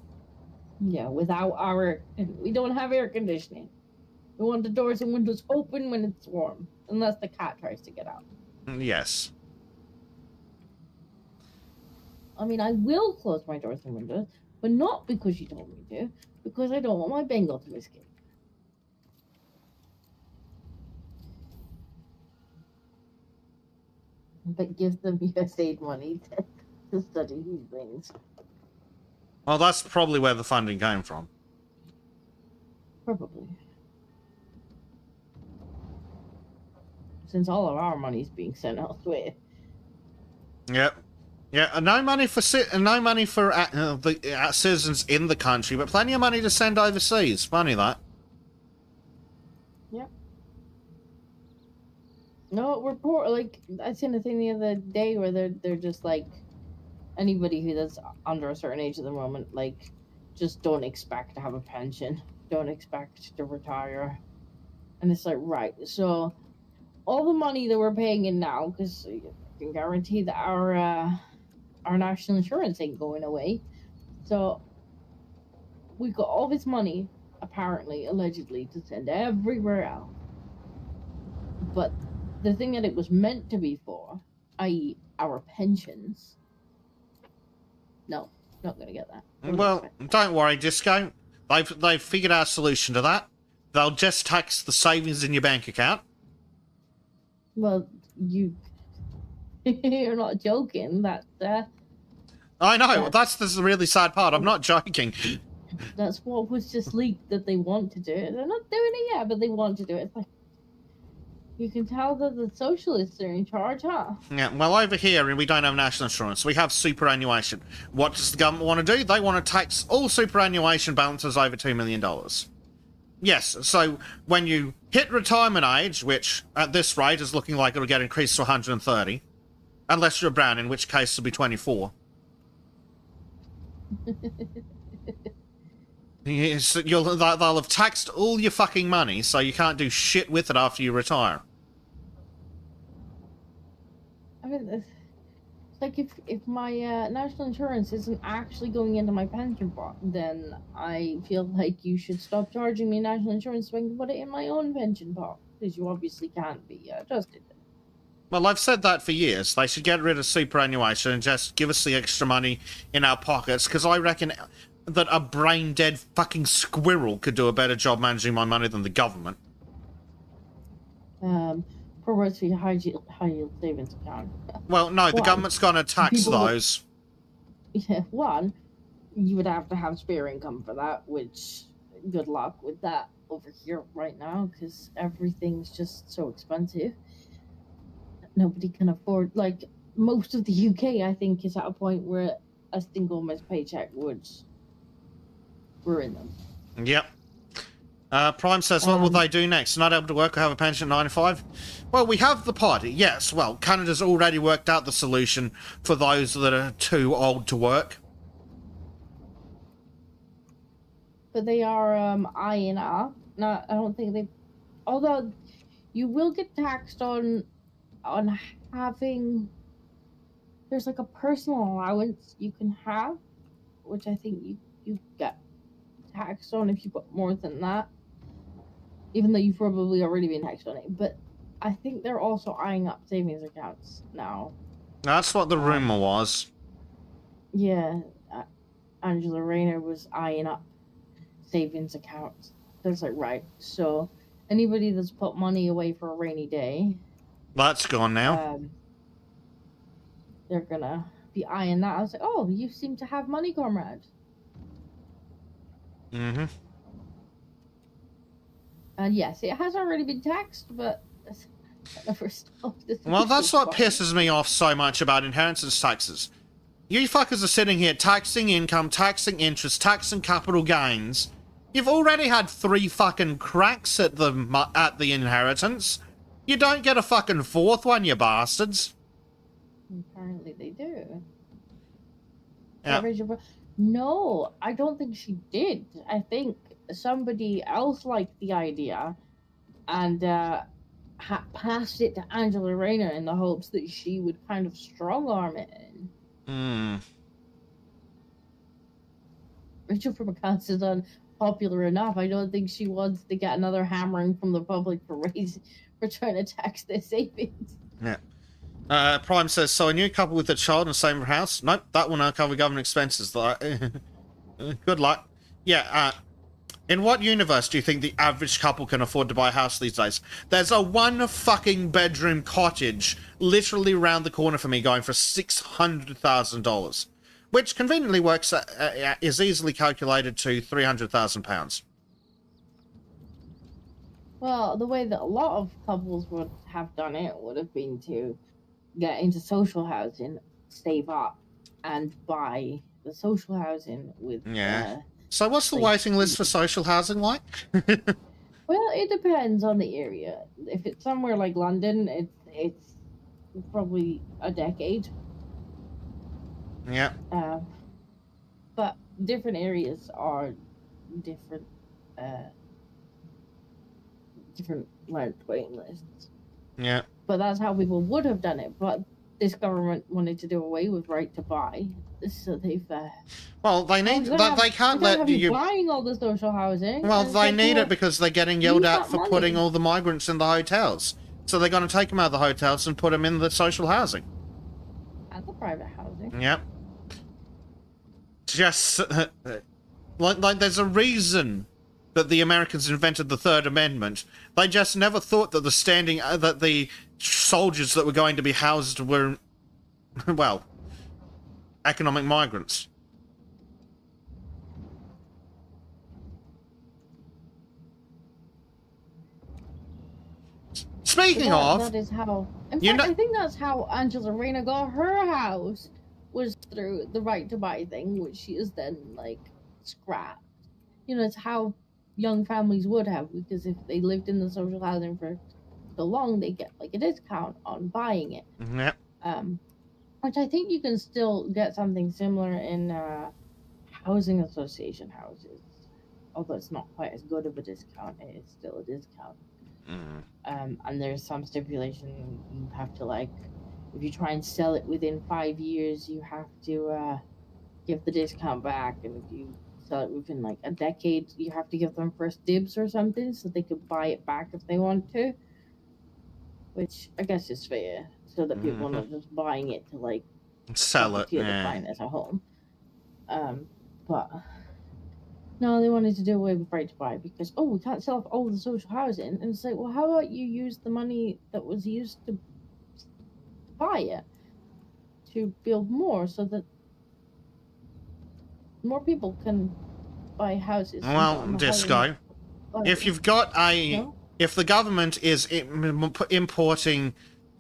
Yeah, we don't have air conditioning. We want the doors and windows open when it's warm, unless the cat tries to get out. Yes. I mean, I will close my doors and windows, but not because you told me to, because I don't want my Bengal to escape. But give them USAID money to study these things. Well, that's probably where the funding came from. Probably. Since all of our money's being sent elsewhere. Yep. Yeah, no money for the citizens in the country, but plenty of money to send overseas. Funny that. Yep. No, we're poor. Like I seen a thing the other day where they're just like anybody who that's under a certain age at the moment, like just don't expect to have a pension, don't expect to retire, and it's like right. So all the money that we're paying in now, because I can guarantee that our national insurance ain't going away. So we got all this money, apparently, allegedly, to send everywhere else. But the thing that it was meant to be for, i.e., our pensions, no, not gonna get that. Well, don't worry, Disco. They've figured out a solution to that. They'll just tax the savings in your bank account. Well, you're not joking. I know, that's the really sad part. I'm not joking. That's what was just leaked that they want to do it. They're not doing it yet, but they want to do it. It's like, you can tell that the socialists are in charge, huh? Yeah, well, over here, we don't have national insurance. We have superannuation. What does the government want to do? They want to tax all superannuation balances over $2 million. Yes, so when you hit retirement age, which at this rate is looking like it'll get increased to 130, unless you're brown, in which case it'll be 24. Yes, they'll have taxed all your fucking money, so you can't do shit with it after you retire. I mean, it's like if my national insurance isn't actually going into my pension pot, then I feel like you should stop charging me national insurance so I can put it in my own pension pot, because you obviously can't be trusted. Well, I've said that for years. They should get rid of superannuation and just give us the extra money in our pockets, because I reckon that a brain-dead fucking squirrel could do a better job managing my money than the government. Progressive high yield savings account. Well, no, the government's going to tax those. Yeah, one, you would have to have spare income for that, which good luck with that over here right now, because everything's just so expensive. Nobody can afford, like, most of the UK, I think, is at a point where a single missed paycheck would ruin them. Yep. Prime says, what will they do next? Not able to work or have a pension at 95? Well, we have the party, yes. Well, Canada's already worked out the solution for those that are too old to work. But they are eyeing up. No, I don't think they... Although, you will get taxed on having... There's like a personal allowance you can have, which I think you get taxed on if you put more than that, even though you've probably already been taxed on it. But I think they're also eyeing up savings accounts now. That's what the rumor was. Yeah, Angela Rayner was eyeing up savings accounts. That's like, right, so anybody that's put money away for a rainy day, that's gone now. They're gonna be eyeing that. I was like, oh, you seem to have money, comrade. Mm-hmm. And yes, it has already been taxed, but never stopped. Well, that's what pisses me off so much about inheritance taxes. You fuckers are sitting here taxing income, taxing interest, taxing capital gains. You've already had 3 fucking cracks at the inheritance. You don't get a fucking 4th one, you bastards. Apparently they do. Yeah. No, I don't think she did. I think somebody else liked the idea and passed it to Angela Rayner in the hopes that she would kind of strong-arm it in. Rachel from accounts is unpopular enough. I don't think she wants to get another hammering from the public for trying to tax their savings. Yeah. Prime says, so a new couple with a child in the same house? Nope, that will not cover government expenses. Good luck. Yeah, in what universe do you think the average couple can afford to buy a house these days? There's a 1 fucking bedroom cottage literally around the corner for me going for $600,000, which conveniently works, is easily calculated to £300,000. Well, the way that a lot of couples would have done it would have been to get into social housing, save up and buy the social housing with. Yeah. So what's the like, waiting list for social housing like? Well, it depends on the area. If it's somewhere like London, it's probably a decade. Yeah. But different areas are different. Different length waiting lists. Yeah. But that's how people would have done it. But this government wanted to do away with right to buy, so they've. Well, they need. They can't let let you buying all the social housing. Well, they need it because they're getting yelled at for putting all the migrants in the hotels. So they're going to take them out of the hotels and put them in the social housing. And the private housing. Yep. Just like there's a reason that the Americans invented the Third Amendment. They just never thought that the soldiers that were going to be housed were, well, economic migrants. Speaking of, that is how. In fact, I think that's how Angela Rayner got her house, was through the right to buy thing, which she is then like scrapped. You know, it's how young families would have, because if they lived in the social housing for so long, they get like a discount on buying it. Yep. Which I think you can still get something similar in housing association houses, although it's not quite as good of a discount. It's still a discount. And there's some stipulation you have to, like, if you try and sell it within 5 years, you have to give the discount back, and if you sell it within like a decade, you have to give them first dibs or something so they could buy it back if they want to, which I guess is fair, so that people are not just buying it to like sell it, buying it at home. But no, they wanted to do away with right to buy because, we can't sell off all the social housing. And it's like, well, how about you use the money that was used to buy it to build more so that more people can buy houses? Well, Disco, if you've got if the government is importing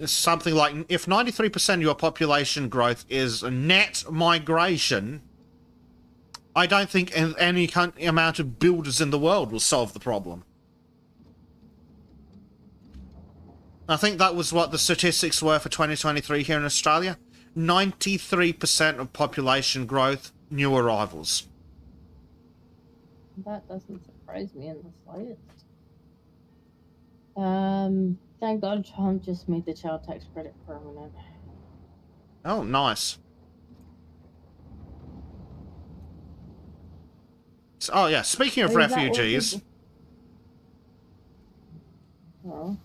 something like, if 93% of your population growth is net migration, I don't think any amount of builders in the world will solve the problem. I think that was what the statistics were for 2023 here in Australia. 93% of population growth, new arrivals. That doesn't surprise me in the slightest. Thank God Trump just made the child tax credit permanent. Oh, nice. Oh, yeah, speaking of refugees... Do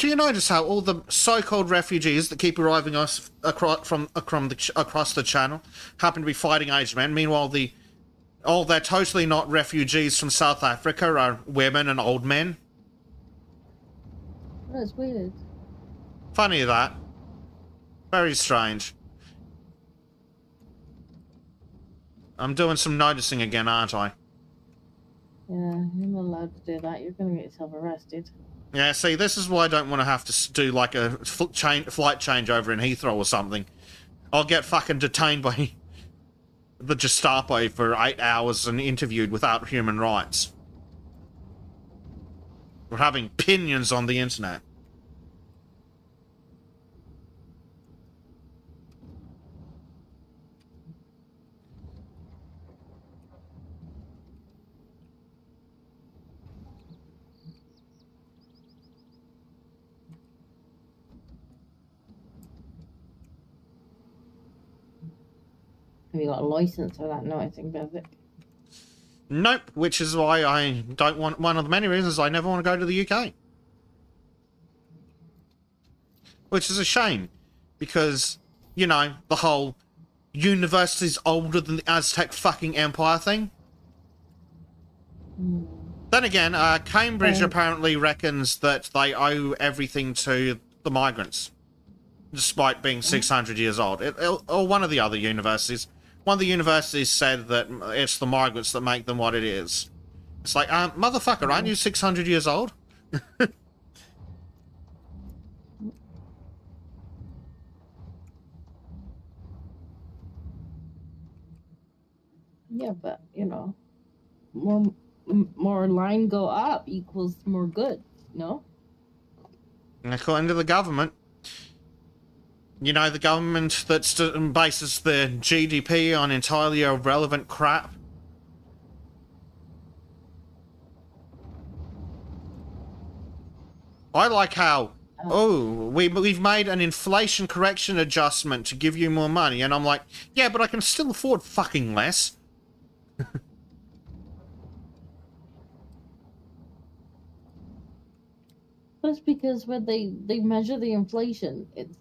you notice how all the so-called refugees that keep arriving us across the channel happen to be fighting-age men? Meanwhile, they're totally not refugees from South Africa are women and old men. That's weird. Funny that. Very strange. I'm doing some noticing again, aren't I? Yeah, you're not allowed to do that. You're going to get yourself arrested. Yeah, see, this is why I don't want to have to do like a flight changeover in Heathrow or something. I'll get fucking detained by the Gestapo for 8 hours and interviewed without human rights. We're having opinions on the internet. Have you got a license for that noticing visit? Nope, which is why I don't want, one of the many reasons I never want to go to the UK. Which is a shame, because, you know, the whole university's older than the Aztec fucking empire thing. Then again, Cambridge apparently reckons that they owe everything to the migrants, despite being 600 years old. Or one of the other universities. One of the universities said that it's the migrants that make them what it is. It's like, motherfucker, aren't you 600 years old? Yeah, but more more line go up equals more good. No. According to the government. You know, the government that bases their GDP on entirely irrelevant crap. I like how, we've made an inflation correction adjustment to give you more money, and I'm like, yeah, but I can still afford fucking less. That's because when they measure the inflation, it's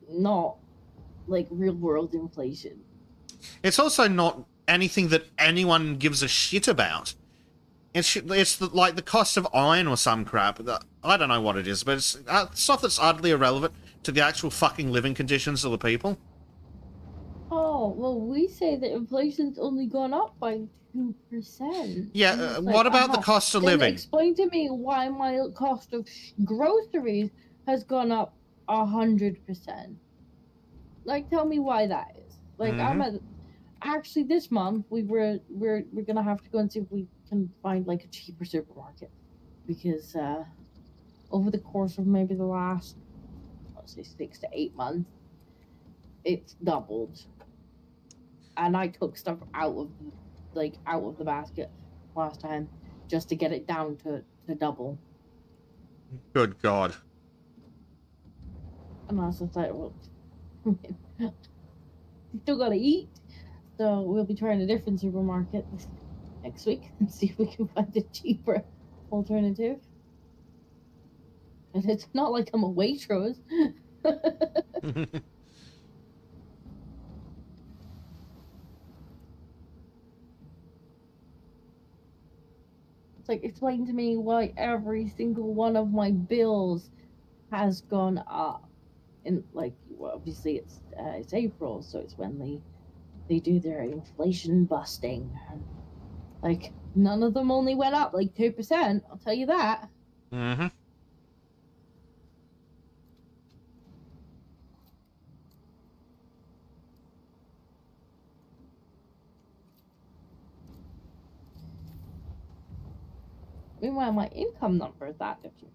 not like real world inflation. It's also not anything that anyone gives a shit about. It's like the cost of iron or some crap. I don't know what it is, but it's stuff that's utterly irrelevant to the actual fucking living conditions of the people. Oh, well, we say that inflation's only gone up by 2%. Yeah, what about the cost of living? Explain to me why my cost of groceries has gone up 100%. Like, tell me why that is. Like, actually this month we're gonna have to go and see if we can find like a cheaper supermarket, because over the course of maybe the last, let's say, 6 to 8 months, it's doubled. And I took stuff out of the basket last time just to get it down to double. Good God. And I was just like, well, you still gotta eat. So we'll be trying a different supermarket next week and see if we can find a cheaper alternative. And it's not like I'm a waitress. It's like, explain to me why every single one of my bills has gone up. And like, well, obviously it's April, so it's when they do their inflation busting. And, like, none of them only went up like 2%. I'll tell you that. Mm-hmm. Meanwhile, my income number is that different.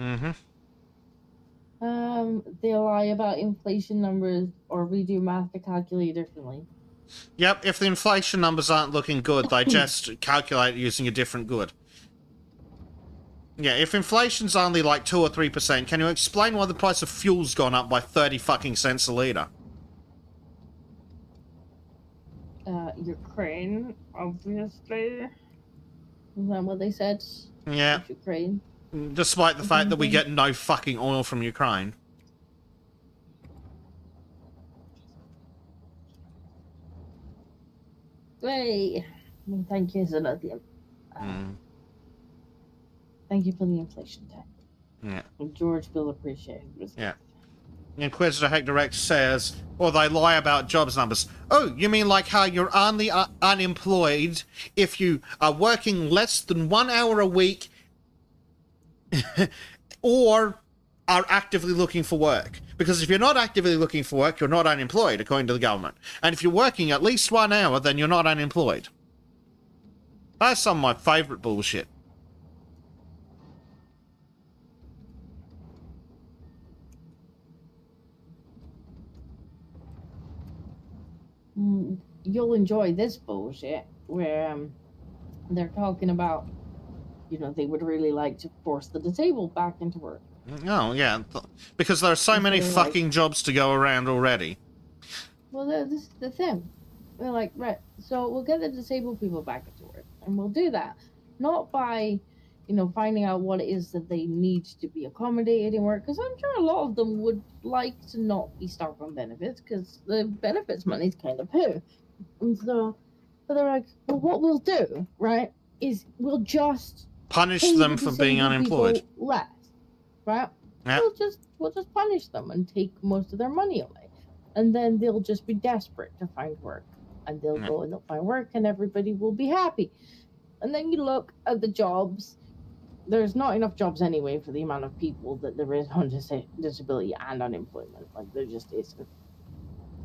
Mm-hmm. They lie about inflation numbers, or we do math to calculate differently. Yep, if the inflation numbers aren't looking good, they just calculate using a different good. Yeah, if inflation's only like 2 or 3%, can you explain why the price of fuel's gone up by 30 fucking cents a litre? Ukraine, obviously. Is that what they said? Yeah. Ukraine. Despite the fact that we get no fucking oil from Ukraine. Hey, thank you, Zenothium. Thank you for the inflation tech. Yeah. George will appreciate it. Yeah. Inquisitor Hector X says, or they lie about jobs numbers. Oh, you mean like how you're only unemployed if you are working less than 1 hour a week or are actively looking for work? Because if you're not actively looking for work, you're not unemployed, according to the government. And if you're working at least 1 hour, then you're not unemployed. That's some of my favourite bullshit. You'll enjoy this bullshit where they're talking about, they would really like to force the disabled back into work. Oh, yeah. Because there are so many fucking jobs to go around already. Well, this is the thing. They're like, right, so we'll get the disabled people back into work. And we'll do that not by, finding out what it is that they need to be accommodated in work. Because I'm sure a lot of them would like to not be stuck on benefits, because the benefits money's kind of poo. And so they're like, well, what we'll do, right, is we'll just punish them for being unemployed. Less, right? Yeah. We'll just punish them and take most of their money away, and then they'll just be desperate to find work, and they'll go and they'll find work, and everybody will be happy. And then you look at the jobs. There's not enough jobs anyway for the amount of people that there is on disability and unemployment. Like, there just isn't.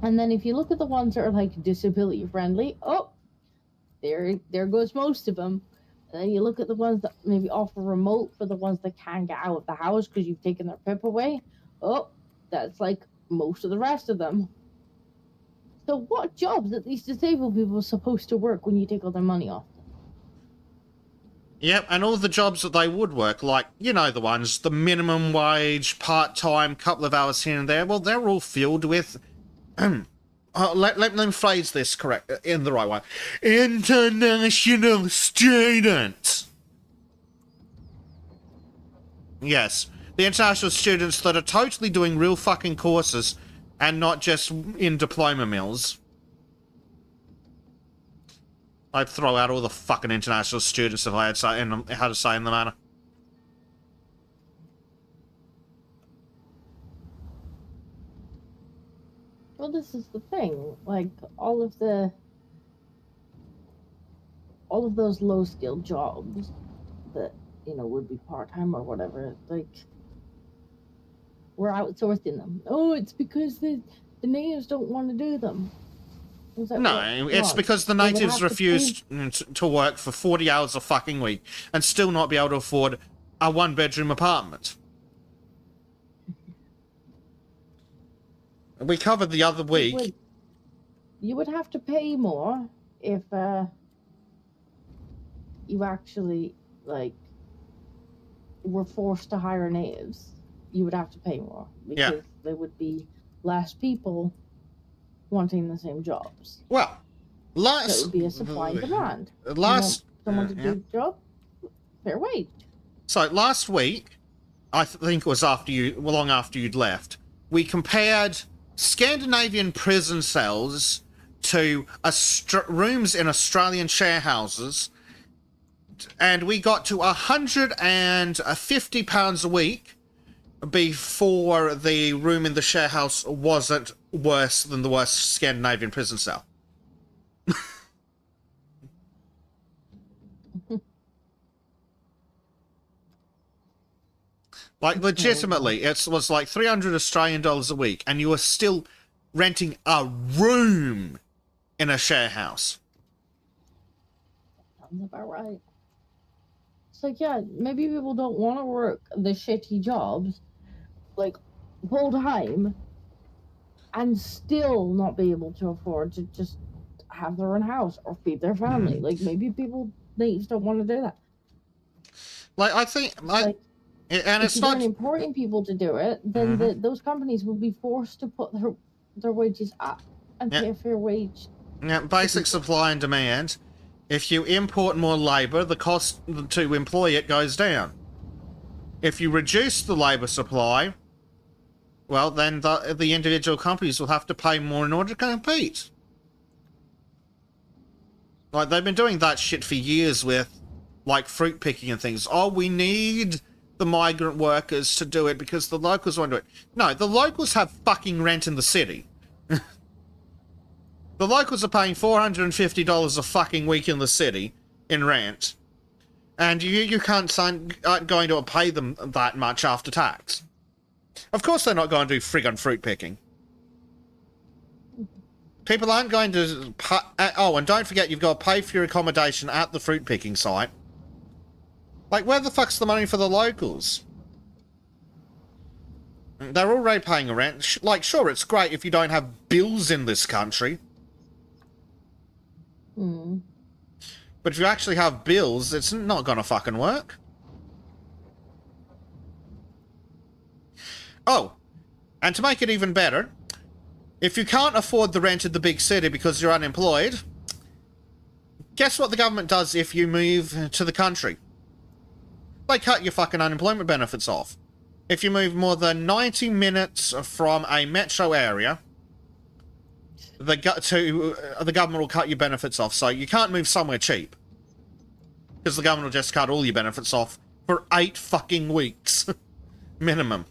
And then if you look at the ones that are like disability friendly, oh, there goes most of them. And then you look at the ones that maybe offer remote for the ones that can't get out of the house because you've taken their PIP away. Oh, that's like most of the rest of them. So what jobs are these disabled people supposed to work when you take all their money off them? Yep, and all the jobs that they would work, like, you know the ones, the minimum wage, part-time, couple of hours here and there, well, they're all filled with... let me phrase this correct, in the right way. International students! Yes, the international students that are totally doing real fucking courses and not just in diploma mills. I'd throw out all the fucking international students if I had a say in the matter. Well, this is the thing. Like, all of those low-skilled jobs that, you know, would be part-time or whatever, like, we're outsourcing them. Oh, it's because the natives don't want to do them. Like, no, it's because the natives refused to work for 40 hours a fucking week and still not be able to afford a one-bedroom apartment. We covered the other week. You would have to pay more if you actually, like, were forced to hire natives. You would have to pay more because there would be less people wanting the same jobs. Well, so it would be a supply and demand. Someone to do the job, fair wage. So last week, I think it was long after you'd left, we compared Scandinavian prison cells to rooms in Australian share houses, and we got to £150 a week before the room in the share house wasn't worse than the worst Scandinavian prison cell. Like, legitimately, it was like 300 Australian dollars a week, and you were still renting a room in a share house. Sounds about right. It's like, yeah, maybe people don't want to work the shitty jobs, like, full time, and still not be able to afford to just have their own house or feed their family. Like, maybe they just don't want to do that. Like, I think... And if you're importing people to do it, then those companies will be forced to put their wages up and pay a fair wage. Yeah, basic supply and demand. If you import more labour, the cost to employ it goes down. If you reduce the labour supply, well, then the individual companies will have to pay more in order to compete. Like, they've been doing that shit for years with, like, fruit picking and things. Oh, we need the migrant workers to do it because the locals won't do it. No, the locals have fucking rent in the city. The locals are paying $450 a fucking week in the city in rent, and you aren't going to pay them that much after tax. Of course they're not going to do friggin' fruit picking. People aren't going to pay... Oh, and don't forget, you've got to pay for your accommodation at the fruit picking site. Like, where the fuck's the money for the locals? They're already paying a rent. Like, sure, it's great if you don't have bills in this country. But if you actually have bills, it's not gonna fucking work. Oh, and to make it even better, if you can't afford the rent in the big city because you're unemployed, guess what the government does if you move to the country? They cut your fucking unemployment benefits off. If you move more than 90 minutes from a metro area, the government will cut your benefits off. So you can't move somewhere cheap, because the government will just cut all your benefits off for 8 fucking weeks. Minimum.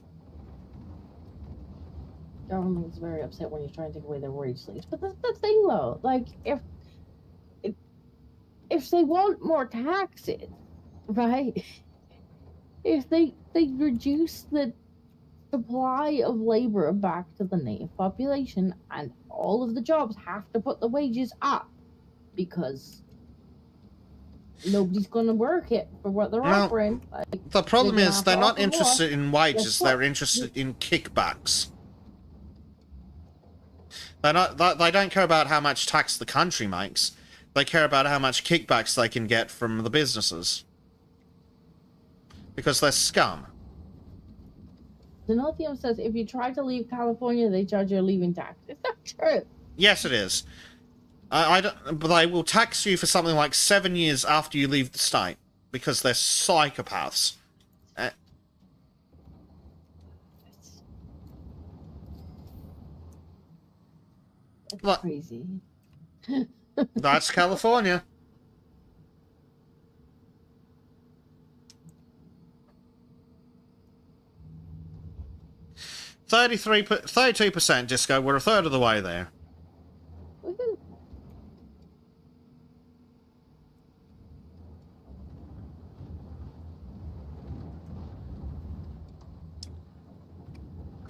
Government's very upset when you try and take away their wage slaves. But that's the thing, though. Like, if they want more taxes, right? If they reduce the supply of labor back to the native population, and all of the jobs have to put the wages up because nobody's going to work it for what they're Well, offering. Like, the problem they're gonna is have they're to not offer more. interested in wages, Guess they're what? interested in kickbacks. They don't care about how much tax the country makes. They care about how much kickbacks they can get from the businesses. Because they're scum. Zenothium says if you try to leave California, they charge you a leaving tax. It's not true. Yes, it is. I don't, but they will tax you for something like 7 years after you leave the state. Because they're psychopaths. That's Look. crazy. That's California. $32 32% disco. We're a third of the way there. Woohoo.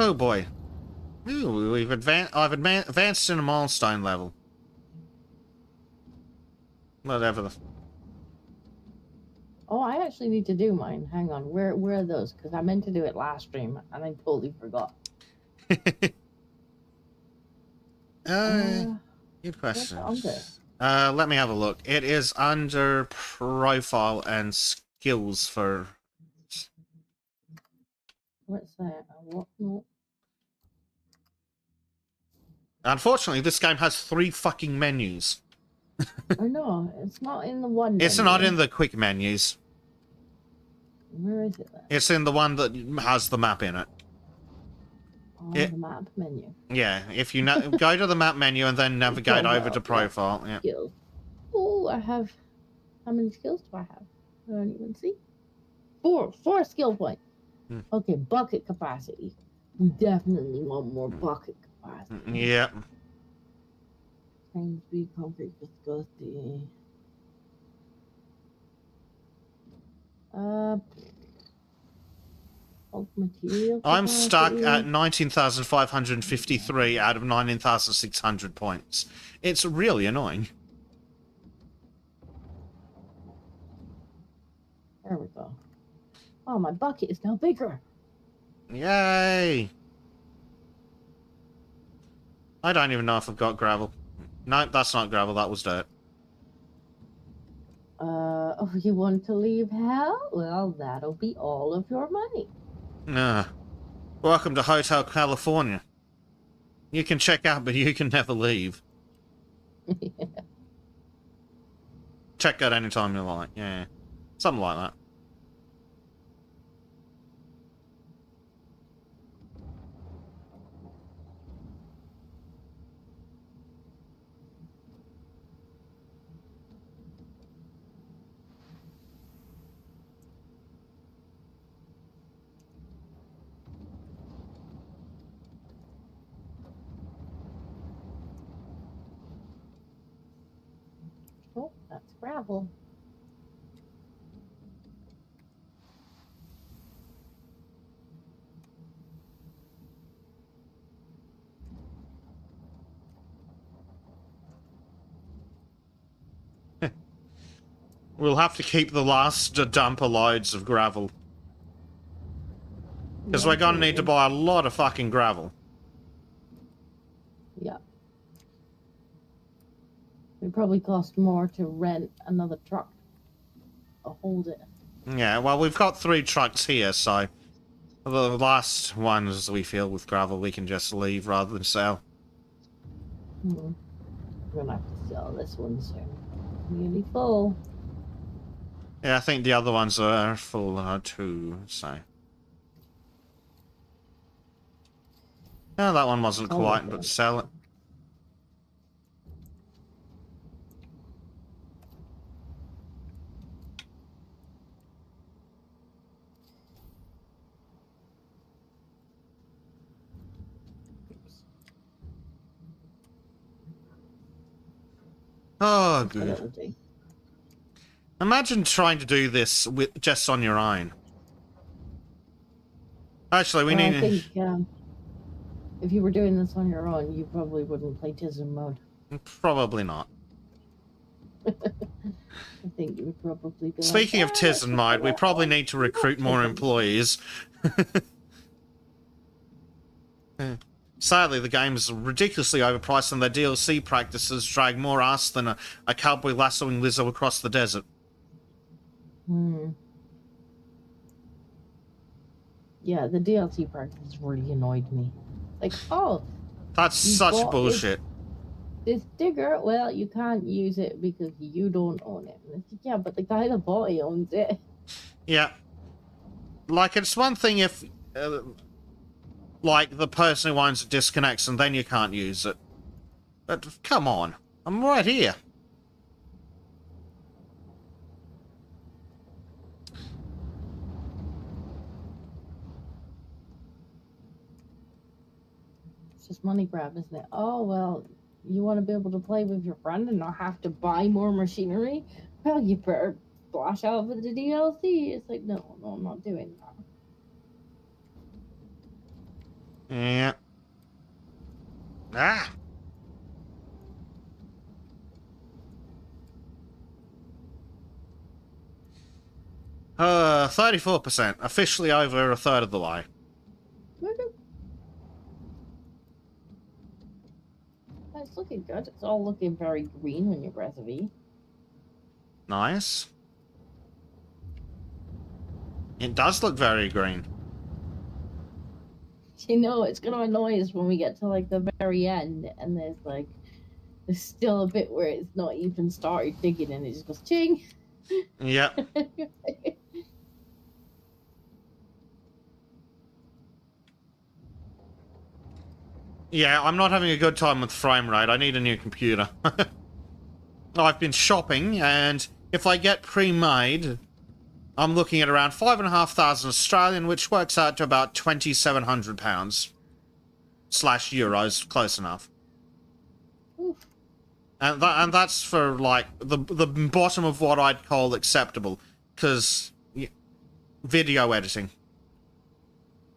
Oh boy. Ooh, I've advanced in a milestone level. Whatever the... Oh, I actually need to do mine. Hang on. Where are those? Because I meant to do it last stream and I totally forgot. Good question. Under? Let me have a look. It is under profile and skills for... What's that? What? No. Unfortunately, this game has 3 fucking menus. Oh no, it's not in the one. It's menu. not in the quick menus. Where is it then? It's in the one that has the map in it. Oh, the map menu. Yeah, if you go to the map menu and then navigate over to profile. Yeah. Skills. Oh, I have. How many skills do I have? I don't even see. 4 skill points. Okay, bucket capacity. We definitely want more bucket capacity. Yeah. Train speed, concrete viscosity. Material I'm stuck capacity. at 19,553 out of 19,600 points. It's really annoying. There we go. Oh, my bucket is now bigger. Yay! I don't even know if I've got gravel. No, that's not gravel, that was dirt. Oh, you want to leave hell? Well, that'll be all of your money. Welcome to Hotel California. You can check out, but you can never leave. Yeah. Check out anytime you like, yeah. Something like that. Oh, that's gravel. We'll have to keep the last dumper loads of gravel. Because we're going to need to buy a lot of fucking gravel. Yeah. It probably cost more to rent another truck to hold it. Yeah, well, we've got 3 trucks here, so... The last ones we fill with gravel we can just leave rather than sell. I'm gonna have to sell this one soon. Nearly full. Yeah, I think the other ones are full too, so... Yeah, that one wasn't quite, but sell it. Oh, good. Imagine trying to do this with just on your own. Actually, we And need... I think if you were doing this on your own, you probably wouldn't play Tism mode. Probably not. I think you would probably be Speaking like, of Tizen mode, we probably need to recruit more employees. Sadly, the game's ridiculously overpriced and their DLC practices drag more ass than a cowboy lassoing Lizzo across the desert. Yeah, the DLC practice really annoyed me. Like, oh... That's such bullshit. This digger, well, you can't use it because you don't own it. And it's like, yeah, but the guy that bought it owns it. Yeah. Like, it's one thing if... like, the person who owns it disconnects and then you can't use it. But, come on. I'm right here. It's just money grab, isn't it? Oh, well, you want to be able to play with your friend and not have to buy more machinery? Well, you better splash out for the DLC. It's like, no, I'm not doing that. Yeah. Ah! 34%. Officially over a third of the way. It's looking good. It's all looking very green when you press V. Nice. It does look very green. You know, it's gonna annoy us when we get to like the very end and there's still a bit where it's not even started digging and it just goes ching. Yeah. Yeah, I'm not having a good time with frame rate. I need a new computer. I've been shopping, and if I get pre-made, I'm looking at around 5,500 Australian, which works out to about £2,700 slash euros, close enough. Oof. And that's for like the bottom of what I'd call acceptable, because video editing.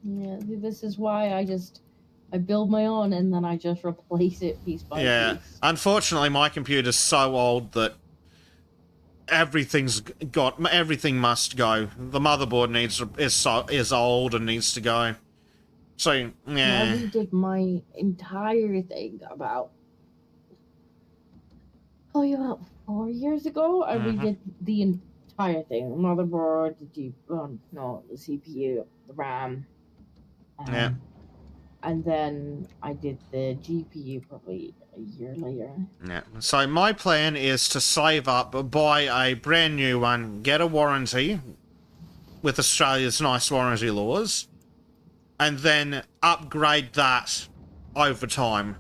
Yeah, this is why I build my own and then I just replace it piece by piece. Unfortunately, my computer's so old that everything must go. The motherboard is old and needs to go. So yeah. I redid my entire thing about 4 years ago. I redid the entire thing: the motherboard, the CPU, the RAM. Yeah. And then I did the GPU probably a year later. Yeah. So my plan is to save up, buy a brand new one, get a warranty with Australia's nice warranty laws, and then upgrade that over time.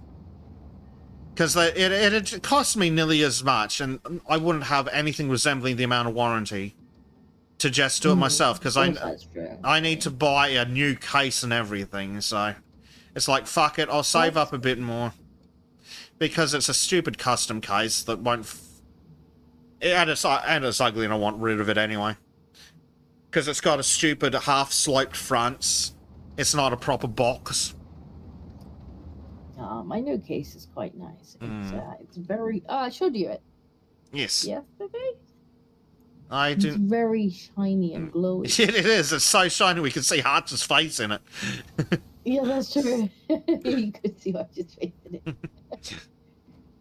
Because it cost me nearly as much, and I wouldn't have anything resembling the amount of warranty to just do it myself, because I need to buy a new case and everything, so... It's like, fuck it, I'll save up a bit more. Because it's a stupid custom case that won't... And it's ugly and I want rid of it anyway. Because it's got a stupid half-sloped fronts. It's not a proper box. My new case is quite nice. It's very... I showed you it. Yes. Yesterday? It's very shiny and glowy. It is. It's so shiny we can see Archer's face in it. Yeah, that's true. You could see Archer's face in it.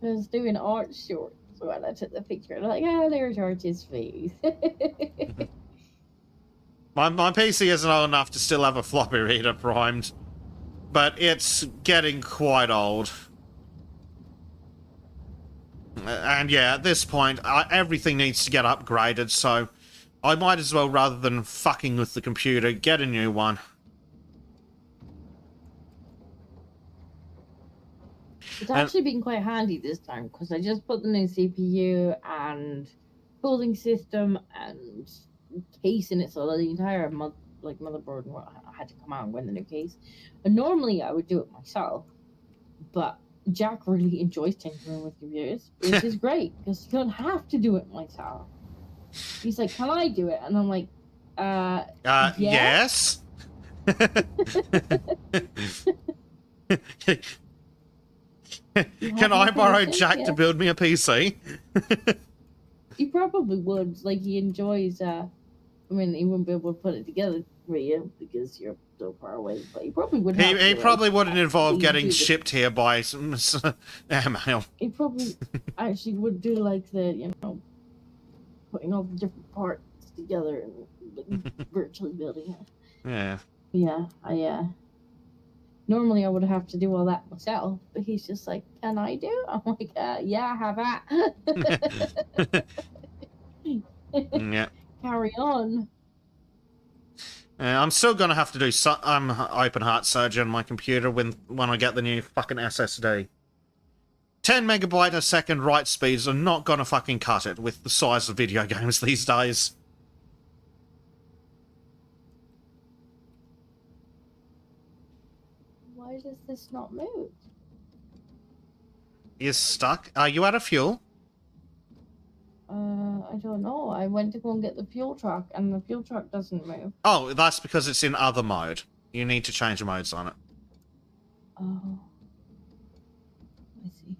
I was doing art shorts when I took the picture. I'm like, there's Archer's face. My PC isn't old enough to still have a floppy reader primed, but it's getting quite old. And yeah, at this point, everything needs to get upgraded, so I might as well, rather than fucking with the computer, get a new one. It's actually been quite handy this time, because I just put the new CPU and cooling system and case in it, so the entire motherboard had to come out when the new case. And normally I would do it myself, but Jack really enjoys tinkering with computers, which is great, because you don't have to do it myself. He's like, can I do it? And I'm like, yes? Can I borrow Jack to build me a PC? He probably would. Like, he enjoys, I mean, he wouldn't be able to put it together for you because you're so far away, but he probably would have He probably wouldn't involve getting do shipped here by some airmail. He probably actually would do, like, the, putting all the different parts together and like, virtually building it. Yeah. Yeah, normally I would have to do all that myself, but he's just like, "Can I do?" I'm like, "Yeah, have at." Yeah. Carry on. I'm still gonna have to do open heart surgery on my computer when I get the new fucking SSD. 10 megabyte a second write speeds are not gonna fucking cut it with the size of video games these days. Why does this not move? Is stuck? Are you out of fuel? I don't know. I went to go and get the fuel truck, and the fuel truck doesn't move. Oh, that's because it's in other mode. You need to change the modes on it. Oh. I see.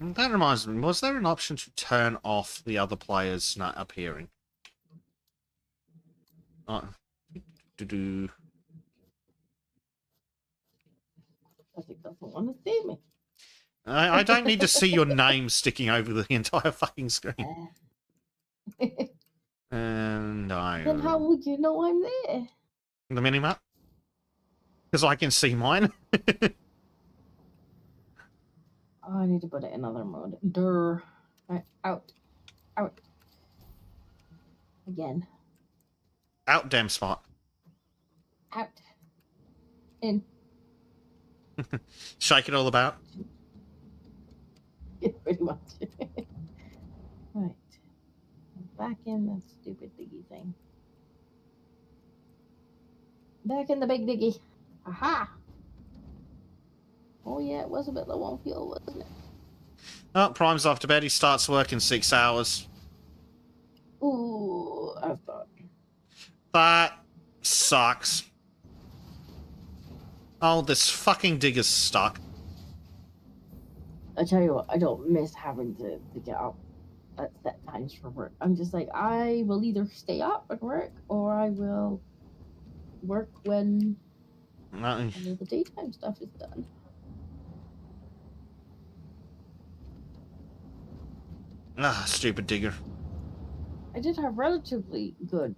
That reminds me, was there an option to turn off the other players not appearing? Do-do. I think doesn't want to see me. I don't need to see your name sticking over the entire fucking screen. And Then how would you know I'm there? The minimap? Because I can see mine. Oh, I need to put it in other mode. Durr. Right, out. Out. Again. Out, damn spot. Out. In. Shake it all about. Yeah, pretty much. Right. Back in that stupid diggy thing. Back in the big diggy. Aha! Oh yeah, it was a bit low on fuel, wasn't it? Oh, Prime's off to bed. He starts work in 6 hours. Ooh, I thought. That sucks. Oh, this fucking digger's stuck. I tell you what, I don't miss having to get up at set times for work. I'm just like, I will either stay up and work, or I will work when all the daytime stuff is done. Ah, stupid digger. I did have relatively good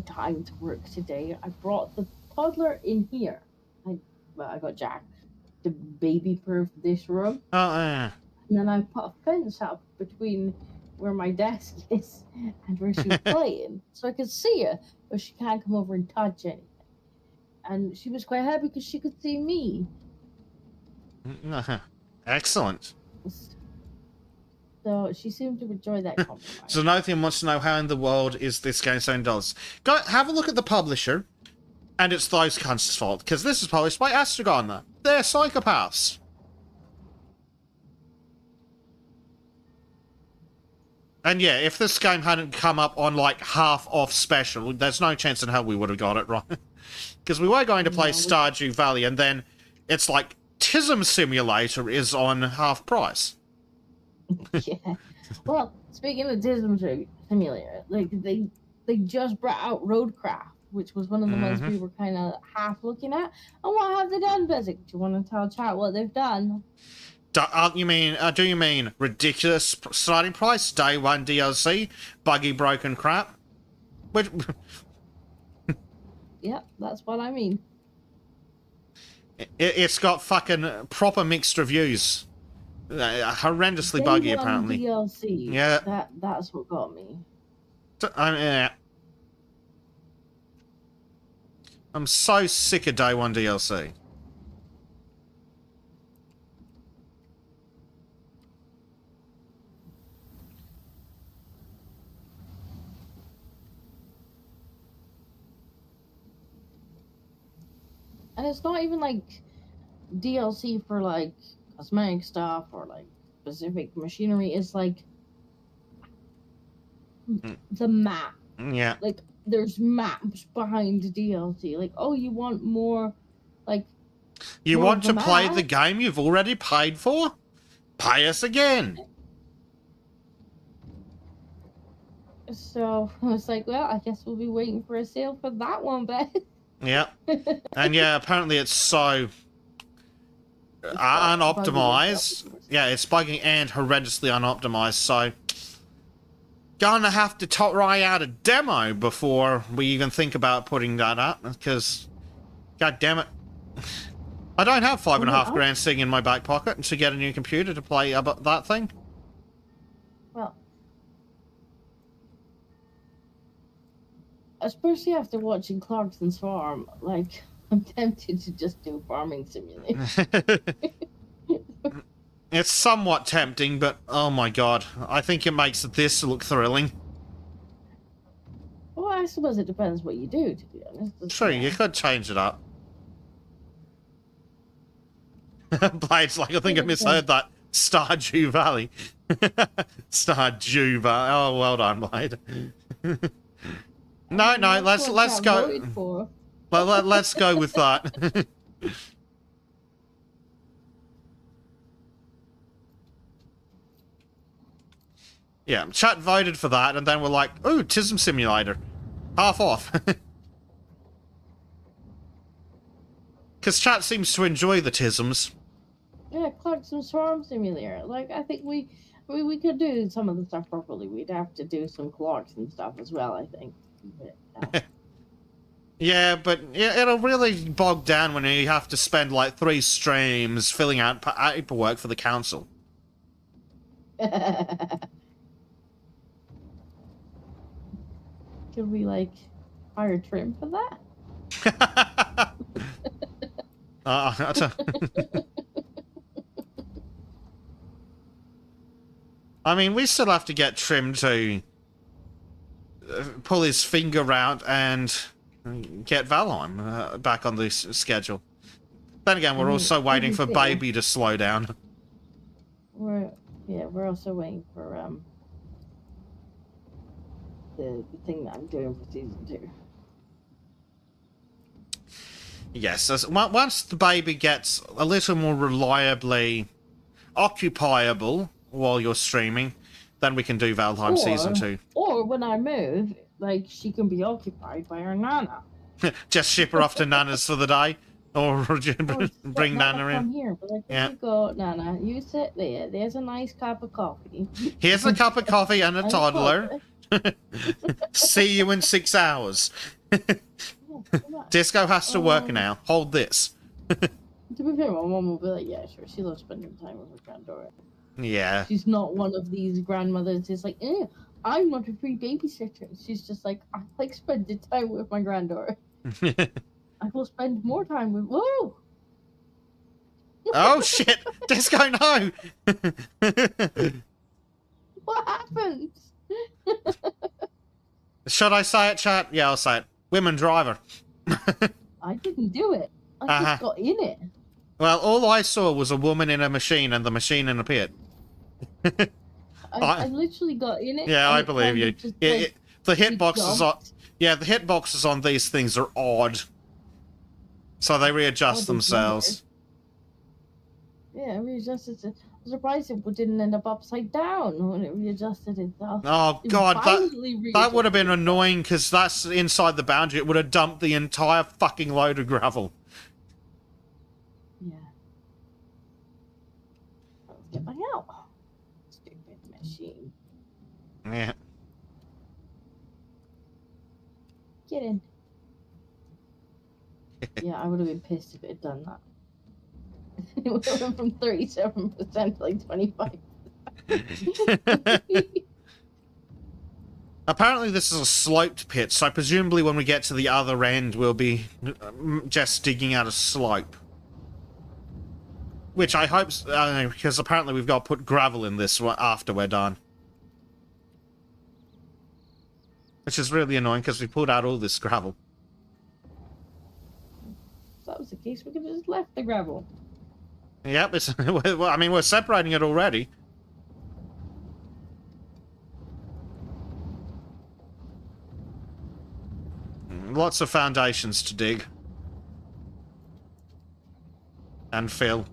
time to work today. I brought the toddler in here. I got Jack to baby-proof this room. Oh, yeah. And then I put a fence up between where my desk is and where she's playing, so I could see her, but she can't come over and touch anything. And she was quite happy because she could see me. Excellent. So she seemed to enjoy that compromise. So Nothian wants to know how in the world is this game selling dollars. Go have a look at the publisher, and it's those cunts' fault, because this is published by Astragon. They're psychopaths. And yeah, if this game hadn't come up on like half off special, there's no chance in hell we would have got it right. Because we were going to play Stardew Valley, and then it's like Tism Simulator is on half price. Yeah. Well, speaking of Tism Simulator, like they just brought out Roadcraft, which was one of the ones we were kind of half looking at. And what have they done, Bezic? Do you want to tell chat what they've done? Do you mean ridiculous starting price, day one DLC, buggy broken crap? Which... Yep, that's what I mean. It's got fucking proper mixed reviews. Horrendously buggy, apparently. DLC. Yeah. That's what got me. I'm so sick of day one DLC. And it's not even like DLC for like cosmetic stuff or like specific machinery. It's like the map. Yeah. Like there's maps behind the DLC. Like, oh, you want more like You more want of to a play map? the game you've already paid for? Pay us again. So I was like, well, I guess we'll be waiting for a sale for that one, but Yeah. And yeah, apparently it's so unoptimized. Yeah, it's buggy and horrendously unoptimized, so gonna have to try out a demo before we even think about putting that up, because god damn it. I don't have $5.5 grand sitting in my back pocket to get a new computer to play that thing. Well, especially after watching Clarkson's Farm, like, I'm tempted to just do Farming Simulator. It's somewhat tempting, but oh my god, I think it makes this look thrilling. Well, I suppose it depends what you do, to be honest. True, you could change it up. Blades, like, I think I misheard that. Stardew Valley. Stardew Valley. Oh, well done, Blade. No, let's go. Let's go with that. Yeah, chat voted for that, and then we're like, ooh, Tism Simulator. Half off. Because chat seems to enjoy the Tisms. Yeah, Clarkson's Farm Simulator. Like, I think we could do some of the stuff properly. We'd have to do some Clarkson stuff as well, I think. But, yeah, but it'll really bog down when you have to spend like 3 streams filling out paperwork for the council. Could we, like, hire Trim for that? I mean, we still have to get Trim to pull his finger out and get Valheim back on the schedule. Then again, we're also waiting for Baby to slow down. We're also waiting for the thing that I'm doing for season 2. Yes, once the Baby gets a little more reliably occupiable while you're streaming, then we can do Valheim season 2. Or when I move, like, she can be occupied by her Nana. Just ship her off to Nana's for the day, or bring Nana in. Here, but like, here you go, Nana. You sit there. There's a nice cup of coffee. Here's a cup of coffee and a toddler. See you in 6 hours. Disco has to work now. Hold this. To be fair, my mom will be like, yeah, sure. She loves spending time with her granddaughter. Yeah. She's not one of these grandmothers who's like, I'm not a free babysitter. She's just like, I like spending time with my granddaughter. I will spend more time with... Whoa! Oh, shit! Disco, no! What happened? Should I say it, chat? Yeah, I'll say it. Women driver. I didn't do it. I just got in it. Well, all I saw was a woman in a machine and the machine in a pit. I literally got in it. Yeah, I believe you. The hitboxes on... Yeah, the hitboxes on these things are odd. So they readjust themselves. Yeah, it readjusted. I'm surprised it didn't end up upside down when it readjusted itself. Oh, God, that would have been annoying, because that's inside the boundary. It would have dumped the entire fucking load of gravel. Yeah. Let's get back out. Stupid machine. Yeah. Get in. Yeah, I would have been pissed if it had done that. It would have went from 37% to like 25%. Apparently this is a sloped pit, so presumably when we get to the other end, we'll be just digging out a slope. Which I hope, because apparently we've got to put gravel in this after we're done. Which is really annoying, because we pulled out all this gravel. that was the case, we could have just left the gravel. Yep, it's, well, I mean, we're separating it already. Lots of foundations to dig. And fill.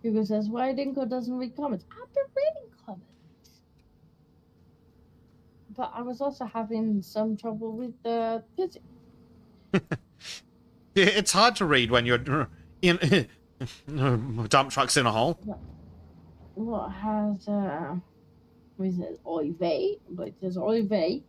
Hugo says, why Dinko doesn't read comments? I've been reading comments. But I was also having some trouble with the physics. It's hard to read when you're in dump trucks in a hole. What has what is it? Oive, but it says Oive.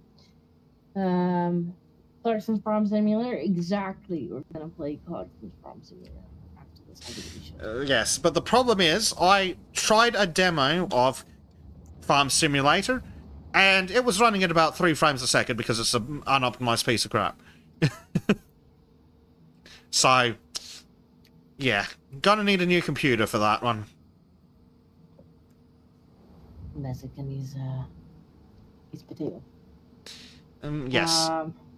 Clarkson's Farm Simulator. Exactly, we're gonna play Clarkson's Farm Simulator after this. Yes, but the problem is, I tried a demo of Farm Simulator, and it was running at about 3 frames a second because it's an unoptimized piece of crap. So, yeah, gonna need a new computer for that one. Mexican, he's potato. Yes.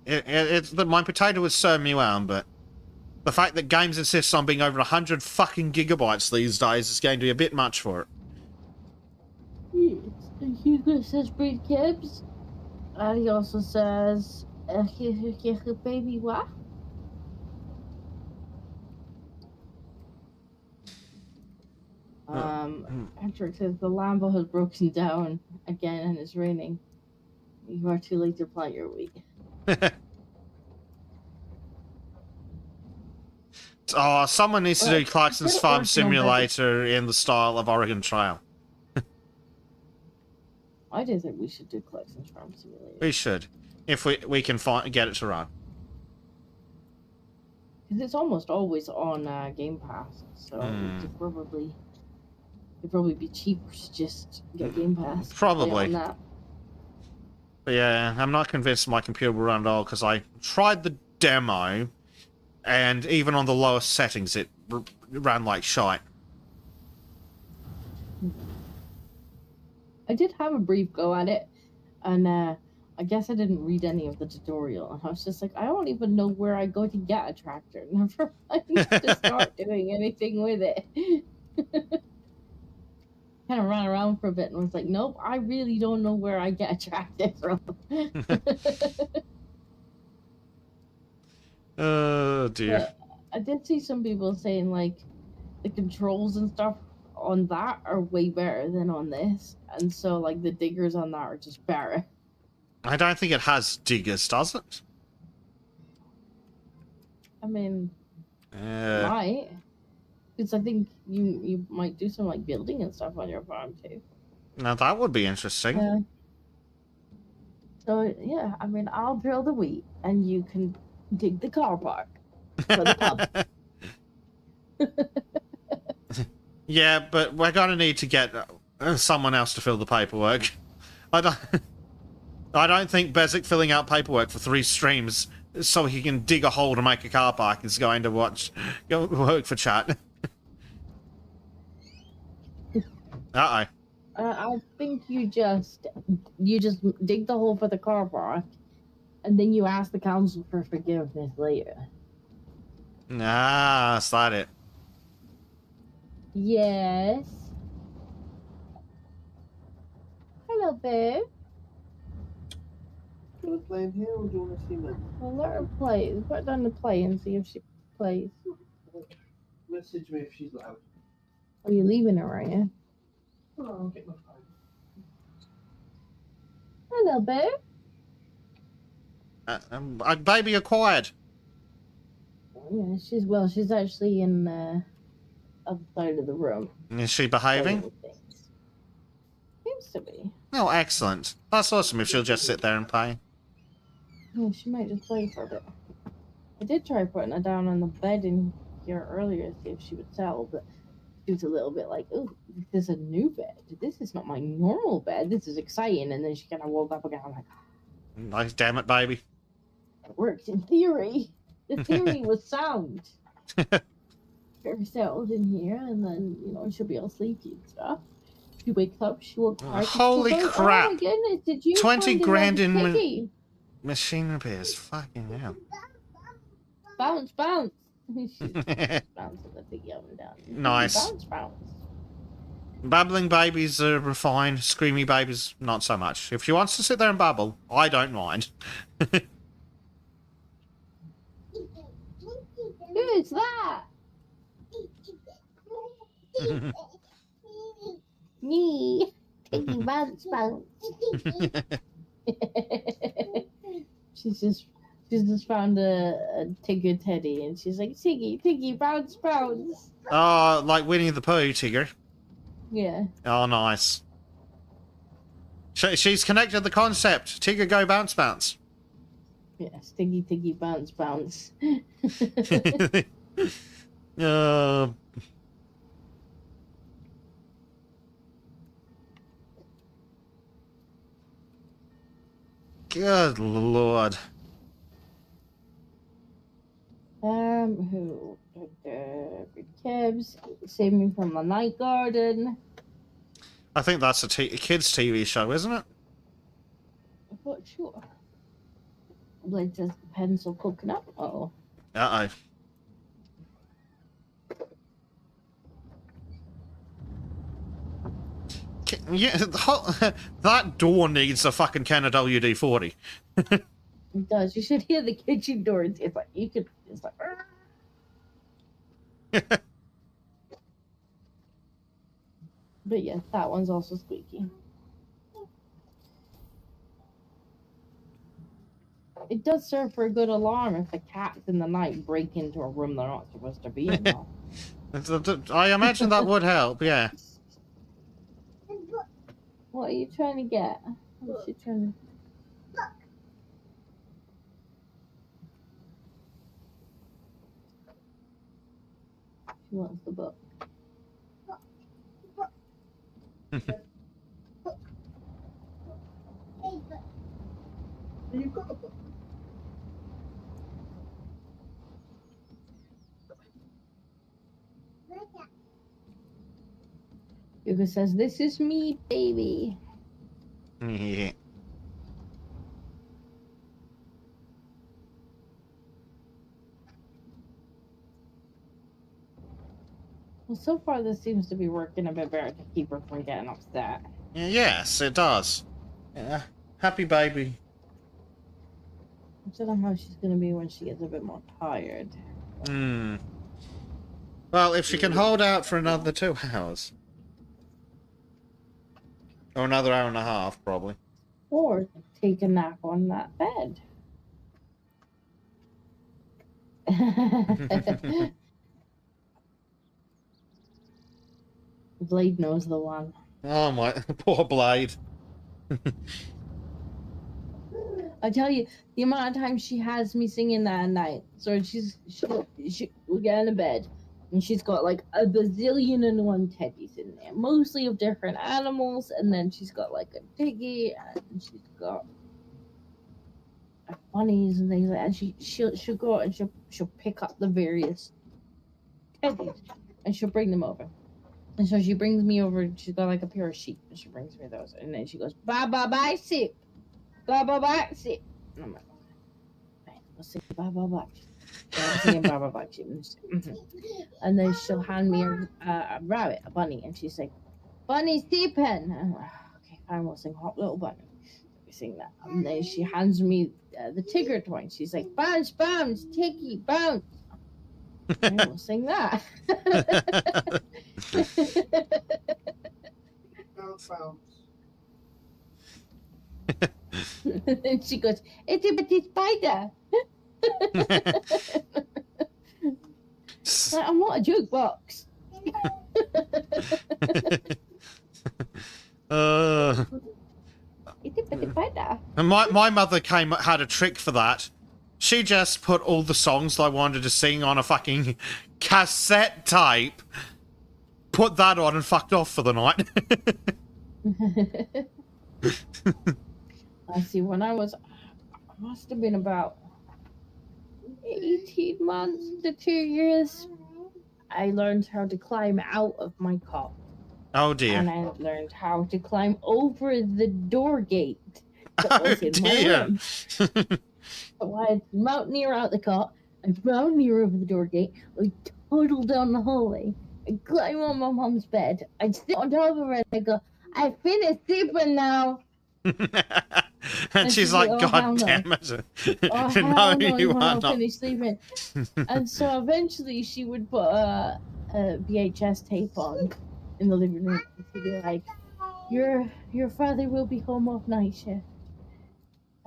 It's that my potato is serving me well, but the fact that games insist on being over 100 fucking gigabytes these days is going to be a bit much for it. Yes. Hugo says breed kibs. He also says baby what? Patrick says the Lambo has broken down again and it's raining. You are too late to plant your wheat. Oh, someone needs to do Clarkson's Farm Simulator in the style of Oregon Trail. I do think we should do Clarkson's Farm Simulator. We should, if we can get it to run. Because it's almost always on Game Pass, so it'd probably be cheaper to just get Game Pass. Probably. On that. But yeah, I'm not convinced my computer will run at all because I tried the demo, and even on the lowest settings, it ran like shite. I did have a brief go at it, and I guess I didn't read any of the tutorial. And I was just like, I don't even know where I go to get a tractor. Never mind to start doing anything with it. Kind of ran around for a bit and was like, nope, I really don't know where I get a tractor from. Oh dear. But I did see some people saying like the controls and stuff on that are way better than on this, and so like the diggers on that are just better. I don't think it has diggers, does it? I mean, might. Because I think you might do some like building and stuff on your farm too. Now that would be interesting. So yeah, I mean, I'll drill the wheat and you can dig the car park for the pub. Yeah, but we're gonna need to get someone else to fill the paperwork. I don't think Bezic filling out paperwork for 3 streams so he can dig a hole to make a car park is going to work for chat. Uh-oh. I think you just dig the hole for the car park, and then you ask the council for forgiveness later. Ah, is that it? Yes. Hello, babe. Do you want to play in here or do you want to see me? Well, let her play. Put her down to play and see if she plays. Message me if she's loud. Are you leaving her, are you? Oh, I'll get my phone. Hello, babe. Baby acquired. Yeah, she's actually in the other side of the room. Is she behaving? Seems to be. Oh, excellent. That's awesome if she'll just sit there and play. Yeah, she might just play for a bit. I did try putting her down on the bed in here earlier to see if she would settle, but she was a little bit like, "Ooh, this is a new bed. This is not my normal bed. This is exciting." And then she kind of woke up again. I'm like, Nice, damn it, baby. "It works in theory. The theory was sound." Very settled in here, and then she'll be all sleepy and stuff. She wakes up. She will cry. Holy crap! Oh my goodness! Did you 20 grand in Machine repairs. Fucking hell. Bounce, bounce. She's bouncing the thing up and down. Nice. Bounce, bounce. Babbling babies are fine. Screamy babies, not so much. If she wants to sit there and babble, I don't mind. Who's that? Me. Taking bounce, bounce. She's just found a Tigger teddy, and she's like, Tiggy, Tiggy, bounce, bounce. Oh, like Winnie the Pooh, Tigger. Yeah. Oh, nice. She's connected the concept. Tigger, go bounce, bounce. Yes, Tiggy, Tiggy, bounce, bounce. uh, Good lord. Who? Kibs, Save Me from the Night Garden. I think that's a kids' TV show, isn't it? I'm not sure. Like this pencil cooking up. Oh. Uh-oh. Yeah, that door needs a fucking can of WD-40. It does. You should hear the kitchen door. It's like you could. It's like. But yeah, that one's also squeaky. It does serve for a good alarm if the cats in the night break into a room they're not supposed to be in. Though. I imagine that would help. Yeah. What are you trying to get? What's she trying to? She wants the book. You've got a book. Yuka says, "This is me, baby." Yeah. Well, so far this seems to be working a bit better to keep her from getting upset. Yes, it does. Yeah. Happy baby. I don't know how she's gonna be when she gets a bit more tired. Hmm. Well, if she can hold out for another 2 hours. Or another hour and a half, probably. Or take a nap on that bed. Blade knows the one. Oh my, poor Blade. I tell you, the amount of time she has me singing that at night. So we get in a bed, and she's got like a bazillion and one teddies in there, mostly of different animals, and then she's got like a piggy, and she's got bunnies and things like that. And she'll go out and she'll pick up the various teddies, and she'll bring them over. And so she brings me over. She's got like a pair of sheep, and she brings me those. And then she goes, "Bye bye bye sheep, bye bye bye sheep." And I'm like, "Right, let's say bye bye bye." I'm singing bye bye bye sheep. And then she'll hand me a rabbit, a bunny, and she's like, "Bunny sleeping." And I'm like, "Okay, fine, we'll sing Hot Little Bunny." We sing that. And then she hands me the Tigger toy. And she's like, "Bounce, bounce, Tiggy, bounce." And we'll sing that. Bounce, bounce. And she goes, "It's a bitty spider." Like, I'm not a jukebox. It's a bitty spider. And my mother had a trick for that. She just put all the songs that I wanted to sing on a fucking cassette tape, put that on, and fucked off for the night. I see. When I must have been about 18 months to 2 years, I learned how to climb out of my cot. Oh dear. And I learned how to climb over the door gate that Oh was in my dear. room. So I mountaineer out the cot, I mountaineer over the door gate, I toddle down the hallway, I climb on my mom's bed, I sit on top of her and I go, I finished sleeping now. And she's like, "Oh, God hell no. damn it. Oh, No, hell no, you you are haven't not. finished sleeping. And so eventually she would put a VHS tape on in the living room. And she'd be like, your father will be home off night shift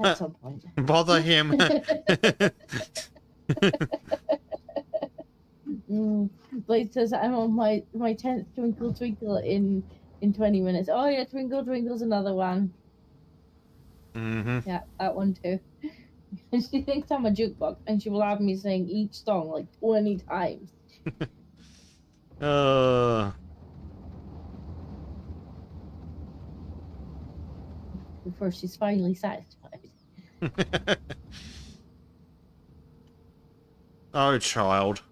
at some point. Bother him. Blade says I'm on my 10th Twinkle Twinkle in 20 minutes. Oh yeah, Twinkle Twinkle's another one. Mm-hmm. Yeah, that one too. And she thinks I'm a jukebox, and she will have me sing each song like 20 times. Before she's finally satisfied. Oh, child.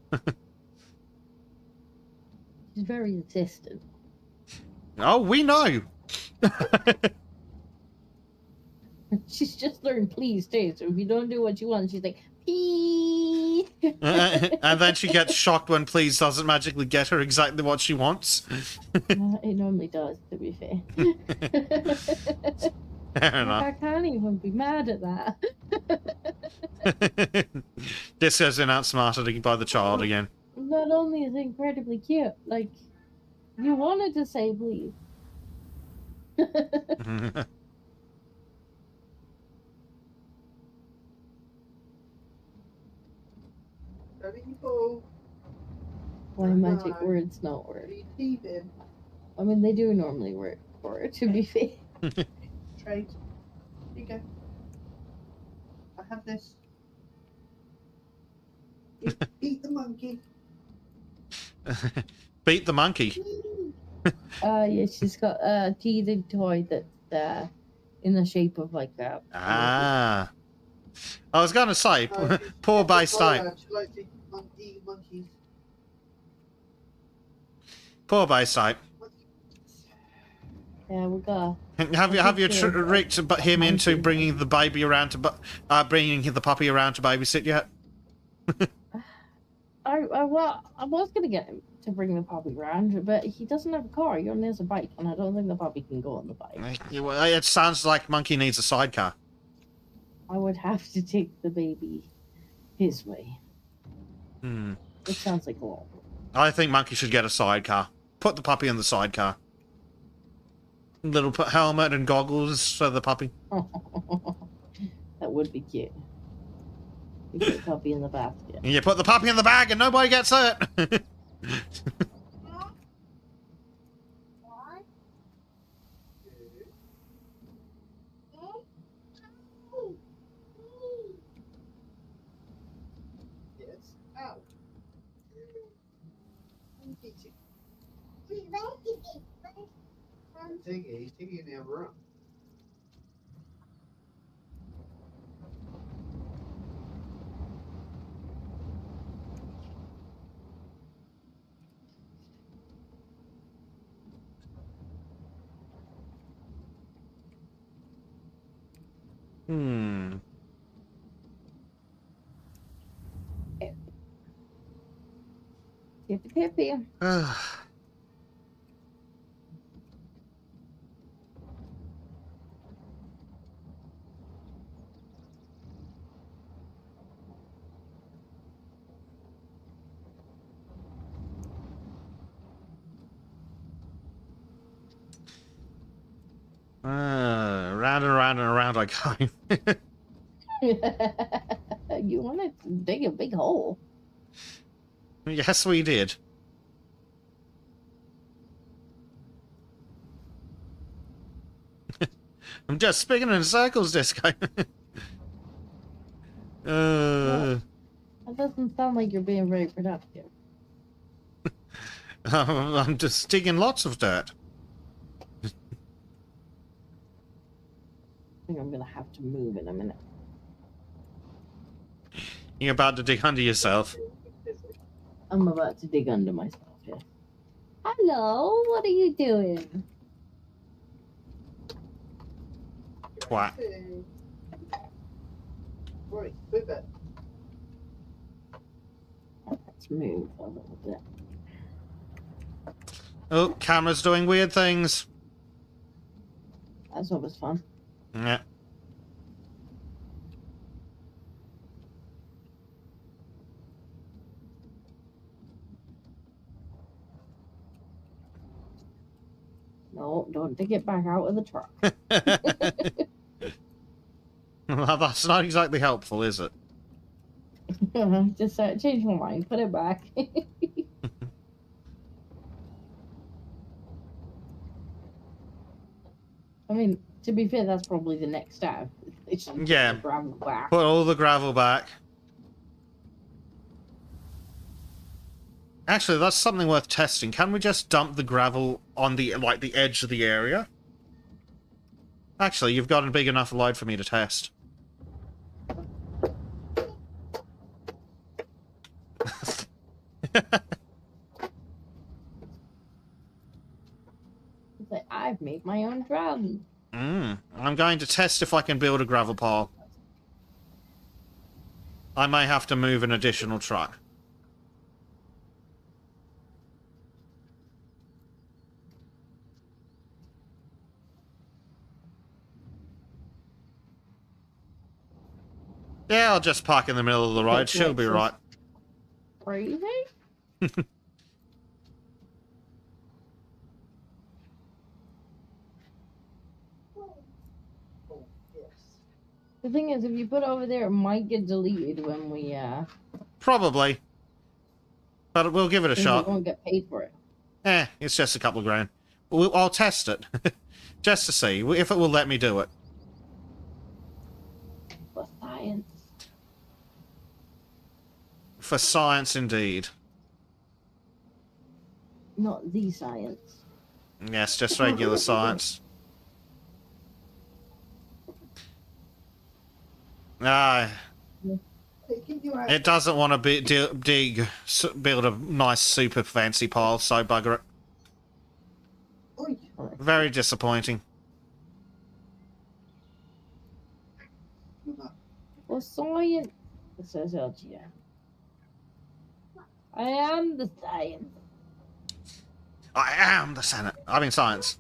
She's very insistent. Oh, we know. She's just learned please too, so if you don't do what you want, she's like, please. And then she gets shocked when please doesn't magically get her exactly what she wants. It normally does, to be fair. Fair enough. I can't even be mad at that. This has been outsmarted by the child again. Not only is it incredibly cute, like, you wanted to say please. Why magic words not work? I mean, they do normally work for it, to be fair. Trade. Here you go. I have this. Eat the monkey. Beat the monkey. Yeah, she's got a teething toy that's in the shape of like that. Ah. I was going to say, Oh, poor base type. She likes to eat monkeys. Poor base type. Yeah, we got. Have you tricked him into bringing the baby around to bringing the puppy around to babysit yet? I was gonna get him to bring the puppy around, but he doesn't have a car. He only has a bike, and I don't think the puppy can go on the bike. It sounds like Monkey needs a sidecar. I would have to take the baby his way. Hmm. It sounds like a lot. I think Monkey should get a sidecar. Put the puppy in the sidecar. Little helmet and goggles for the puppy. That would be cute. You put the puppy in the basket. You put the puppy in the bag and nobody gets hurt. Yes. Ow. Take it. He's taking it in the other room. Hmm. Tippy tippy. Round and around and around I go. You wanted to dig a big hole. Yes, we did. I'm just spinning in circles, Disco. That doesn't sound like you're being very productive. I'm just digging lots of dirt. I think I'm gonna have to move in a minute. You're about to dig under yourself. I'm about to dig under myself, yeah. Hello, what are you doing? Twat. Right, put that. Let's move a little bit. Oh, camera's doing weird things. That's always fun. Yeah. No, don't take it back out of the truck. Well, that's not exactly helpful, is it? Just change my mind. Put it back. I mean, to be fair, that's probably the next step. They should put Yeah. the gravel back. Put all the gravel back. Actually, that's something worth testing. Can we just dump the gravel on the edge of the area? Actually, you've got a big enough load for me to test. It's like, I've made my own drum. I'm going to test if I can build a gravel pile. I may have to move an additional truck. Yeah, I'll just park in the middle of the road. She'll be right. Crazy? Oh, yes. The thing is, if you put it over there, it might get deleted when we, Probably. But we'll give it a we shot. won't get paid for it. It's just a couple of grand. I'll test it. Just to see if it will let me do it. For science. For science, indeed. Not the science. Yes, just regular science. Ah, Taking you out. it doesn't want to build a nice, super fancy pile, so bugger it. Oi. Very disappointing. For science. It says LGA. I am the science. I am the Senate. I mean, science.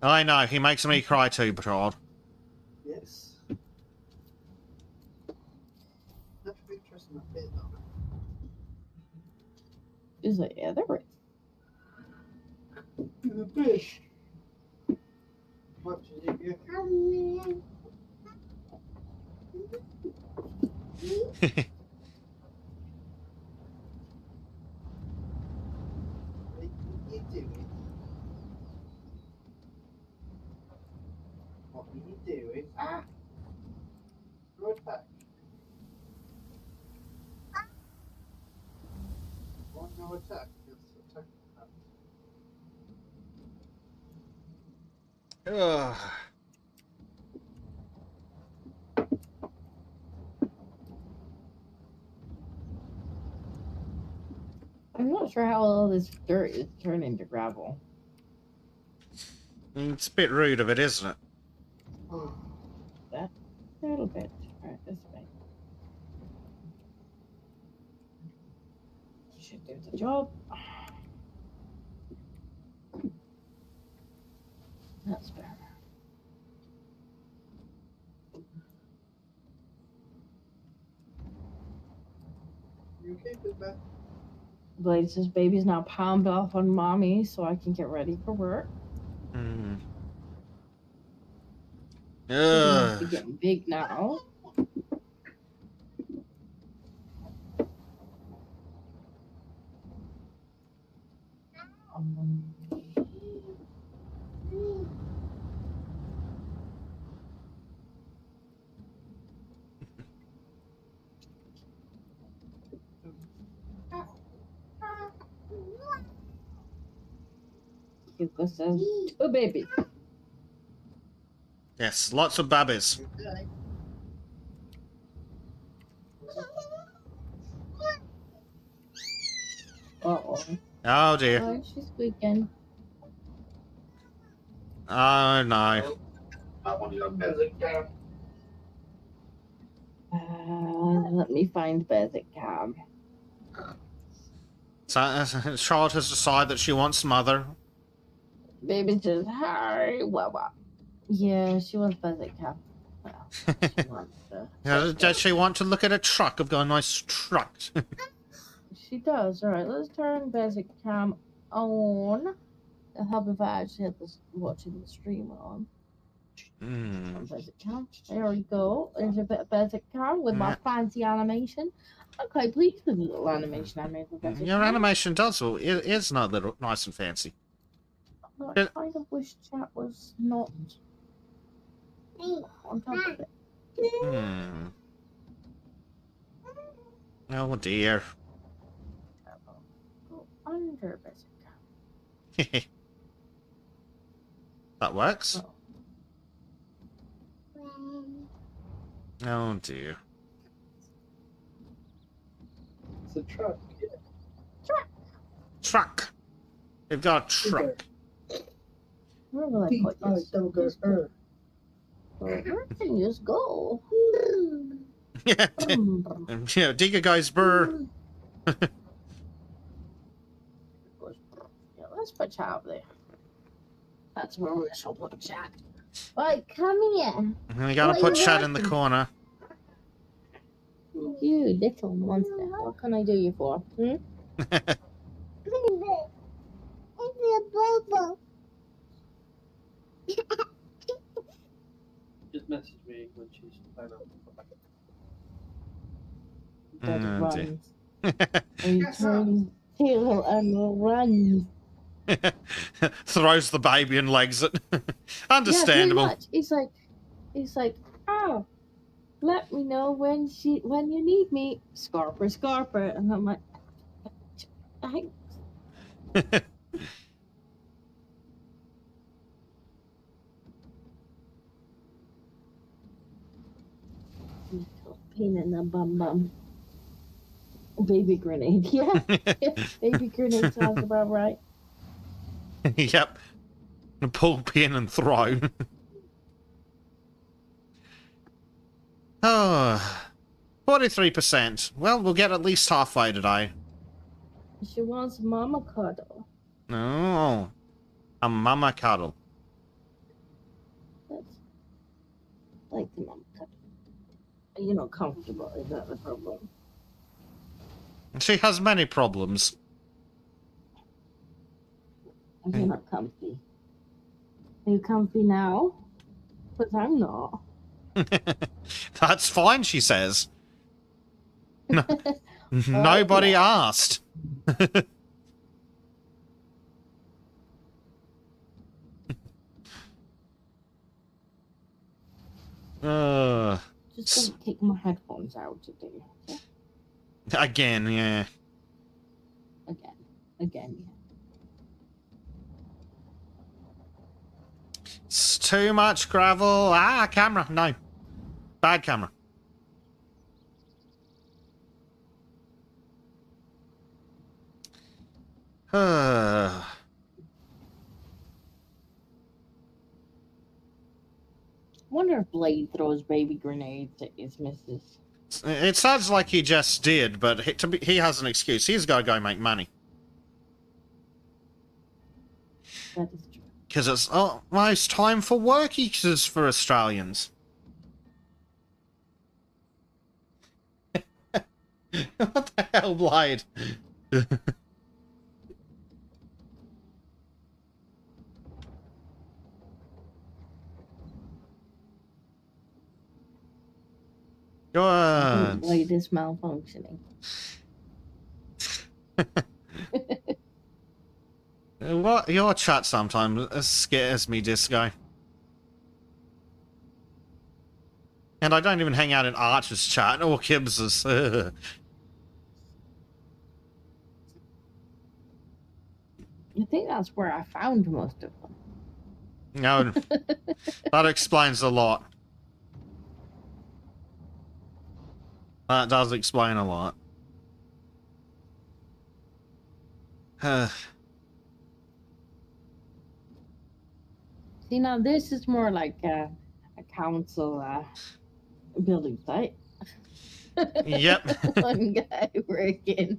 I know, he makes me cry too, Bertrand. Yes. That's interesting. That bit, though. Is it? Yeah, there is. The fish. What did you get? What are you doing? What are you doing? Ah! Go attack. What no attack? Yes, attack. Ugh. I'm not sure how all this dirt is turned into gravel. It's a bit rude of it, isn't it? Oh, A little bit. Alright, this way. Should do the job. That's better. you okay with that? Blade says baby's now palmed off on mommy so I can get ready for work. Mm. She must be Ugh. getting big now. Hugo says, two babies. Yes, lots of babbies. Okay. Uh-oh. Oh dear. Oh, she's squeaking. Oh no. I want your basic cam. Let me find basic cam. So, Charlotte has decided that she wants mother. Baby says, hi, Wawa. Yeah, she wants basic cam. Well, she wants Does she want to look at a truck? I've got a nice truck. She does. All right, let's turn basic cam on. It'll help if I actually have this watching the stream on. Basic cam. There we go. There's a bit of basic cam with my fancy animation. I'm quite pleased with the little animation I made with basic Your cam. animation does, well, it is not little nice and fancy. I kind of wish chat was not on top of it. Oh dear. Go under basic cam. That works? Oh. Oh dear. It's a truck. Truck! We've got a truck. Where will I put this? T-I-double-R. Where can you just go? Yeah, Digga guys burr. Yeah, let's put chat up there. That's where we shall put chat. Right, come here. We gotta put chat in the corner. You little monster. What can I do you for? Hmm? Just message me when she's fine out. That Oh, dear. runs. He turns tail and runs. Throws the baby and legs it. Understandable. Yeah, pretty much. He's like, oh, let me know when you need me, Scarper. And I'm like, thanks. Pain in the bum. Baby grenade, yeah. Baby grenade sounds about right. Yep. Pull pin and throw. Oh, 43%. Well, we'll get at least halfway today. She wants mama cuddle. Oh, a mama cuddle. That's like the mama cuddle. You're not comfortable, is that the problem? She has many problems. You're not comfy. Are you comfy now? Because I'm not. That's fine, she says. No, nobody asked. Just don't take my headphones out today. Okay? Again, yeah. Again, yeah. It's too much gravel. Ah, camera. No. Bad camera. Wonder if Blade throws baby grenades at his missus. It sounds like he just did, but he has an excuse. He's got to go make money. That is true. Because it's almost time for workies for Australians. What the hell, Blade? Good. Blade is malfunctioning. What your chat sometimes scares me, Disco. And I don't even hang out in Archer's chat or Kibbs's. I think that's where I found most of them. No, that explains a lot. That does explain a lot. See, now this is more like a council building site. Yep. One guy working.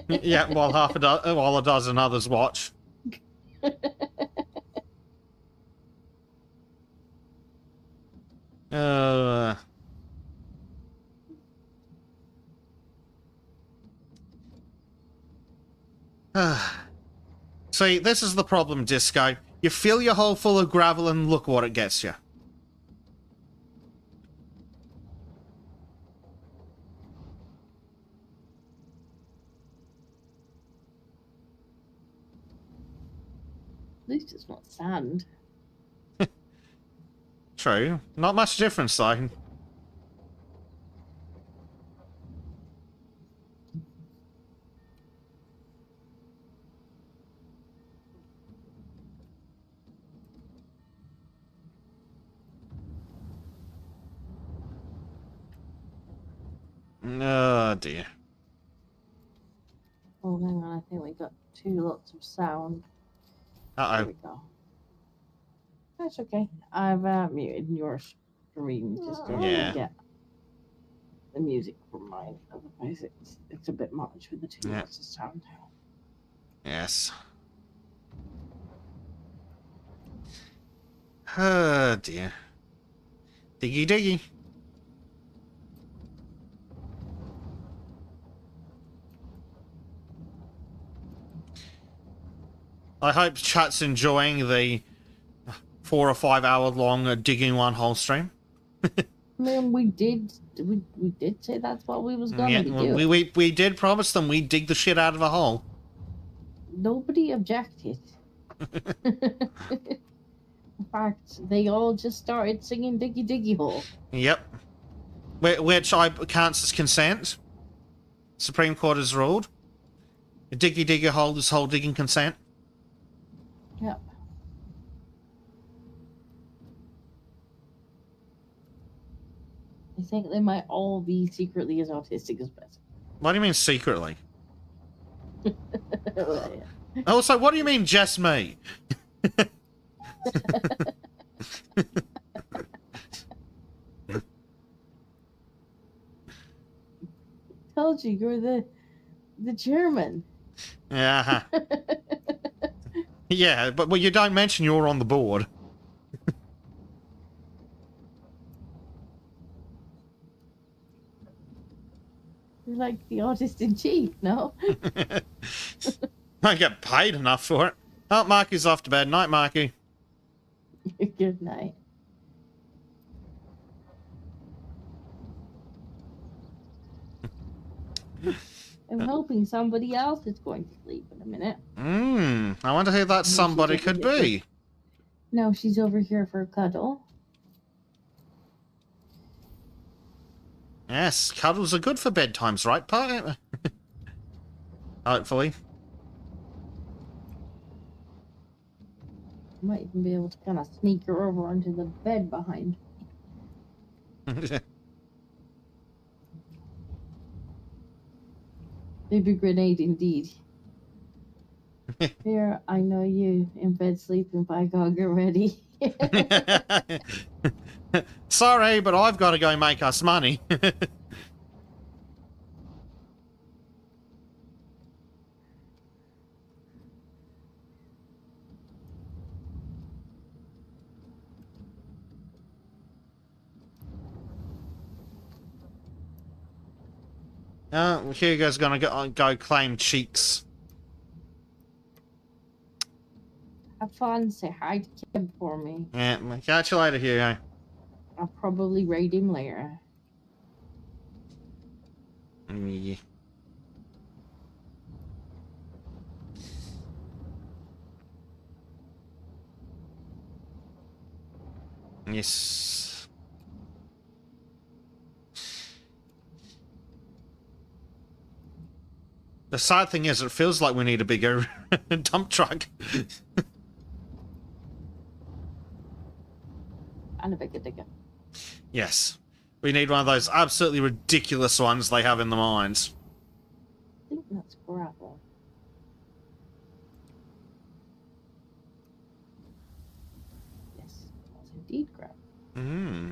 Yeah, while a dozen others watch. Uh, See, this is the problem, Disco. You fill your hole full of gravel and look what it gets you. At least it's not sand. True. Not much difference, though. Oh, dear. Oh, hang on. I think we got 2 lots of sound. There Uh-oh. we go. That's okay. I've muted your stream just to Yeah. get the music from mine. Otherwise, it's a bit much with the 2 Yeah. lots of sound. Yes. Oh, dear. Diggy diggy. I hope chat's enjoying the 4 or 5 hour long digging one hole stream. I mean, we did say that's what we was gonna be doing. We did promise them we'd dig the shit out of a hole. Nobody objected. In fact, they all just started singing "Diggy Diggy Hole." Yep. Which counts as consent. Supreme Court has ruled. A diggy digger hole is hole digging consent. Yep. I think they might all be secretly as autistic as Beth. What do you mean secretly? Also, what do you mean just me? Told you you're the chairman. Yeah. Yeah, but well, you don't mention you're on the board. You're like the artist in chief, no? I get paid enough for it. Oh, Marky's off to bed. Night, Marky. Good night. I'm hoping somebody else is going to sleep in a minute. I wonder who that somebody could be. No, she's over here for a cuddle. Yes, cuddles are good for bedtimes, right, Pat? Hopefully. Might even be able to kind of sneak her over onto the bed behind. Baby grenade indeed. Here, I know you in bed sleeping, by God, get ready. Sorry, but I've got to go make us money. Hugo's gonna go claim cheeks. Have fun, say hi to Kim for me. Yeah, catch you later, Hugo. I'll probably raid him later. Yeah. Yes. The sad thing is, it feels like we need a bigger dump truck. And a bigger digger. Yes. We need one of those absolutely ridiculous ones they have in the mines. I think that's gravel. Hmm.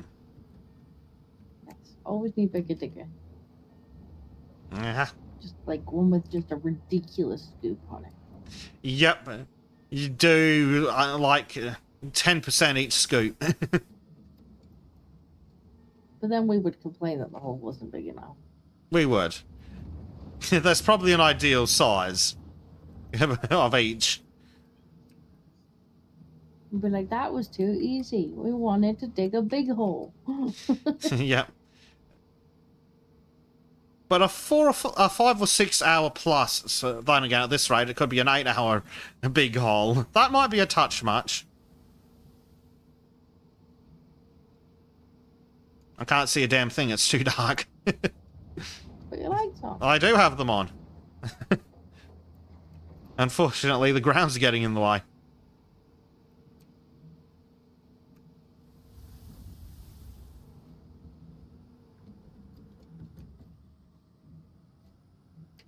Yes. Always need bigger digger. Yeah. Just like one with just a ridiculous scoop on it. Yep. You do like 10% each scoop. But then we would complain that the hole wasn't big enough. We would. That's probably an ideal size of each. We'd be like, that was too easy. We wanted to dig a big hole. Yep. But a 5 or 6 hour plus, so then again, at this rate, it could be an 8-hour big hole. That might be a touch much. I can't see a damn thing, it's too dark. Put your lights on. I do have them on. Unfortunately, the ground's getting in the way.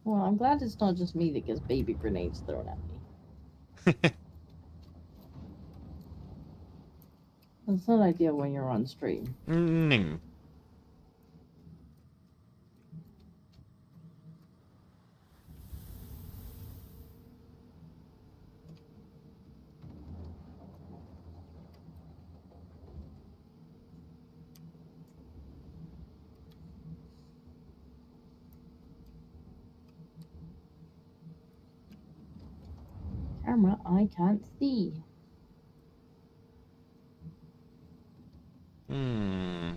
Well, I'm glad it's not just me that gets baby grenades thrown at me. That's not ideal when you're on stream. No. Camera, I can't see. Hmm.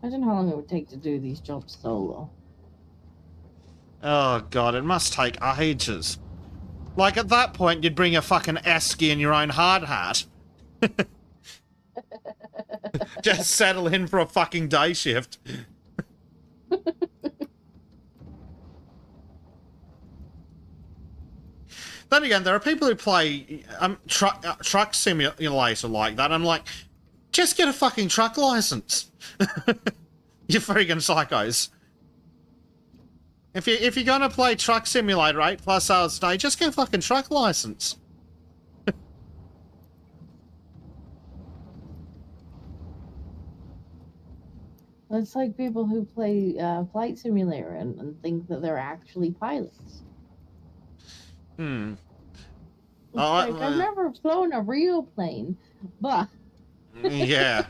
Imagine how long it would take to do these jobs solo. Oh god, it must take ages. Like, at that point, you'd bring a fucking esky and your own hard hat. Just settle in for a fucking day shift. Then again, there are people who play truck simulator like that. I'm like, just get a fucking truck license. You freaking psychos. If you're gonna play truck simulator 8+ hours a day, just get a fucking truck license. It's like people who play Flight Simulator and think that they're actually pilots. Hmm. It's like, I've never flown a real plane, but... Yeah.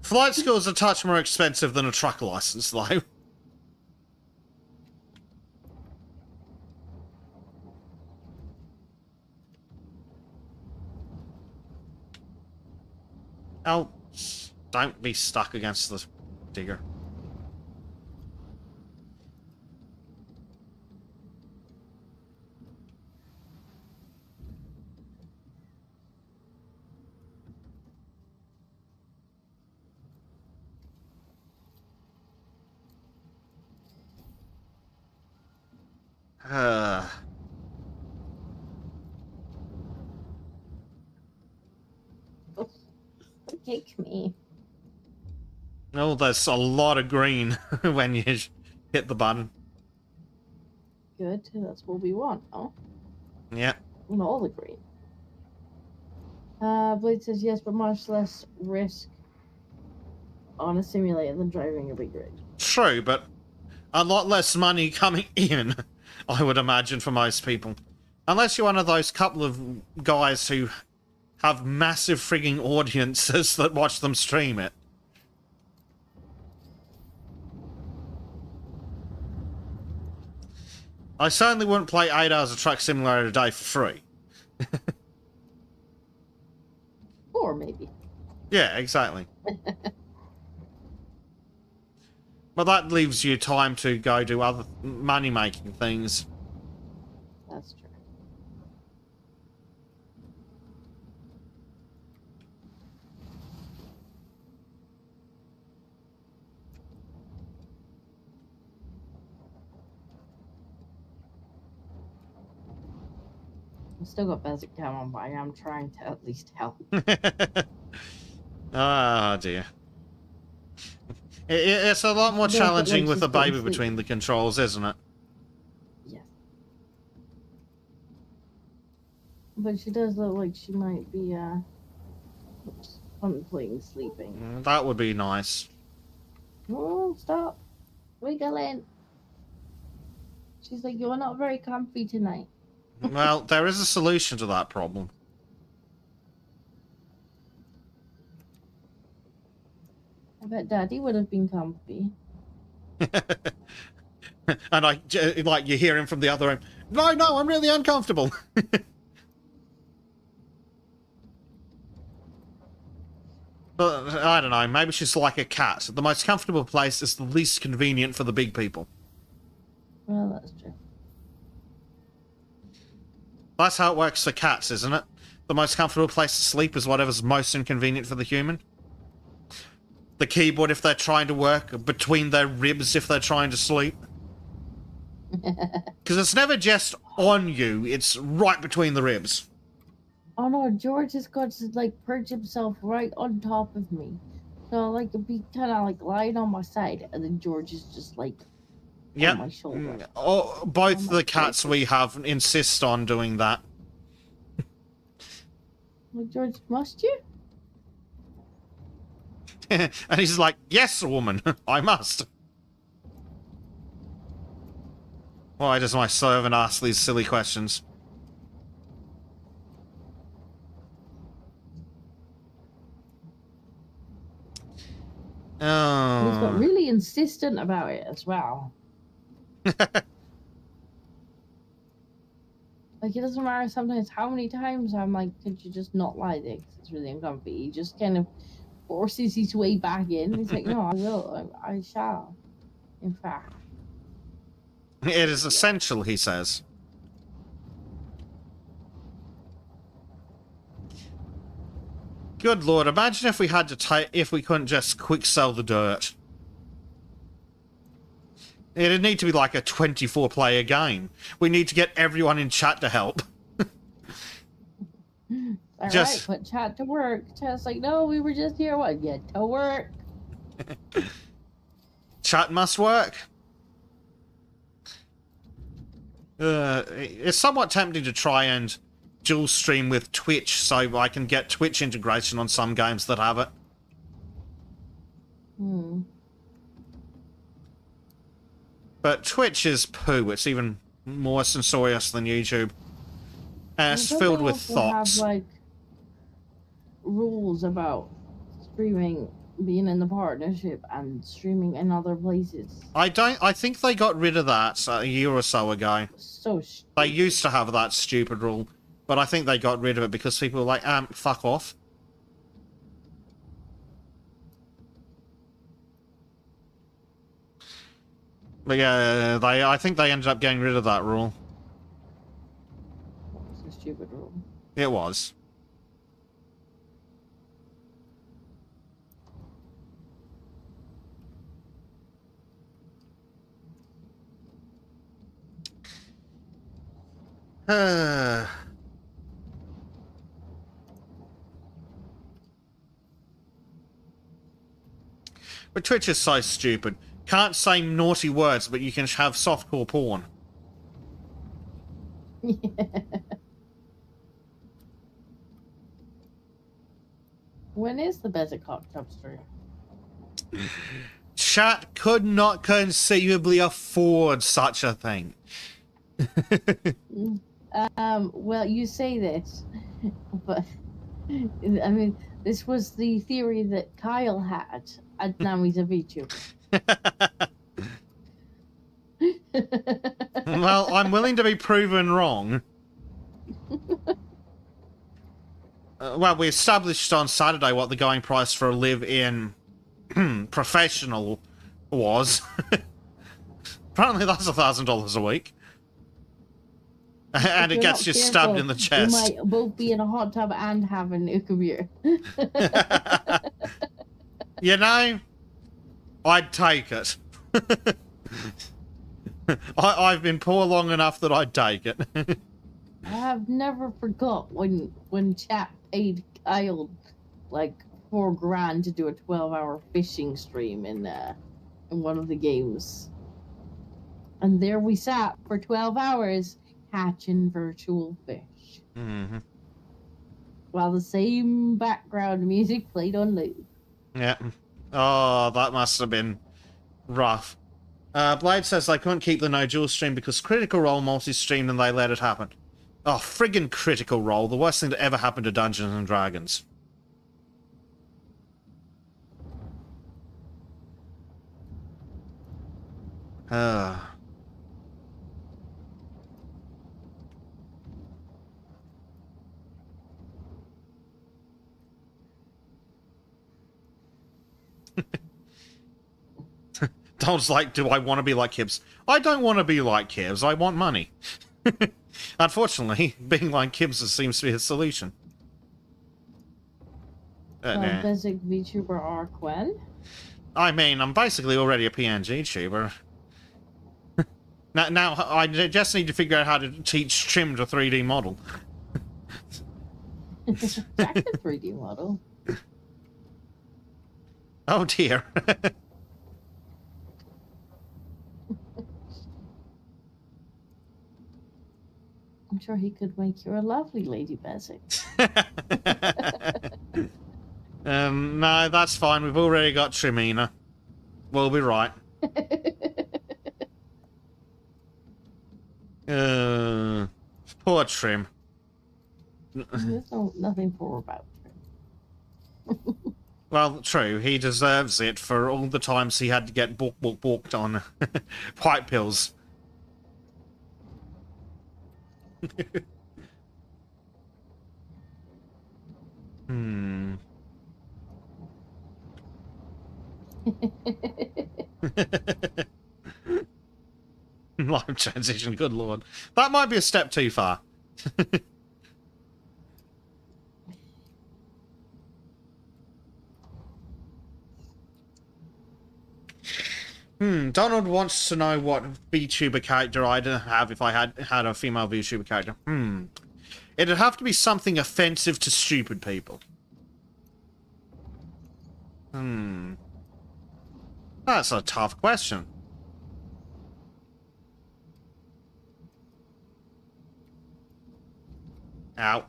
Flight school's a touch more expensive than a truck license, though. Oh, don't be stuck against the digger. Kick me. Oh, there's a lot of green when you hit the button. Good, that's what we want, huh? Yeah. And all the green. Blade says yes, but much less risk on a simulator than driving a big rig. True, but a lot less money coming in, I would imagine, for most people. Unless you're one of those couple of guys who have massive frigging audiences that watch them stream it. I certainly wouldn't play 8 hours of Truck Simulator a day for free. Or maybe. Yeah, exactly. But that leaves you time to go do other money-making things. That's true. still got basic cam on, but I am trying to at least help. Ah, dear. It's a lot more But challenging like with she's the baby getting sleepy. between the controls, isn't it? Yes. But she does look like she might be contemplating sleeping. That would be nice. Oh, stop. Wiggling. She's like, you're not very comfy tonight. Well, there is a solution to that problem. I bet Daddy would have been comfy. And like you hear him from the other room. No, I'm really uncomfortable. But I don't know. Maybe she's like a cat. The most comfortable place is the least convenient for the big people. Well, that's true. That's how it works for cats, isn't it? The most comfortable place to sleep is whatever's most inconvenient for the human. The keyboard if they're trying to work, between their ribs if they're trying to sleep. Because it's never just on you, it's right between the ribs. Oh no, George has got to like perch himself right on top of me. So like it'd be kind of like lying on my side, and then George is just like on my shoulder. Oh, both Oh my the cats we have insist on doing that. Like, George, must you? And he's like, yes, woman, I must. Why does my servant ask these silly questions? And he's got Oh. really insistent about it as well. Like, it doesn't matter sometimes how many times I'm like, could you just not lie there? 'Cause it's really uncomfy. He just kind of forces his way back in. He's like, no, I will. I shall. In fact. It is essential, he says. Good lord, imagine if we had to if we couldn't just quick sell the dirt. It'd need to be like a 24-player game. We need to get everyone in chat to help. All Just- right, put chat to work. Chat's like, no, we were just here. What? Get to work. Chat must work. It's somewhat tempting to try and dual stream with Twitch so I can get Twitch integration on some games that have it. But Twitch is poo. It's even more censorious than YouTube. And it's Don't filled they with also thoughts. Have, like, rules about streaming, being in the partnership, and streaming in other places. I think they got rid of that a year or so ago. So They used to have that stupid rule, but I think they got rid of it because people were like, fuck off. But yeah, I think they ended up getting rid of that rule. It's a stupid rule. It was. But Twitch is so stupid. Can't say naughty words, but you can have softcore porn. When is the Basic Hot Tub stream? Chat could not conceivably afford such a thing. Well, you say this, but I mean, this was the theory that Kyle had, and now he's a VTuber. Well, I'm willing to be proven wrong. Well, we established on Saturday what the going price for a live-in professional was. Apparently that's $1,000 a week. And If it you're gets not you stabbed careful, in the chest. You might both be in a hot tub and have a nuclear beer. You know, I'd take it. I've been poor long enough that I'd take it. I have never forgot when chat paid Kyle like $4,000 to do a 12-hour fishing stream in one of the games. And there we sat for 12 hours catching virtual fish. Mm-hmm. While the same background music played on loop. Yeah. Oh, that must have been rough. Blade says I couldn't keep the no dual stream because Critical Role multi-streamed and they let it happen. Oh, friggin' Critical Role, the worst thing that ever happened to Dungeons and Dragons. Donald's like, do I want to be like Hibbs? I don't want to be like Hibbs, I want money. Unfortunately, being like Hibbs seems to be his solution. Nah. Basic VTuber are Gwen? I mean, I'm basically already a PNG tuber. now I just need to figure out how to teach Trim to 3D model. Jack a 3D model. Oh dear. I'm sure he could make you a lovely Lady Basic. No, that's fine. We've already got Trimina. We'll be right. Poor Trim. There's nothing poor about Trim. Well, true. He deserves it for all the times he had to get balked on white pills. Live transition, good lord. That might be a step too far. Donald wants to know what VTuber character I'd have if I had a female VTuber character. It'd have to be something offensive to stupid people. That's a tough question. Ow.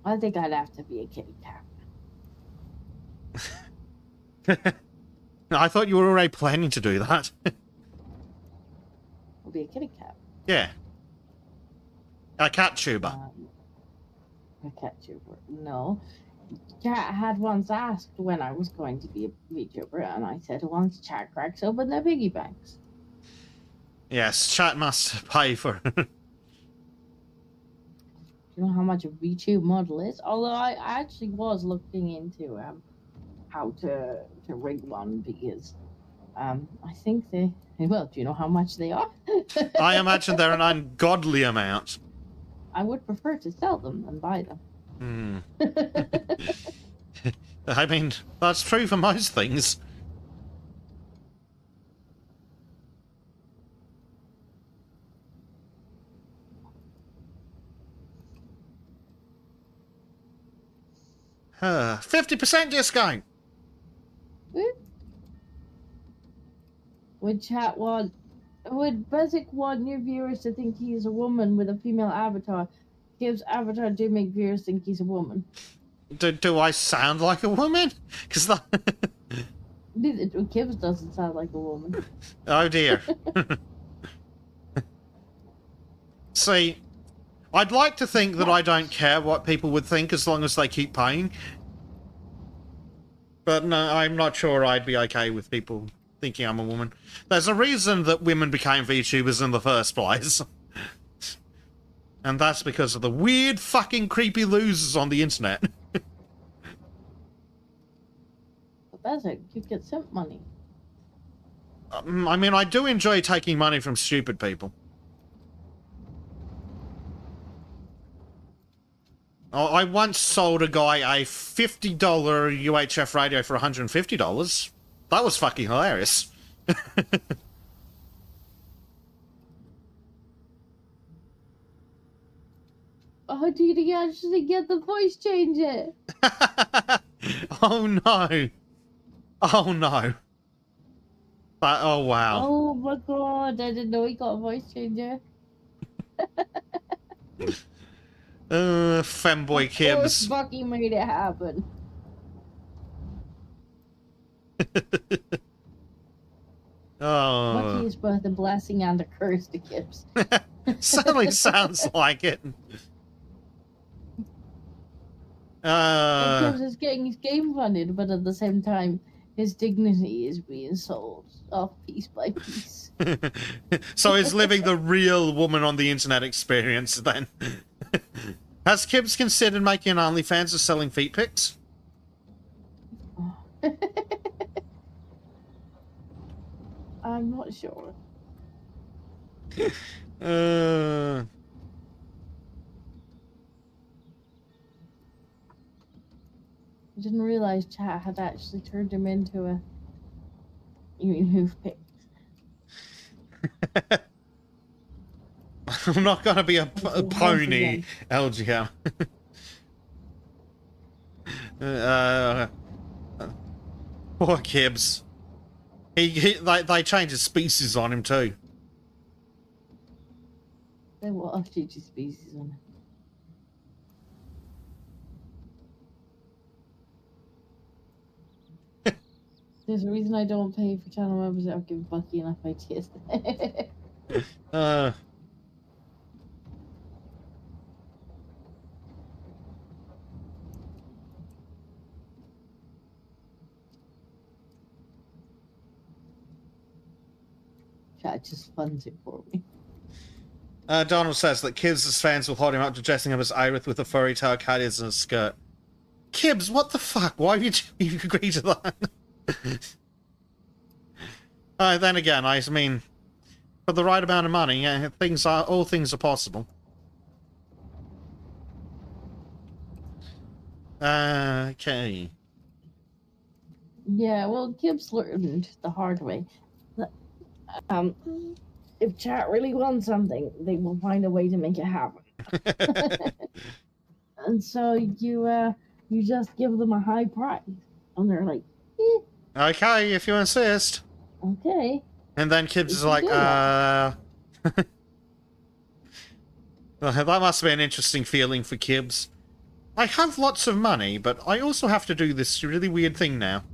I think I'd have to be a kitty cat. I thought you were already planning to do that. I'll be a kitty cat. Yeah. A cat tuber. A cat tuber. No. Cat had once asked when I was going to be a VTuber, and I said once chat cracks open their piggy banks. Yes, chat must pay for Do you know how much a VTube model is? Although I actually was looking into how to rig one because I think they well, do you know how much they are? I imagine they're an ungodly amount. I would prefer to sell them than buy them. I mean, that's true for most things. Huh, 50% discount! Would Basic want new viewers to think he's a woman with a female avatar? Gives avatar to make viewers think he's a woman. Do I sound like a woman? Because that... Gibbs doesn't sound like a woman. Oh dear. See, I'd like to think that I don't care what people would think as long as they keep paying. But no, I'm not sure I'd be okay with people thinking I'm a woman. There's a reason that women became VTubers in the first place. And that's because of the weird fucking creepy losers on the internet. Basic, you get simp money. I mean, I do enjoy taking money from stupid people. Oh, I once sold a guy a $50 UHF radio for $150. That was fucking hilarious. Oh, did he actually get the voice changer? Oh no! Oh no! Oh wow! Oh my god, I didn't know he got a voice changer. Femboy Of course, Kibbs. Bucky made it happen. Oh, Bucky is both a blessing and a curse to Gibbs. certainly sounds like it. Gibbs is getting his game funded, but at the same time, his dignity is being sold off piece by piece. So he's living the real woman on the internet experience then. Has Kibbs considered making an OnlyFans or selling feet pics? I'm not sure. I didn't realize chat had actually turned him into a. You mean hoof pick? I'm not gonna be a pony, LGM. Poor Kibbs. They changed his species on him too. They will update your species on it. There's a reason I don't pay for channel members. I'll give Bucky enough ideas. Chat just funds it for me. Donald says that Kibbs' fans will hold him up to dressing up as Aerith with a furry tail, caddies, and a skirt. Kibbs, what the fuck? Why would you agree to that? Then again, I mean, for the right amount of money, all things are possible. Okay. Yeah, well, Gibbs learned the hard way. If chat really wants something, they will find a way to make it happen. And so you just give them a high price, and they're like, Okay, if you insist. okay. And then Kibbs is like, do That must be an interesting feeling for Kibbs. I have lots of money, but I also have to do this really weird thing now.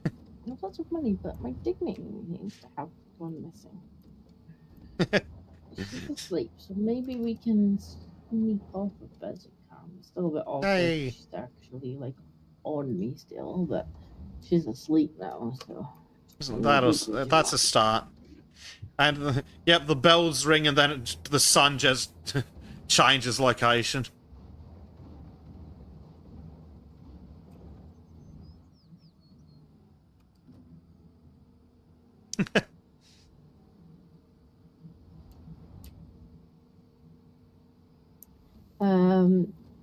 I have lots of money, but my dignity needs to have one missing. She's asleep, so maybe we can sneak off of bed and calm. It's still a bit awkward. Hey. She's actually like on me still, but she's asleep now, so. That's a start. And yep, the bells ring, and then the sun just changes location.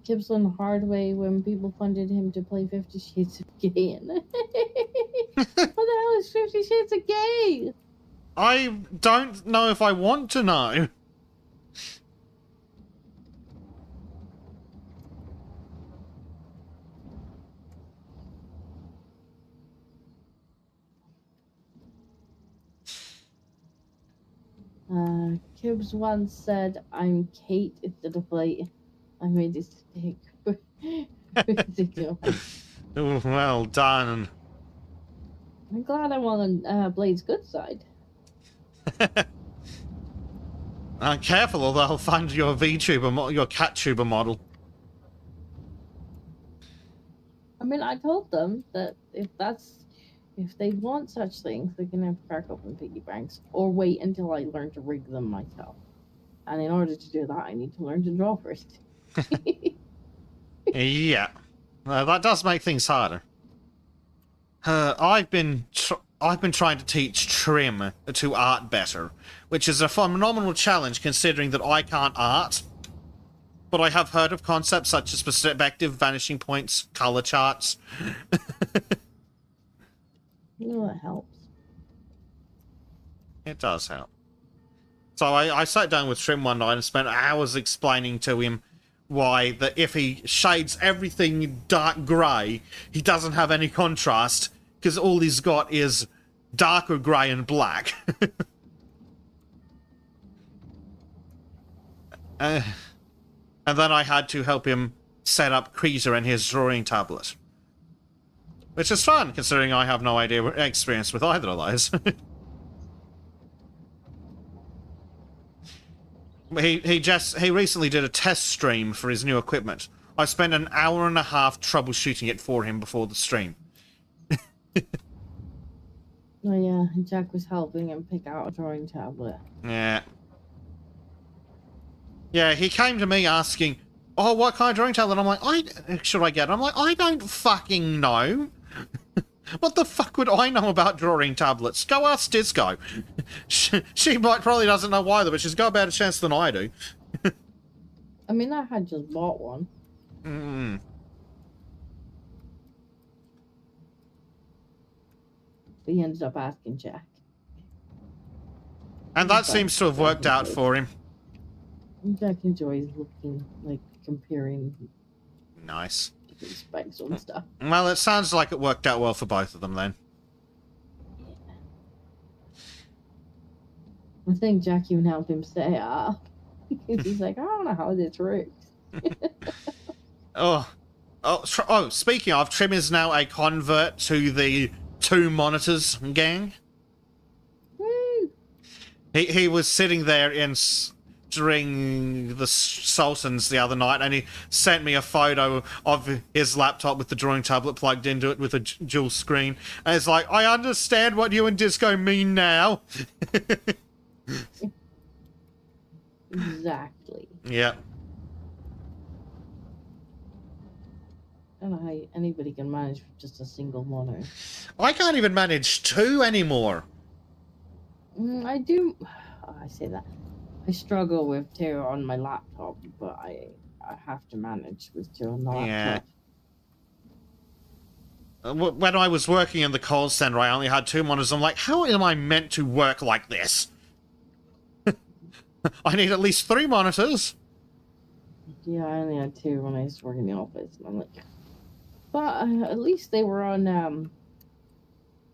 Gibbs learned the hard way when people funded him to play 50 Shades of Gay. What the hell is 50 Shades of Gay? I don't know if I want to know. Gibbs once said, "I'm Kate instead of Blade." I made this mistake. Well done. I'm glad I'm on Blade's good side. Careful, or they'll find your VTuber, your CatTuber model. I mean, I told them that if they want such things, they can have crack open piggy banks or wait until I learn to rig them myself. And in order to do that, I need to learn to draw first. Yeah, that does make things harder. I've been trying to teach Trim to art better, which is a phenomenal challenge considering that I can't art. But I have heard of concepts such as perspective, vanishing points, color charts. You know, it helps. It does help. So I sat down with Trim one night and spent hours explaining to him why that if he shades everything dark grey, he doesn't have any contrast, because all he's got is darker grey and black. And then I had to help him set up Krita and his drawing tablet. Which is fun, considering I have no idea experience with either of those. He recently did a test stream for his new equipment. I spent an hour and a half troubleshooting it for him before the stream. Oh yeah, Jack was helping him pick out a drawing tablet. Yeah. Yeah, he came to me asking, oh, what kind of drawing tablet? I'm like, should I get it? I'm like, I don't fucking know. What the fuck would I know about drawing tablets? Go ask Disco. She might probably doesn't know either, but she's got a better chance than I do. I mean, I had just bought one. Mm. But he ended up asking Jack. And that seems to have worked out for him. Jack enjoys looking, like, comparing Nice. different specs and stuff. Well, it sounds like it worked out well for both of them then. I think Jack even helped him say, he's like, I don't know how this works. Speaking of, Trim is now a convert to the 2 monitors gang. Woo! He was sitting there during the Sultans the other night, and he sent me a photo of his laptop with the drawing tablet plugged into it with a dual screen. And it's like, I understand what you and Disco mean now. Exactly. Yeah. I don't know how anybody can manage just a single monitor. I can't even manage 2 anymore. I do. I say that. I struggle with 2 on my laptop, but I have to manage with 2 on the laptop. When I was working in the call center, I only had 2 monitors. I'm like, how am I meant to work like this? I need at least 3 monitors. Yeah, I only had 2 when I used to work in the office, and I'm like, but at least they were on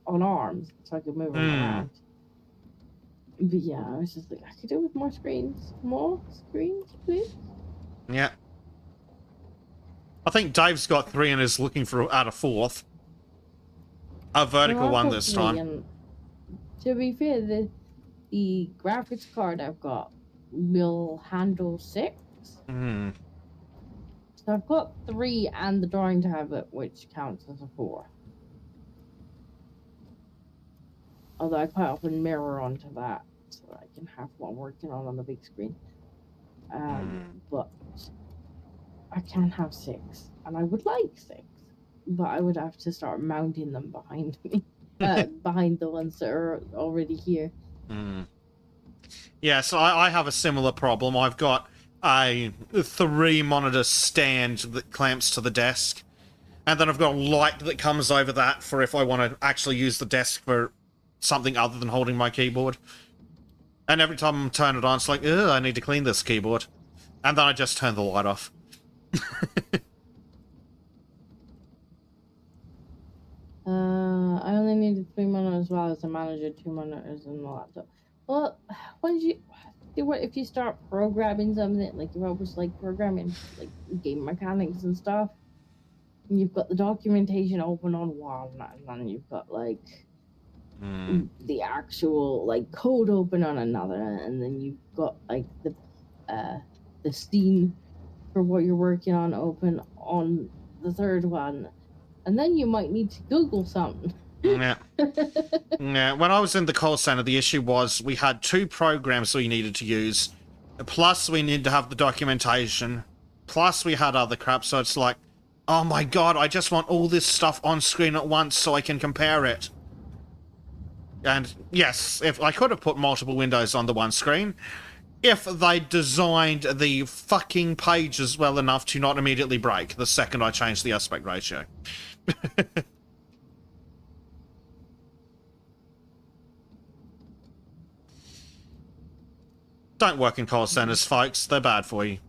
arms, so I could move them around. But yeah, I was just like, I could do with more screens. More screens, please? Yeah. I think Dave's got 3 and is looking for add a 4th. A vertical one this time. To be fair, the graphics card I've got will handle 6. Hmm. So I've got 3 and the drawing tablet, which counts as a 4. Although I quite often mirror onto that, so I can have what I'm working on the big screen. But I can have 6, and I would like 6, but I would have to start mounting them behind me, behind the ones that are already here. Yeah, so I have a similar problem. I've got a 3-monitor stand that clamps to the desk, and then I've got a light that comes over that for if I want to actually use the desk for something other than holding my keyboard. And every time I turn it on, it's like, ugh, I need to clean this keyboard. And then I just turn the light off. I only needed 3 monitors as well as a manager, 2 monitors in the laptop. Well, if you start programming something, like if I was like programming like game mechanics and stuff, and you've got the documentation open on one, and then you've got like the actual like code open on another, and then you've got like the Steam for what you're working on open on the third one, and then you might need to Google something. Yeah. Yeah. When I was in the call center, the issue was we had 2 programs we needed to use, plus we needed to have the documentation, plus we had other crap, so it's like, oh my god, I just want all this stuff on screen at once so I can compare it. And yes, if I could have put multiple windows on the one screen, if they designed the fucking pages well enough to not immediately break the second I changed the aspect ratio. Don't work in call centers, folks. They're bad for you.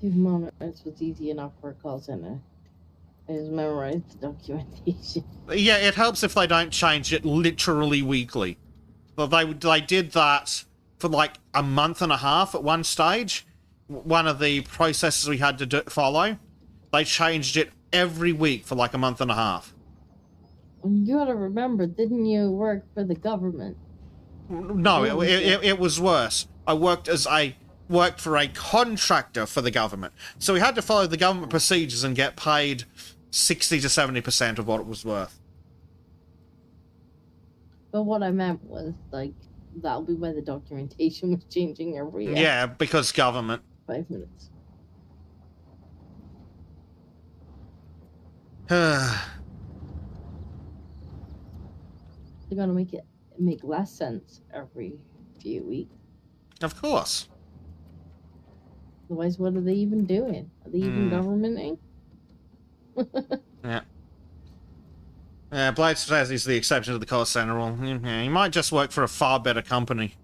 The moment it was easy enough for a call center. I just memorized the documentation. Yeah, it helps if they don't change it literally weekly. But they did that for like a month and a half at one stage. One of the processes we had to follow, they changed it every week for like a month and a half. You gotta remember, didn't you work for the government? No, it was worse. I worked for a contractor for the government. So we had to follow the government procedures and get paid 60 to 70% of what it was worth. But what I meant was, like, that'll be why the documentation was changing every Yeah, because government. 5 minutes. Of They're gonna make less sense every few weeks. course. Otherwise, what are they even doing? Are they even governmenting? Yeah. Blade says he's the exception to the call center rule. Yeah, he might just work for a far better company.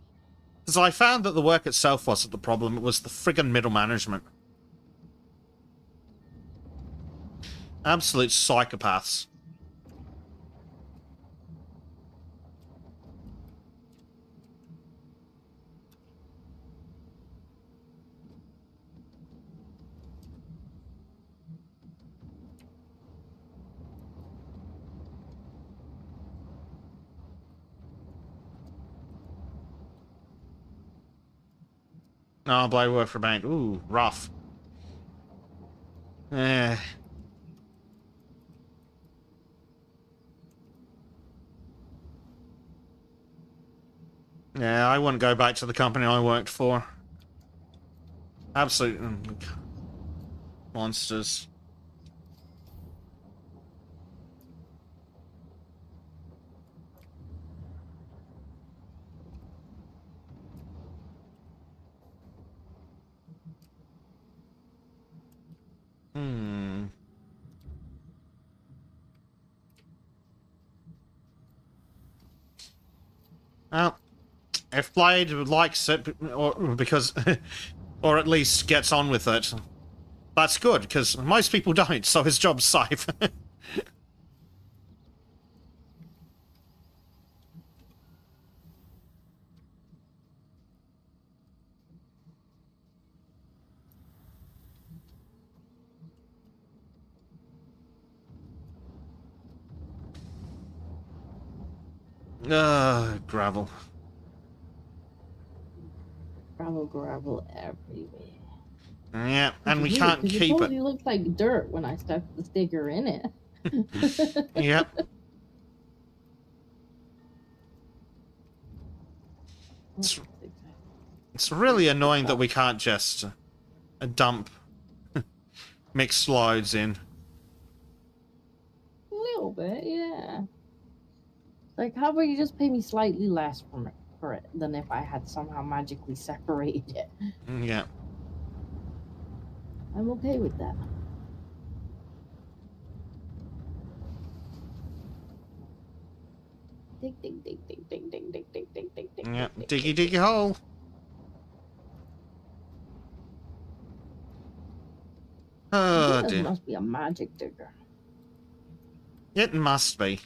Because I found that the work itself wasn't the problem, it was the friggin' middle management. Absolute psychopaths. Oh, Blade worked for a bank. Ooh, rough. Eh. Yeah, I wouldn't go back to the company I worked for. Absolute monsters. Well, if Blade likes it, or because, or at least gets on with it, that's good, because most people don't, so his job's safe. Gravel. Gravel everywhere. Yeah, and we Weird, can't 'cause keep it. totally looked like dirt when I stuck the sticker in it. Yep. It's really annoying that we can't just dump mixed loads in. A little bit, yeah. Like, how about you just pay me slightly less for it than if I had somehow magically separated it? Yeah. I'm okay with that. Dig, dig, dig, dig, dig, dig, dig, dig, dig, dig, dig. Yeah. dig, Diggy dig, diggy hole. Oh This dear. must be a magic digger. It must be.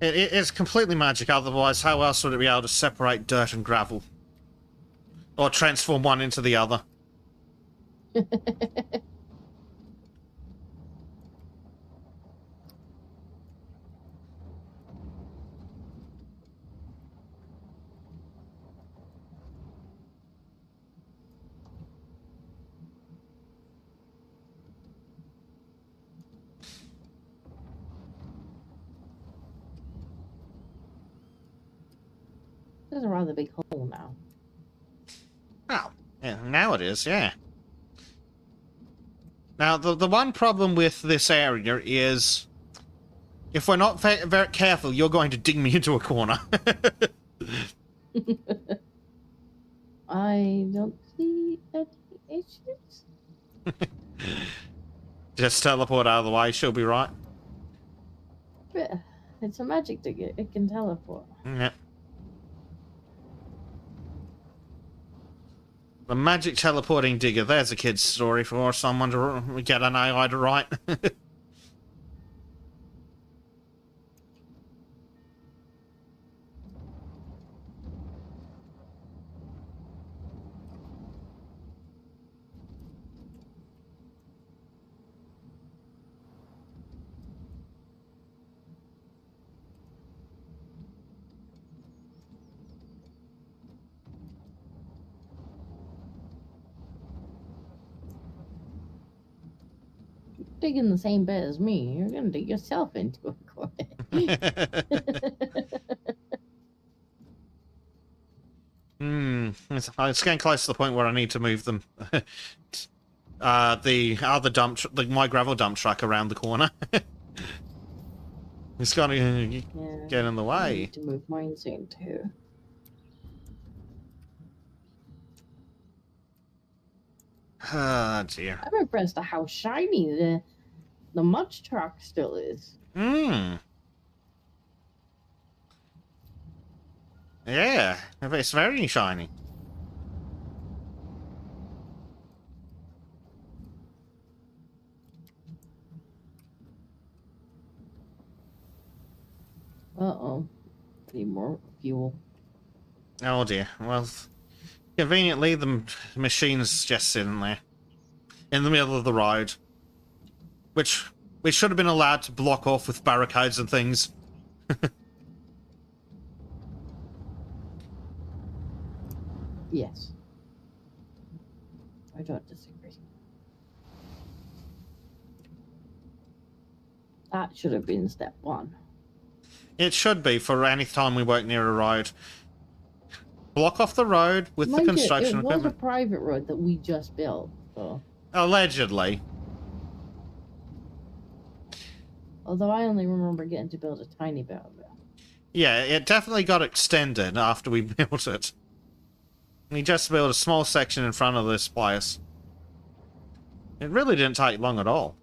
It's completely magic, otherwise how else would it be able to separate dirt and gravel? Or transform one into the other? There's a rather big hole now. Oh, yeah, now it is, yeah. Now, the one problem with this area is, if we're not very careful, you're going to dig me into a corner. I don't see it issues? Just teleport out of the way, she'll be right. Yeah, it's a magic digger. It can teleport. Yep. The magic teleporting digger. There's a kid's story for someone to get an AI to write. Digging the same bit as me, you're gonna dig yourself into a corner. It's getting close to the point where I need to move them. The other my gravel dump truck around the corner. It's gonna get in the I way. need to move mine soon too. Ah, dear. I'm impressed at how shiny the much truck still is. Yeah, it's very shiny. Uh-oh. Need more fuel. Oh dear. Well, conveniently, the machine's just sitting there. In the middle of the road. Which we should have been allowed to block off with barricades and things. Yes. I don't disagree. That should have been step one. It should be for any time we work near a road. Block off the road with the construction it was equipment. a private road that we just built, so. Allegedly. Although I only remember getting to build a tiny bit of it. Yeah, it definitely got extended after we built it. We just built a small section in front of this place. It really didn't take long at all.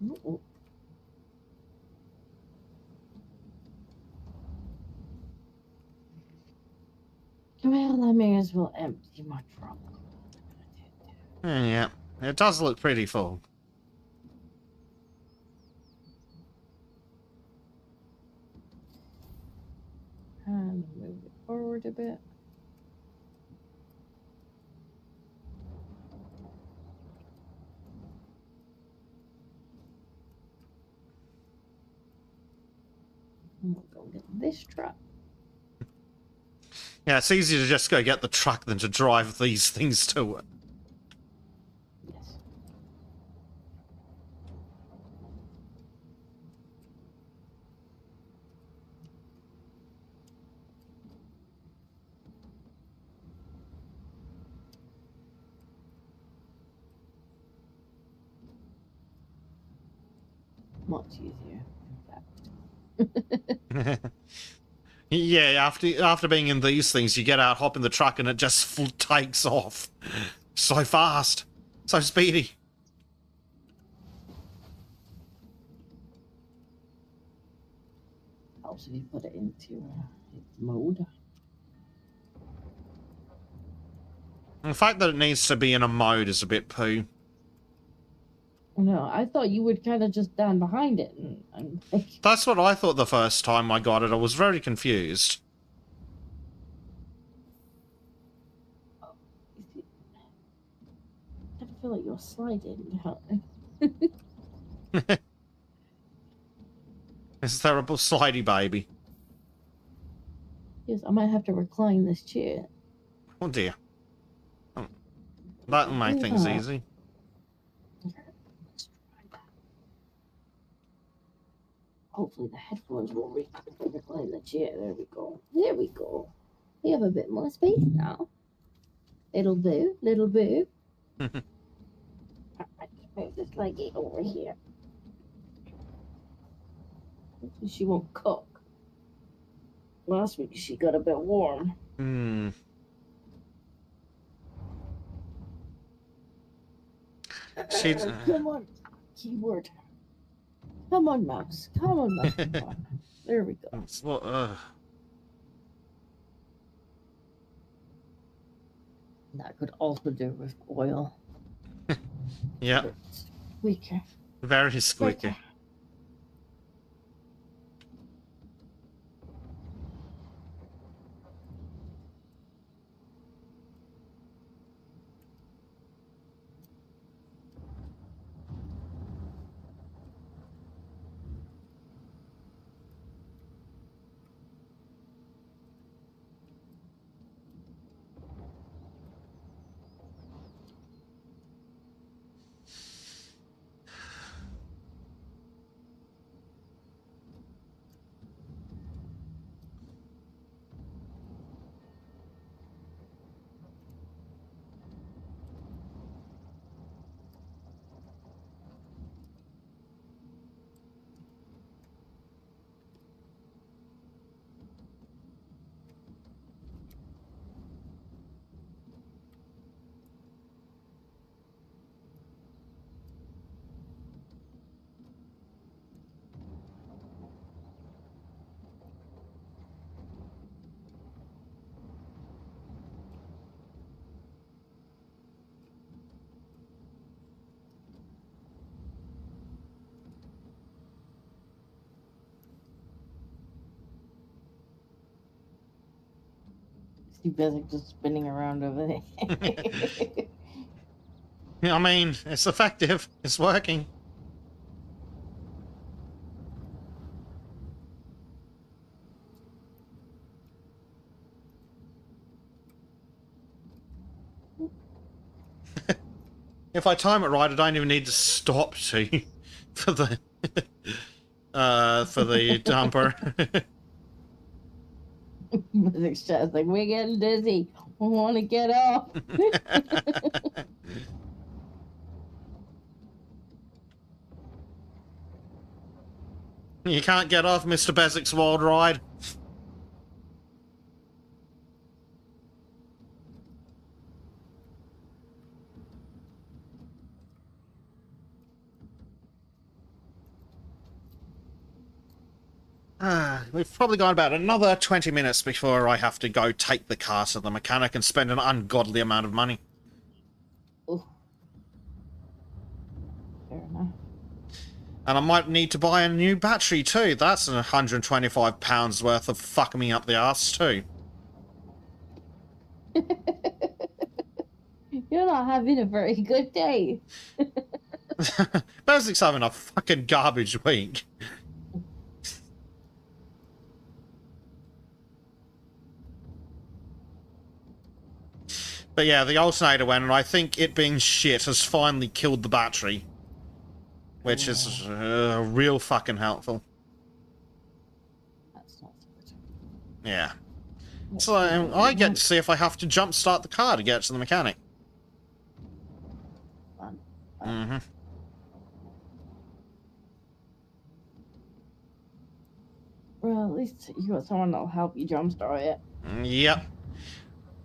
Uh-oh. Well, I may as well empty my trunk. Yeah, it does look pretty full. And move it forward a bit. And we'll go get this truck. Yeah, it's easier to just go get the truck than to drive these things to it. Yes. Much easier, in fact. Yeah, after being in these things, you get out, hop in the truck, and it just takes off. So fast. So speedy. Helps if you put it into its mode. The fact that it needs to be in a mode is a bit poo. No, I thought you would kind of just stand behind it and like, That's what I thought the first time I got it. I was very confused. I feel like you're sliding. This terrible slidey baby. Yes, I might have to recline this chair. Oh dear. That'll make things easy. Let's try that. Hopefully the headphones will recline the chair. There we go. There we go. We have a bit more space now. Little boo, little boo. I just move this leggy over here. Hopefully she won't cook. Last week she got a bit warm. She's. Come on, keyboard. Come on, mouse. Come on, mouse. Come on. There we go. Well, That could also do with oil. yeah, Squeaker. very squeaky. Steve Bezic just spinning around over there. I mean, it's effective. It's working. If I time it right, I don't even need to stop to for the dumper. Bezic's just like, we're getting dizzy. We want to get off. You can't get off Mr. Bezic's World Ride. We've probably got about another 20 minutes before I have to go take the car to the mechanic and spend an ungodly amount of money. Ooh. Fair enough. And I might need to buy a new battery too. That's £125 worth of fucking me up the arse too. You're not having a very good day. Bezic's having a fucking garbage week. But yeah, the alternator went, and I think it being shit has finally killed the battery. Which is real fucking helpful. That's not so good. Yeah. So I get to see if I have to jump start the car to get to the mechanic. Fun. Mm-hmm. Well, at least you got someone that'll help you jumpstart it. Yep.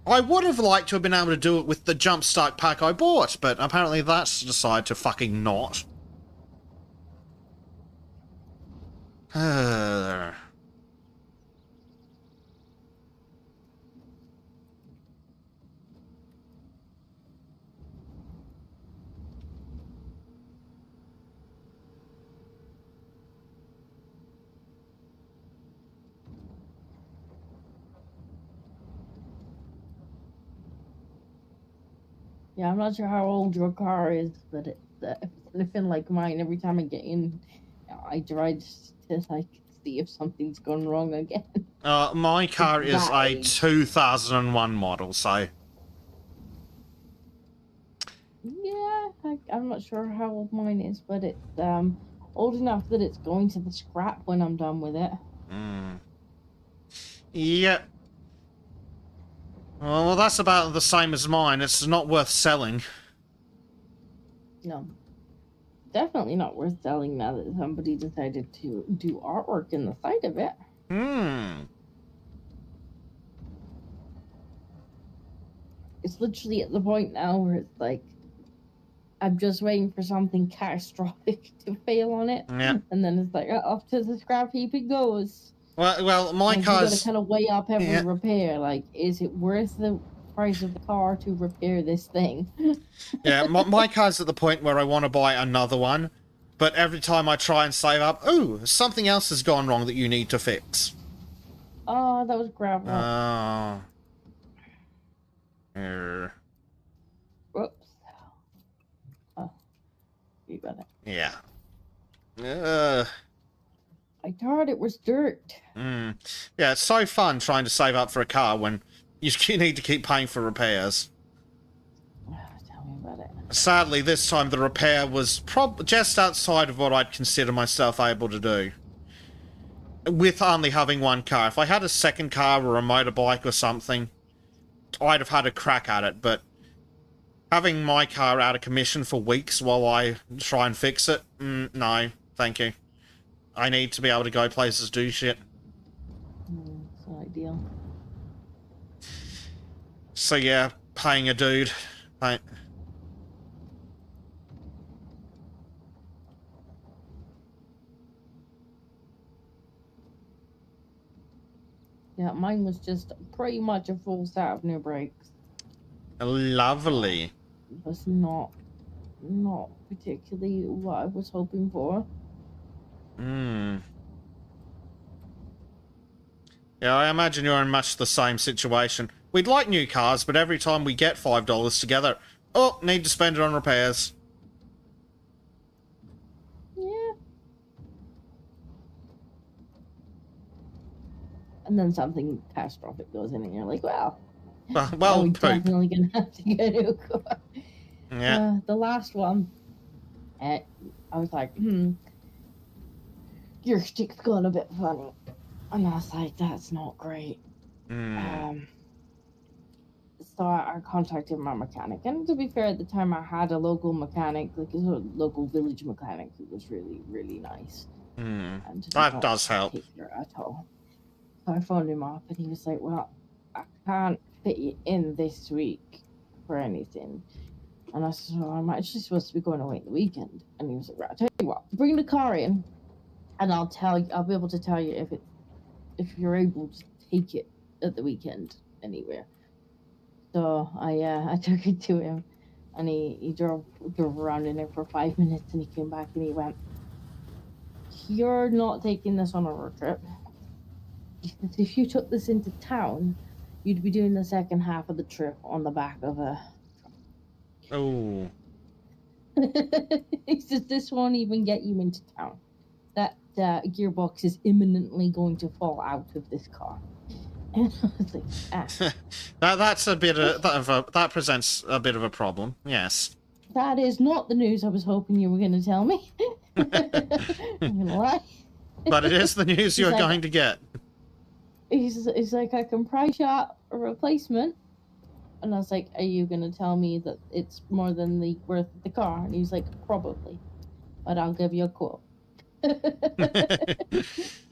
I would have liked to have been able to do it with the jumpstart pack I bought, but apparently that's decided to fucking not. Yeah, I'm not sure how old your car is, but it's anything like mine. Every time I get in, I try to like see if something's gone wrong again. My car is a 2001 model, so... Yeah, I'm not sure how old mine is, but it's old enough that it's going to the scrap when I'm done with it. Yep. Well, that's about the same as mine. It's not worth selling. No. Definitely not worth selling now that somebody decided to do artwork in the side of it. It's literally at the point now where it's like, I'm just waiting for something catastrophic to fail on it. Yeah. And then it's like, off to the scrap heap it goes. Well, my Like, you gotta car's... kind of weigh up every Yeah. repair. Like, is it worth the price of the car to repair this thing? Yeah, my car's at the point where I want to buy another one, but every time I try and save up, ooh, something else has gone wrong that you need to fix. Oh, that was gravel. Oh. Whoops. Oh, you got it. Yeah. I thought it was dirt. Yeah, it's so fun trying to save up for a car when you need to keep paying for repairs. Tell me about it. Sadly, this time the repair was just outside of what I'd consider myself able to do. With only having one car. If I had a second car or a motorbike or something, I'd have had a crack at it, but having my car out of commission for weeks while I try and fix it, no, thank you. I need to be able to go places, do shit. It's not ideal. So yeah, paying a dude. Yeah, mine was just pretty much a full set of new brakes. Lovely. It was not particularly what I was hoping for. Yeah, I imagine you're in much the same situation. We'd like new cars, but every time we get $5 together, oh, need to spend it on repairs. Yeah. And then something catastrophic goes in and you're like, well, Well, we're poop. definitely going to have to get a new car. Yeah. The last one, I was like, your stick's gone a bit funny. And I was like, that's not great. So I contacted my mechanic. And to be fair, at the time I had a local mechanic, like a local village mechanic who was really, really nice. And That does help. At all. So I phoned him up and he was like, well, I can't fit you in this week for anything. And I said, well, I'm actually supposed to be going away the weekend. And he was like, right, I'll tell you what, bring the car in and I'll be able to tell you if you're able to take it at the weekend anywhere. So I took it to him and he drove around in it for 5 minutes and he came back and he went, you're not taking this on a road trip. If you took this into town, you'd be doing the second half of the trip on the back of a truck. Oh. He says this won't even get you into town. That gearbox is imminently going to fall out of this car. And I was like, That's a bit that presents a bit of a problem. Yes. That is not the news I was hoping you were going to tell me. I'm going to lie. But it is the news you're going to get. He's like, I can price out a replacement. And I was like, are you going to tell me that it's more than the worth of the car? And he's like, probably. But I'll give you a quote.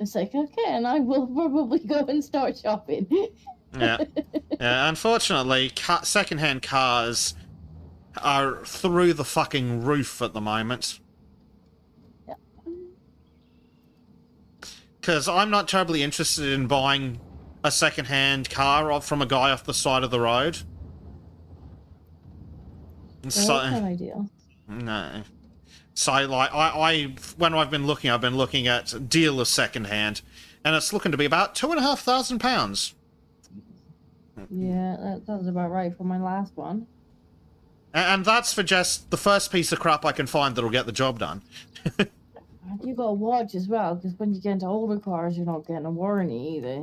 It's like, okay, and I will probably go and start shopping. Yeah. Unfortunately, second-hand cars are through the fucking roof at the moment. Yeah. Because I'm not terribly interested in buying a second-hand car from a guy off the side of the road. That's not ideal. No. So, like, when I've been looking at dealer second-hand, and it's looking to be about £2,500. Yeah, that sounds about right for my last one. And that's for just the first piece of crap I can find that'll get the job done. You gotta watch as well, because when you get into older cars, you're not getting a warranty either.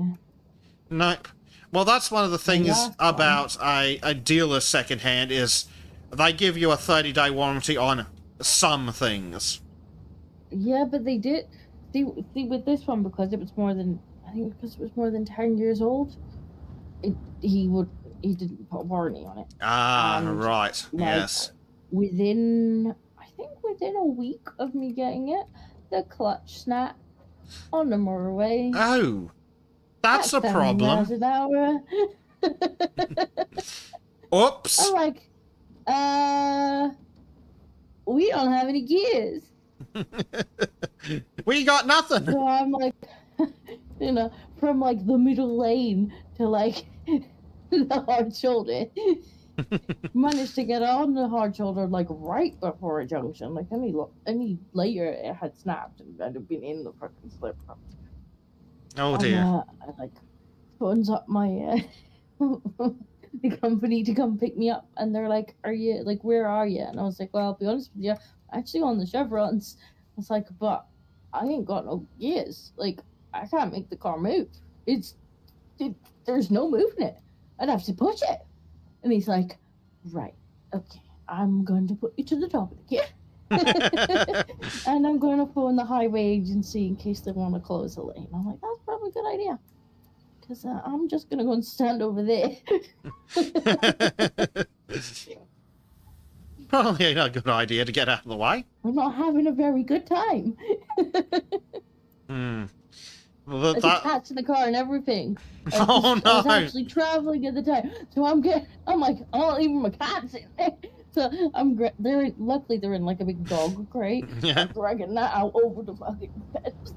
Nope. Well, that's one of the things about a dealer second-hand is they give you a 30-day warranty on some things. Yeah, but they did. See, with this one, because it was more than 10 years old, he didn't put a warranty on it. Right. Yes. Within a week of me getting it, the clutch snapped on the motorway. Oh, that's a problem. 10 miles an hour. Oops. I'm like, we don't have any gears. We got nothing. So I'm like, from like the middle lane to like the hard shoulder. Managed to get on the hard shoulder like right before a junction. Like any later it had snapped and I'd have been in the fucking slip. Oh dear. I like phones up my the company to come pick me up, and they're like, "Are you like where are you?" And I was like, "Well, I'll be honest with you, I'm actually on the chevrons." I was like, "But I ain't got no gears. Like I can't make the car move. There's no moving it. I'd have to push it." And he's like, "Right, okay, I'm going to put you to the top of the gear." And I'm going to phone the highway agency in case they want to close the lane. I'm like, that's probably a good idea. Because I'm just going to go and stand over there. Probably not a good idea to get out of the way. I'm not having a very good time. Well, There's cats in the car and everything. Oh no! I was actually traveling at the time, so I'm like, oh, even my cat's in there. So luckily they're in like a big dog crate. Yeah. I'm dragging that out over the fucking fence.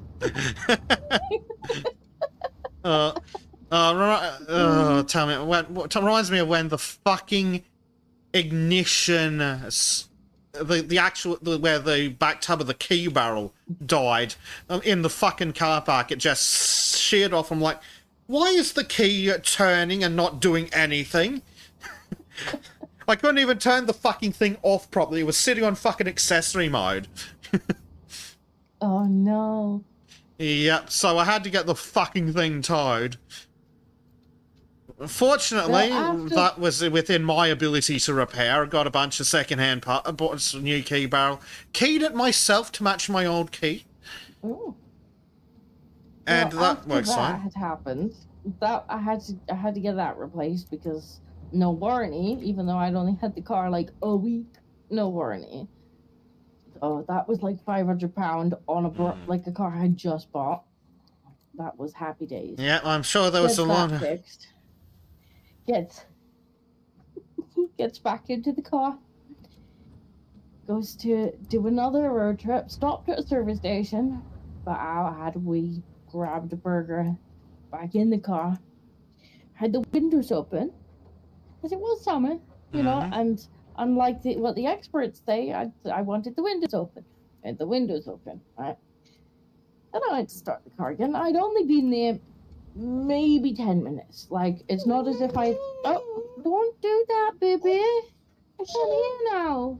Tell me, what reminds me of when the fucking ignition, the actual where the back tub of the key barrel died in the fucking car park. It just sheared off. I'm like, why is the key turning and not doing anything? I couldn't even turn the fucking thing off properly. It was sitting on fucking accessory mode. Oh no. Yep, so I had to get the fucking thing towed. Fortunately, that was within my ability to repair. I got a bunch of second-hand parts, I bought a new key barrel, keyed it myself to match my old key. Ooh. And well, that works fine. That had happened. I had to get that replaced because no warranty, even though I'd only had the car like a week, no warranty. Oh, that was like £500 on like a car I had just bought. That was happy days. Yeah, I'm sure there was a lot of... fixed. Gets back into the car. Goes to do another road trip. Stopped at a service station. But how had we grabbed a burger back in the car. Had the windows open. Because it was summer, you know, and unlike what the experts say, I wanted the windows open. And the windows open, right? And I went to start the car again. I'd only been there maybe 10 minutes. Like, it's not as if I... Oh, don't do that, baby. I can't hear now.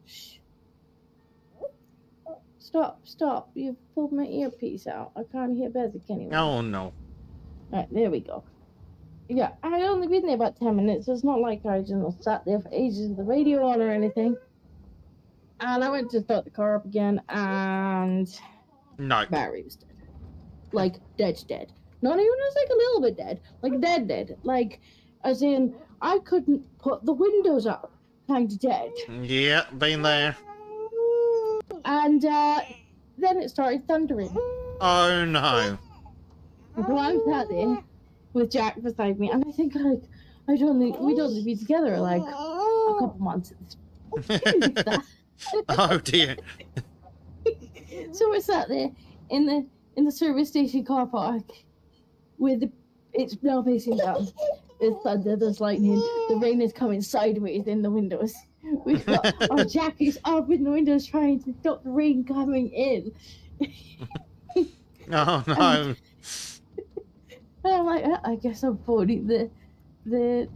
Shh. Stop. You've pulled my earpiece out. I can't hear Bezic anymore. Oh, no. Alright, there we go. Yeah, I had only been there about 10 minutes. It's not like I just sat there for ages with the radio on or anything. And I went to start the car up again, and... No. Battery was dead. Like, dead. Not even just like a little bit dead. Like, dead. Like, as in, I couldn't put the windows up. Kind of dead. Yeah, been there. And, then it started thundering. Oh, no. So I'm sat there with Jack beside me, and I think, like, we'd only be together, like, a couple months at this point. Oh, dear. So we're sat there in the service station car park with it's now facing down. There's thunder, there's lightning, the rain is coming sideways in the windows. We've got our jackets up in the windows trying to stop the rain coming in. Oh no. And I'm like, I guess I'm phoning the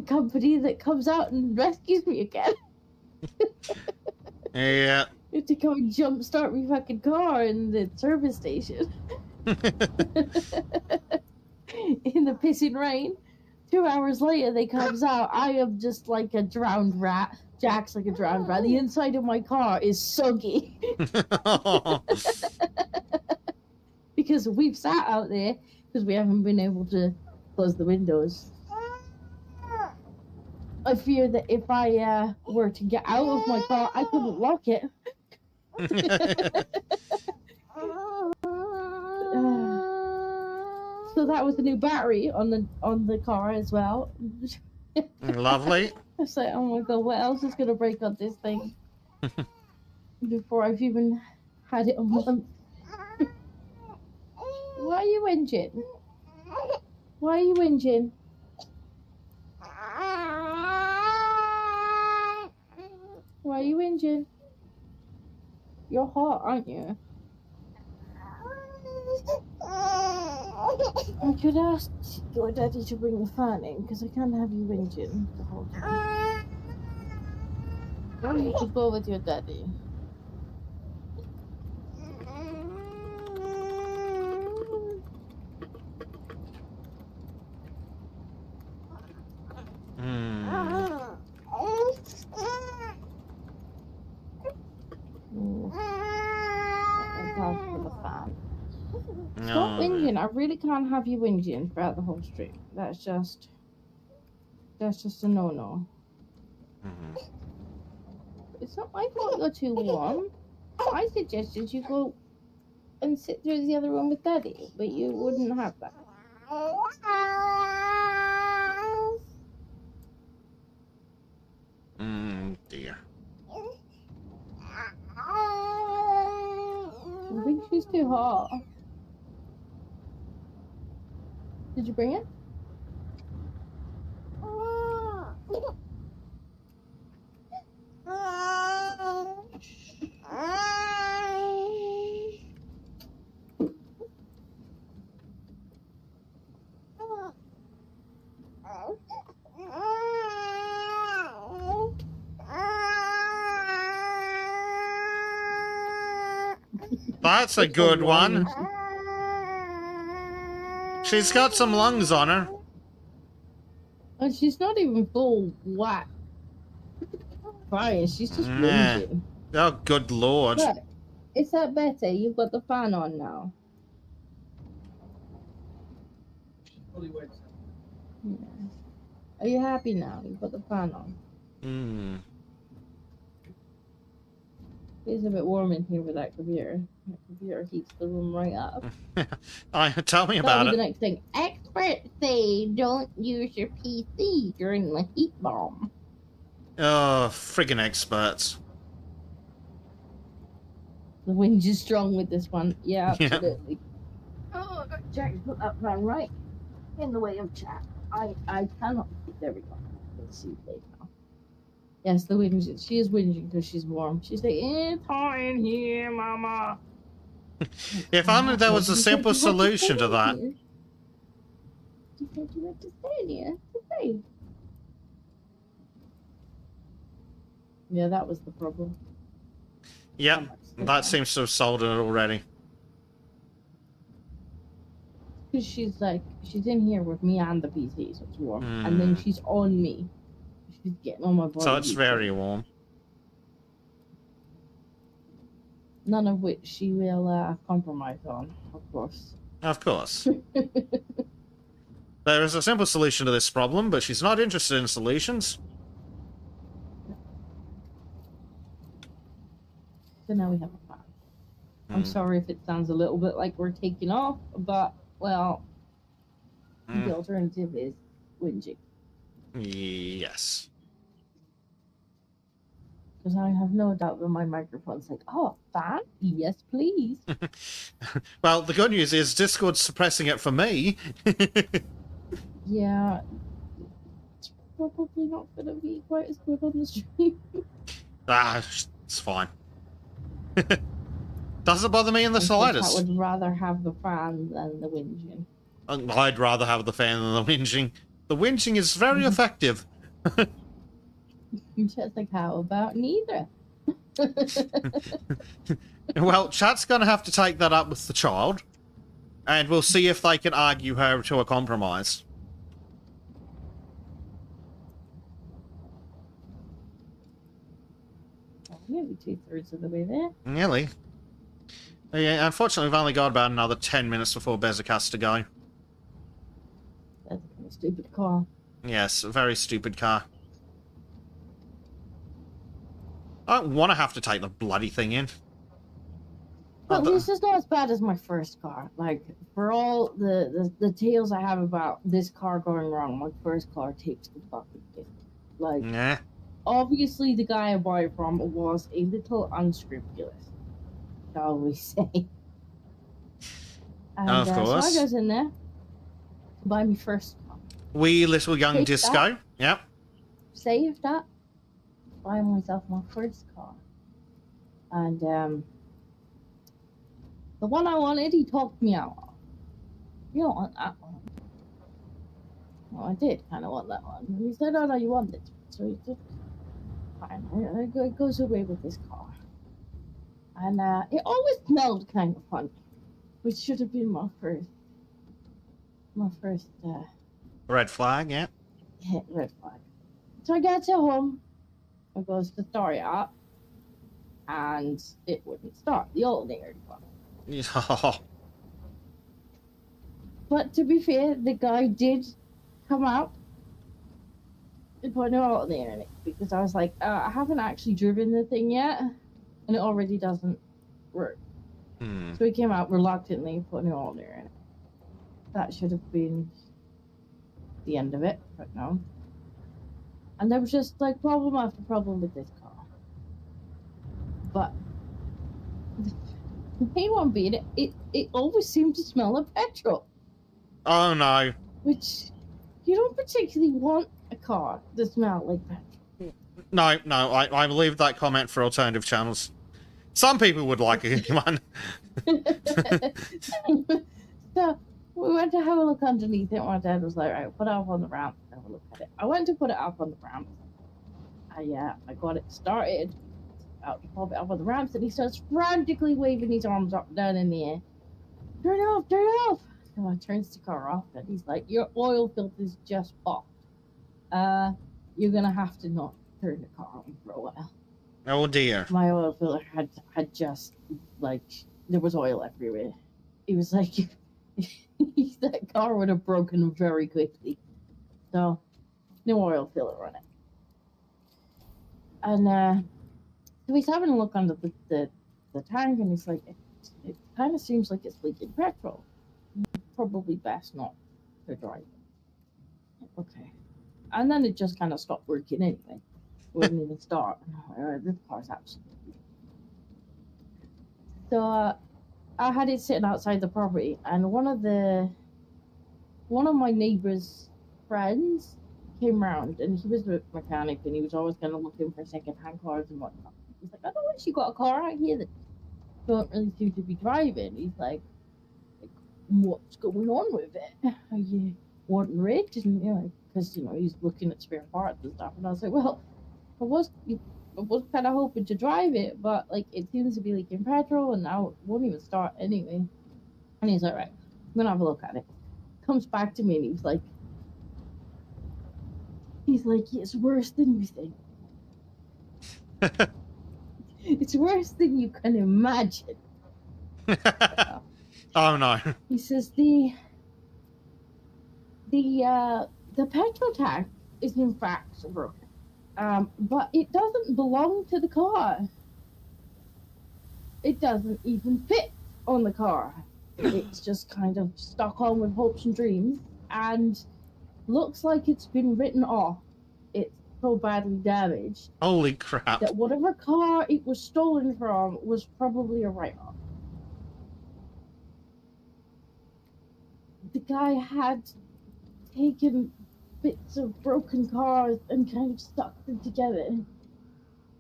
company that comes out and rescues me again. Yeah. You have to come and jumpstart my fucking car in the service station. In the pissing rain. 2 hours later, they comes out. I am just like a drowned rat. Jack's like a drowned rat. The inside of my car is soggy. Because we've sat out there because we haven't been able to close the windows. I fear that if I were to get out of my car, I couldn't lock it. So that was the new battery on the car as well. Lovely. It's like, oh my god, what else is gonna break on this thing before I've even had it on once? Why are you whinging? Why are you whinging? Why are you whinging? You're hot, aren't you? I could ask your daddy to bring the fan in, because I can't have you whinging the whole time. Or you could go with your daddy. Ask for the fan. Stop whinging. I really can't have you whinging throughout the whole stream. That's just a no-no. It's not my fault you're too warm. I suggested you go and sit through the other room with Daddy, but you wouldn't have that. Dear. I think she's too hot. Did you bring it? That's a good one. She's got some lungs on her. And she's not even full whack. Crying, she's just Nah. whinging. Oh, good lord. But is that better? You've got the fan on now. Yeah. Are you happy now? You've got the fan on. It's a bit warm in here with that computer. That computer heats the room right up. Tell me about That'll be it. the next thing. Experts say don't use your PC during the heat bomb. Oh, friggin' experts. The wind is strong with this one. Yeah, Yeah. absolutely. Oh, Jack's put that fan right in the way of chat. I cannot. There we go. Let's see it now. Yes, the wind. She is whinging because she's warm. She's like, it's hot in here, Mama. If only there was a You said simple you had to solution stay to that. here. You said you had to stay in here. Okay. Yeah, that was the problem. Yep, that seems to have solved it already. Because she's like, she's in here with me and the PC, so it's warm. And then she's on me. She's getting on my body. So it's very warm. None of which she will compromise on, of course. Of course. There is a simple solution to this problem, but she's not interested in solutions. So now we have a fan. I'm sorry if it sounds a little bit like we're taking off, but, well, the alternative is whinging. Yes. Because I have no doubt that my microphone's like, oh, fan? Yes, please. Well, the good news is Discord's suppressing it for me. Yeah. It's probably not going to be quite as good on the stream. It's fine. Doesn't bother me in the I slightest. would rather have the fan than the whinging. I'd rather have the fan than the whinging. The whinging is very effective. Just like, how about neither? Well, chat's gonna have to take that up with the child, and we'll see if they can argue her to a compromise. Maybe 2/3 of the way there. Nearly. Yeah, unfortunately, we've only got about another 10 minutes before Bezic has to go. That's a kind of stupid call. Yes, a very stupid car. I don't want to have to take the bloody thing in. But this is not as bad as my first car. Like, for all the tales I have about this car going wrong, my first car takes the fucking gift. Like, Nah. obviously the guy I bought it from was a little unscrupulous, shall we say. And, Of So I course. goes in there, buy me first car. Wee little young Take disco. that. Yep. Saved that, buy myself my first car. And, the one I wanted, he talked me out of. You don't want that one. Well, I did kind of want that one. And he said, oh, no, you want this one. So he said, fine, it goes away with this car. And it always smelled kind of funny, which should have been my first Red flag, yeah. hit red flag. So I get to home, I goes to start it up, and it wouldn't start. The alternator one. But to be fair, the guy did come out and put a new alternator in it, because I was like, I haven't actually driven the thing yet, and it already doesn't work. So he came out reluctantly and put a new alternator in it. That should have been the end of it, but no. And there was just like problem after problem with this car. But the main one being it always seemed to smell of petrol. Oh no. Which you don't particularly want a car to smell like petrol. No, I leave that comment for alternative channels. Some people would like it, man. So we went to have a look underneath it. My dad was like, right, put it up on the ramp, have a look at it. I went to put it up on the ramp. I got it started. Out to pop it up on the ramps, and he starts frantically waving his arms up down in the air. Turn it off, turn it off. So I turns the car off, and he's like, your oil filter's just popped. You're gonna have to not turn the car on for a while. Oh dear. My oil filter had just, like, there was oil everywhere. He was like, that car would have broken very quickly. So, no oil filler on it. And, so he's having a look under the tank, and he's like, it kind of seems like it's leaking petrol. Probably best not to drive it. Okay. And then it just kind of stopped working anyway. It wouldn't even start. This car's absolutely. So I had it sitting outside the property, and one of my neighbor's friends came around, and he was a mechanic, and he was always kind of looking for second-hand cars and whatnot. He's like, I know you got a car out here that don't really seem to be driving. He's like, what's going on with it? Are you wanting rid? And because he's looking at spare parts and stuff. And I was like, well, I was kind of hoping to drive it, but like it seems to be leaking petrol, and now it won't even start anyway. And he's like, right, I'm gonna have a look at it. Comes back to me, and he's like, it's worse than you think. It's worse than you can imagine. Oh no. He says the petrol tank is in fact broken, but it doesn't belong to the car. It doesn't even fit on the car. It's just kind of stuck on with hopes and dreams, and looks like it's been written off. It's so badly damaged. Holy crap. That whatever car it was stolen from was probably a write-off. The guy had taken bits of broken cars and kind of stuck them together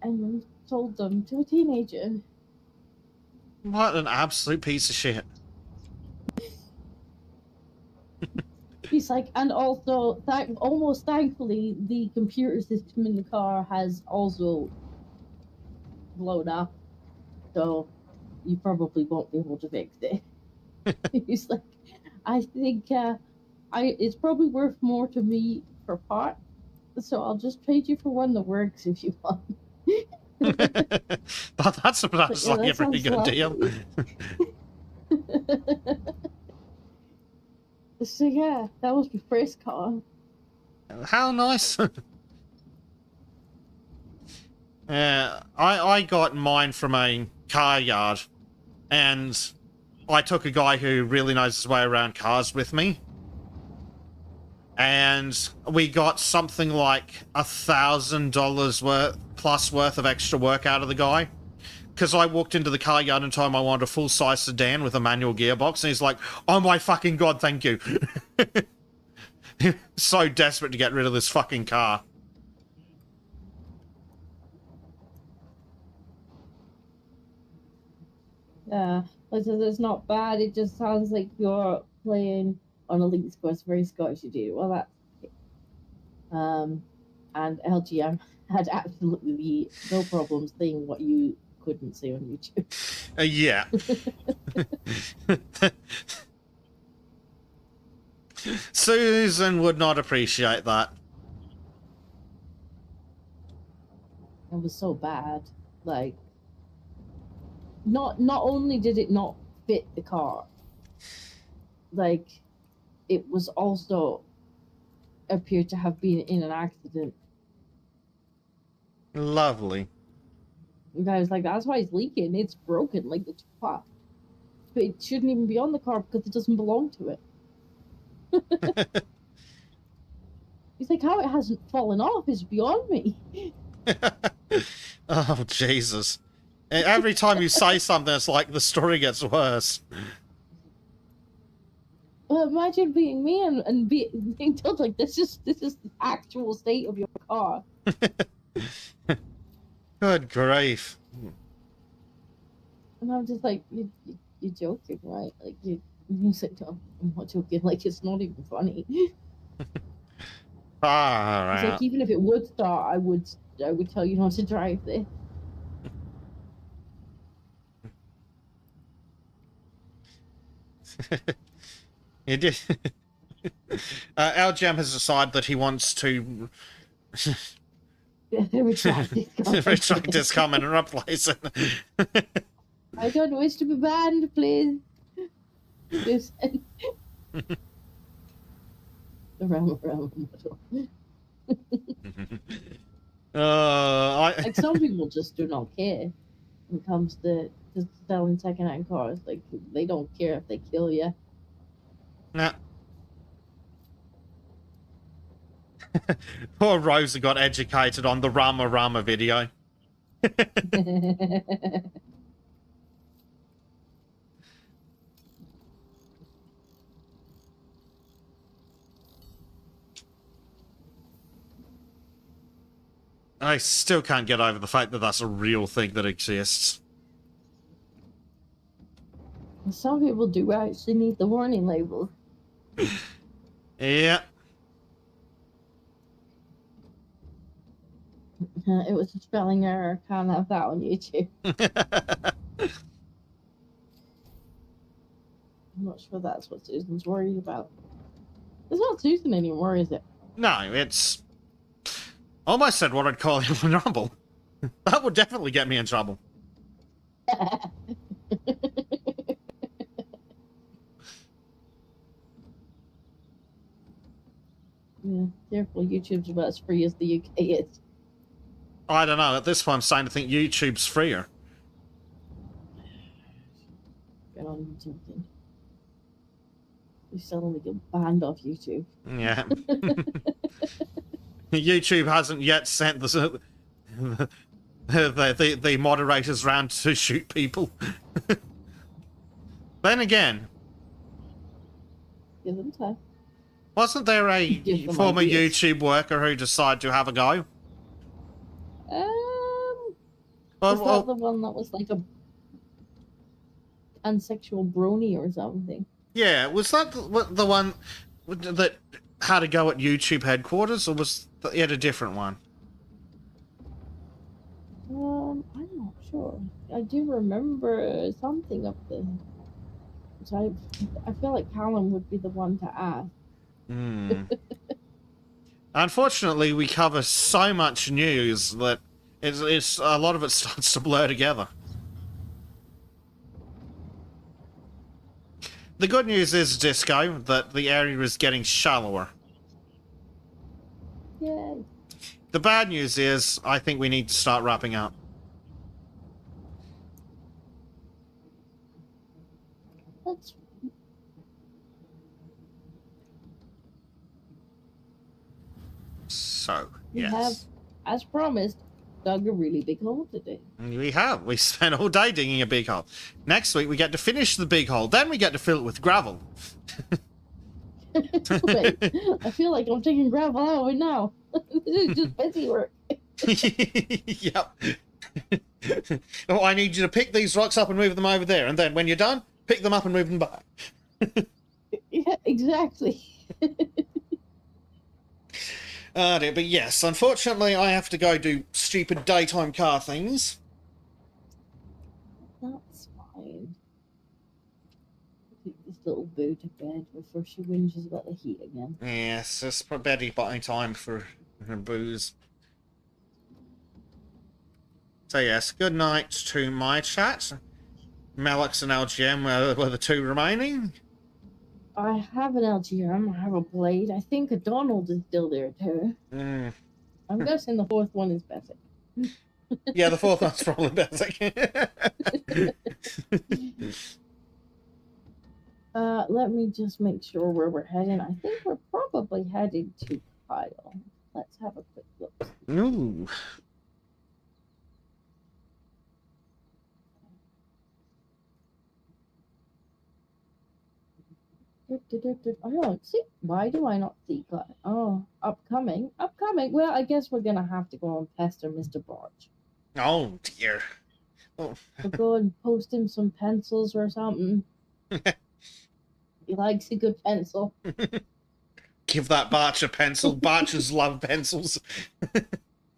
and sold them to a teenager. What an absolute piece of shit. He's like, and also, almost thankfully, the computer system in the car has also blown up, so you probably won't be able to fix it. He's like, I think it's probably worth more to me for part, so I'll just trade you for one that works if you want. But that sounds like a pretty good deal. So yeah, that was my first car. How nice. I got mine from a car yard, and I took a guy who really knows his way around cars with me, and we got something like $1,000 worth of extra work out of the guy. Because I walked into the car yard and told him I wanted a full-size sedan with a manual gearbox, and he's like, "Oh my fucking god, thank you." So desperate to get rid of this fucking car. Yeah, like I said, it's not bad. It just sounds like you're playing on a Link's Quest, very Scottish. You do well. That's and LGM had absolutely no problem saying what you couldn't say on YouTube. Yeah. Susan would not appreciate that. It was so bad. Like, not only did it not fit the car, like, it was also appeared to have been in an accident. Lovely. And I was like, that's why it's leaking. It's broken, like the top. But it shouldn't even be on the car because it doesn't belong to it. He's like, how it hasn't fallen off is beyond me. Oh, Jesus. Every time you say something, it's like the story gets worse. Well, imagine being me and being told like this is the actual state of your car. Good grief. And I'm just like, you're joking, right? Like he's like, no, I'm not joking. Like it's not even funny. Ah, It's right. like even if it would start, I would tell you not to drive this. You did. LGM has decided that he wants to retract his comment and replace it. I don't wish to be banned, please. Just around model. Like some people just do not care when it comes to selling secondhand cars. Like they don't care if they kill you. Nah. Poor Rosa got educated on the Rama Rama video. I still can't get over the fact that that's a real thing that exists. Some people do actually need the warning label. Yeah. It was a spelling error. Can't have that on YouTube. I'm not sure that's what Susan's worried about. It's not Susan anymore, is it? No, it's... Almost said what I'd call him trouble. That would definitely get me in trouble. Yeah, careful. YouTube's about as free as the UK is. I don't know. At this point, I'm starting to think YouTube's freer. Get on YouTube then. You suddenly get banned off YouTube. Yeah. YouTube hasn't yet sent the moderators round to shoot people. Then again, Give them time. wasn't there a Give them former ideas. YouTube worker who decided to have a go? Was that the one that was like a pansexual brony or something? Yeah, was that the one that had a go at YouTube headquarters, or was he had a different one? I'm not sure. I do remember something of this. Which I feel like Callum would be the one to ask. Hmm. Unfortunately, we cover so much news that it's a lot of it starts to blur together. The good news is, Disco, that the area is getting shallower. Yay. The bad news is, I think we need to start wrapping up. We have, Yes. as promised, dug a really big hole today. We have. We spent all day digging a big hole. Next week we get to finish the big hole. Then we get to fill it with gravel. Wait, I feel like I'm taking gravel out of it now. This is just busy work. Yep. Oh, I need you to pick these rocks up and move them over there, and then when you're done, pick them up and move them back. Yeah, exactly. Dear, but yes, unfortunately, I have to go do stupid daytime car things. That's fine. Take this little boo to bed before she whinges about the heat again. Yes, it's probably buying time for her booze. So yes, good night to my chat. Malix and LGM were the two remaining. I have an LGM, I have a blade. I think a Donald is still there too. Mm. I'm guessing the fourth one is Bessic. Yeah, the fourth one's probably better. Let me just make sure where we're heading. I think we're probably headed to Kyle. Let's have a quick look. Ooh. I don't see. Why do I not see Kyle? Oh, upcoming. Upcoming. Well, I guess we're gonna have to go and pester Mr. Barge. Oh dear. Oh. We'll go and post him some pencils or something. He likes a good pencil. Give that Barch a pencil. Barches love pencils.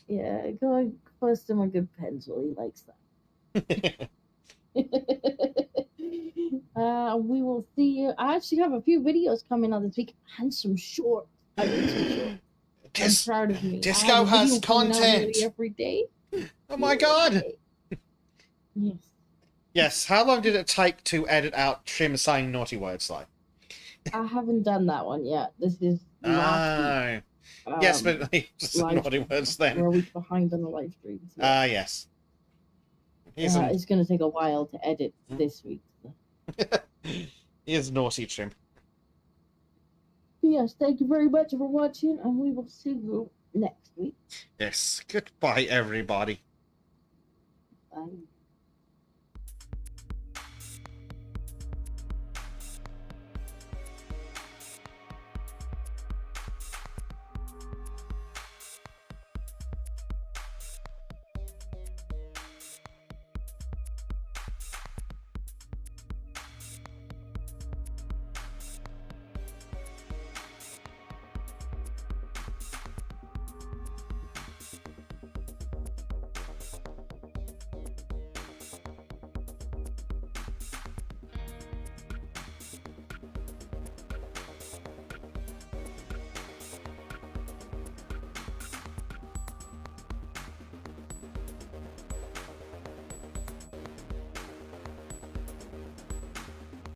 Yeah, go and post him a good pencil. He likes that. We will see you. I actually have a few videos coming out this week and some shorts. I did some shorts. I'm proud of me. Disco I have a has video coming out content. nearly every day. Oh my god. Yes. Yes, how long did it take to edit out Shim saying naughty words like? I haven't done that one yet. This is last week. Yes, but just live naughty words then. We're a week behind on the live streams. Yes. He's, It's going to take a while to edit this week. So. he is naughty, Shim. Yes, thank you very much for watching, and we will see you next week. Yes, goodbye everybody. Bye.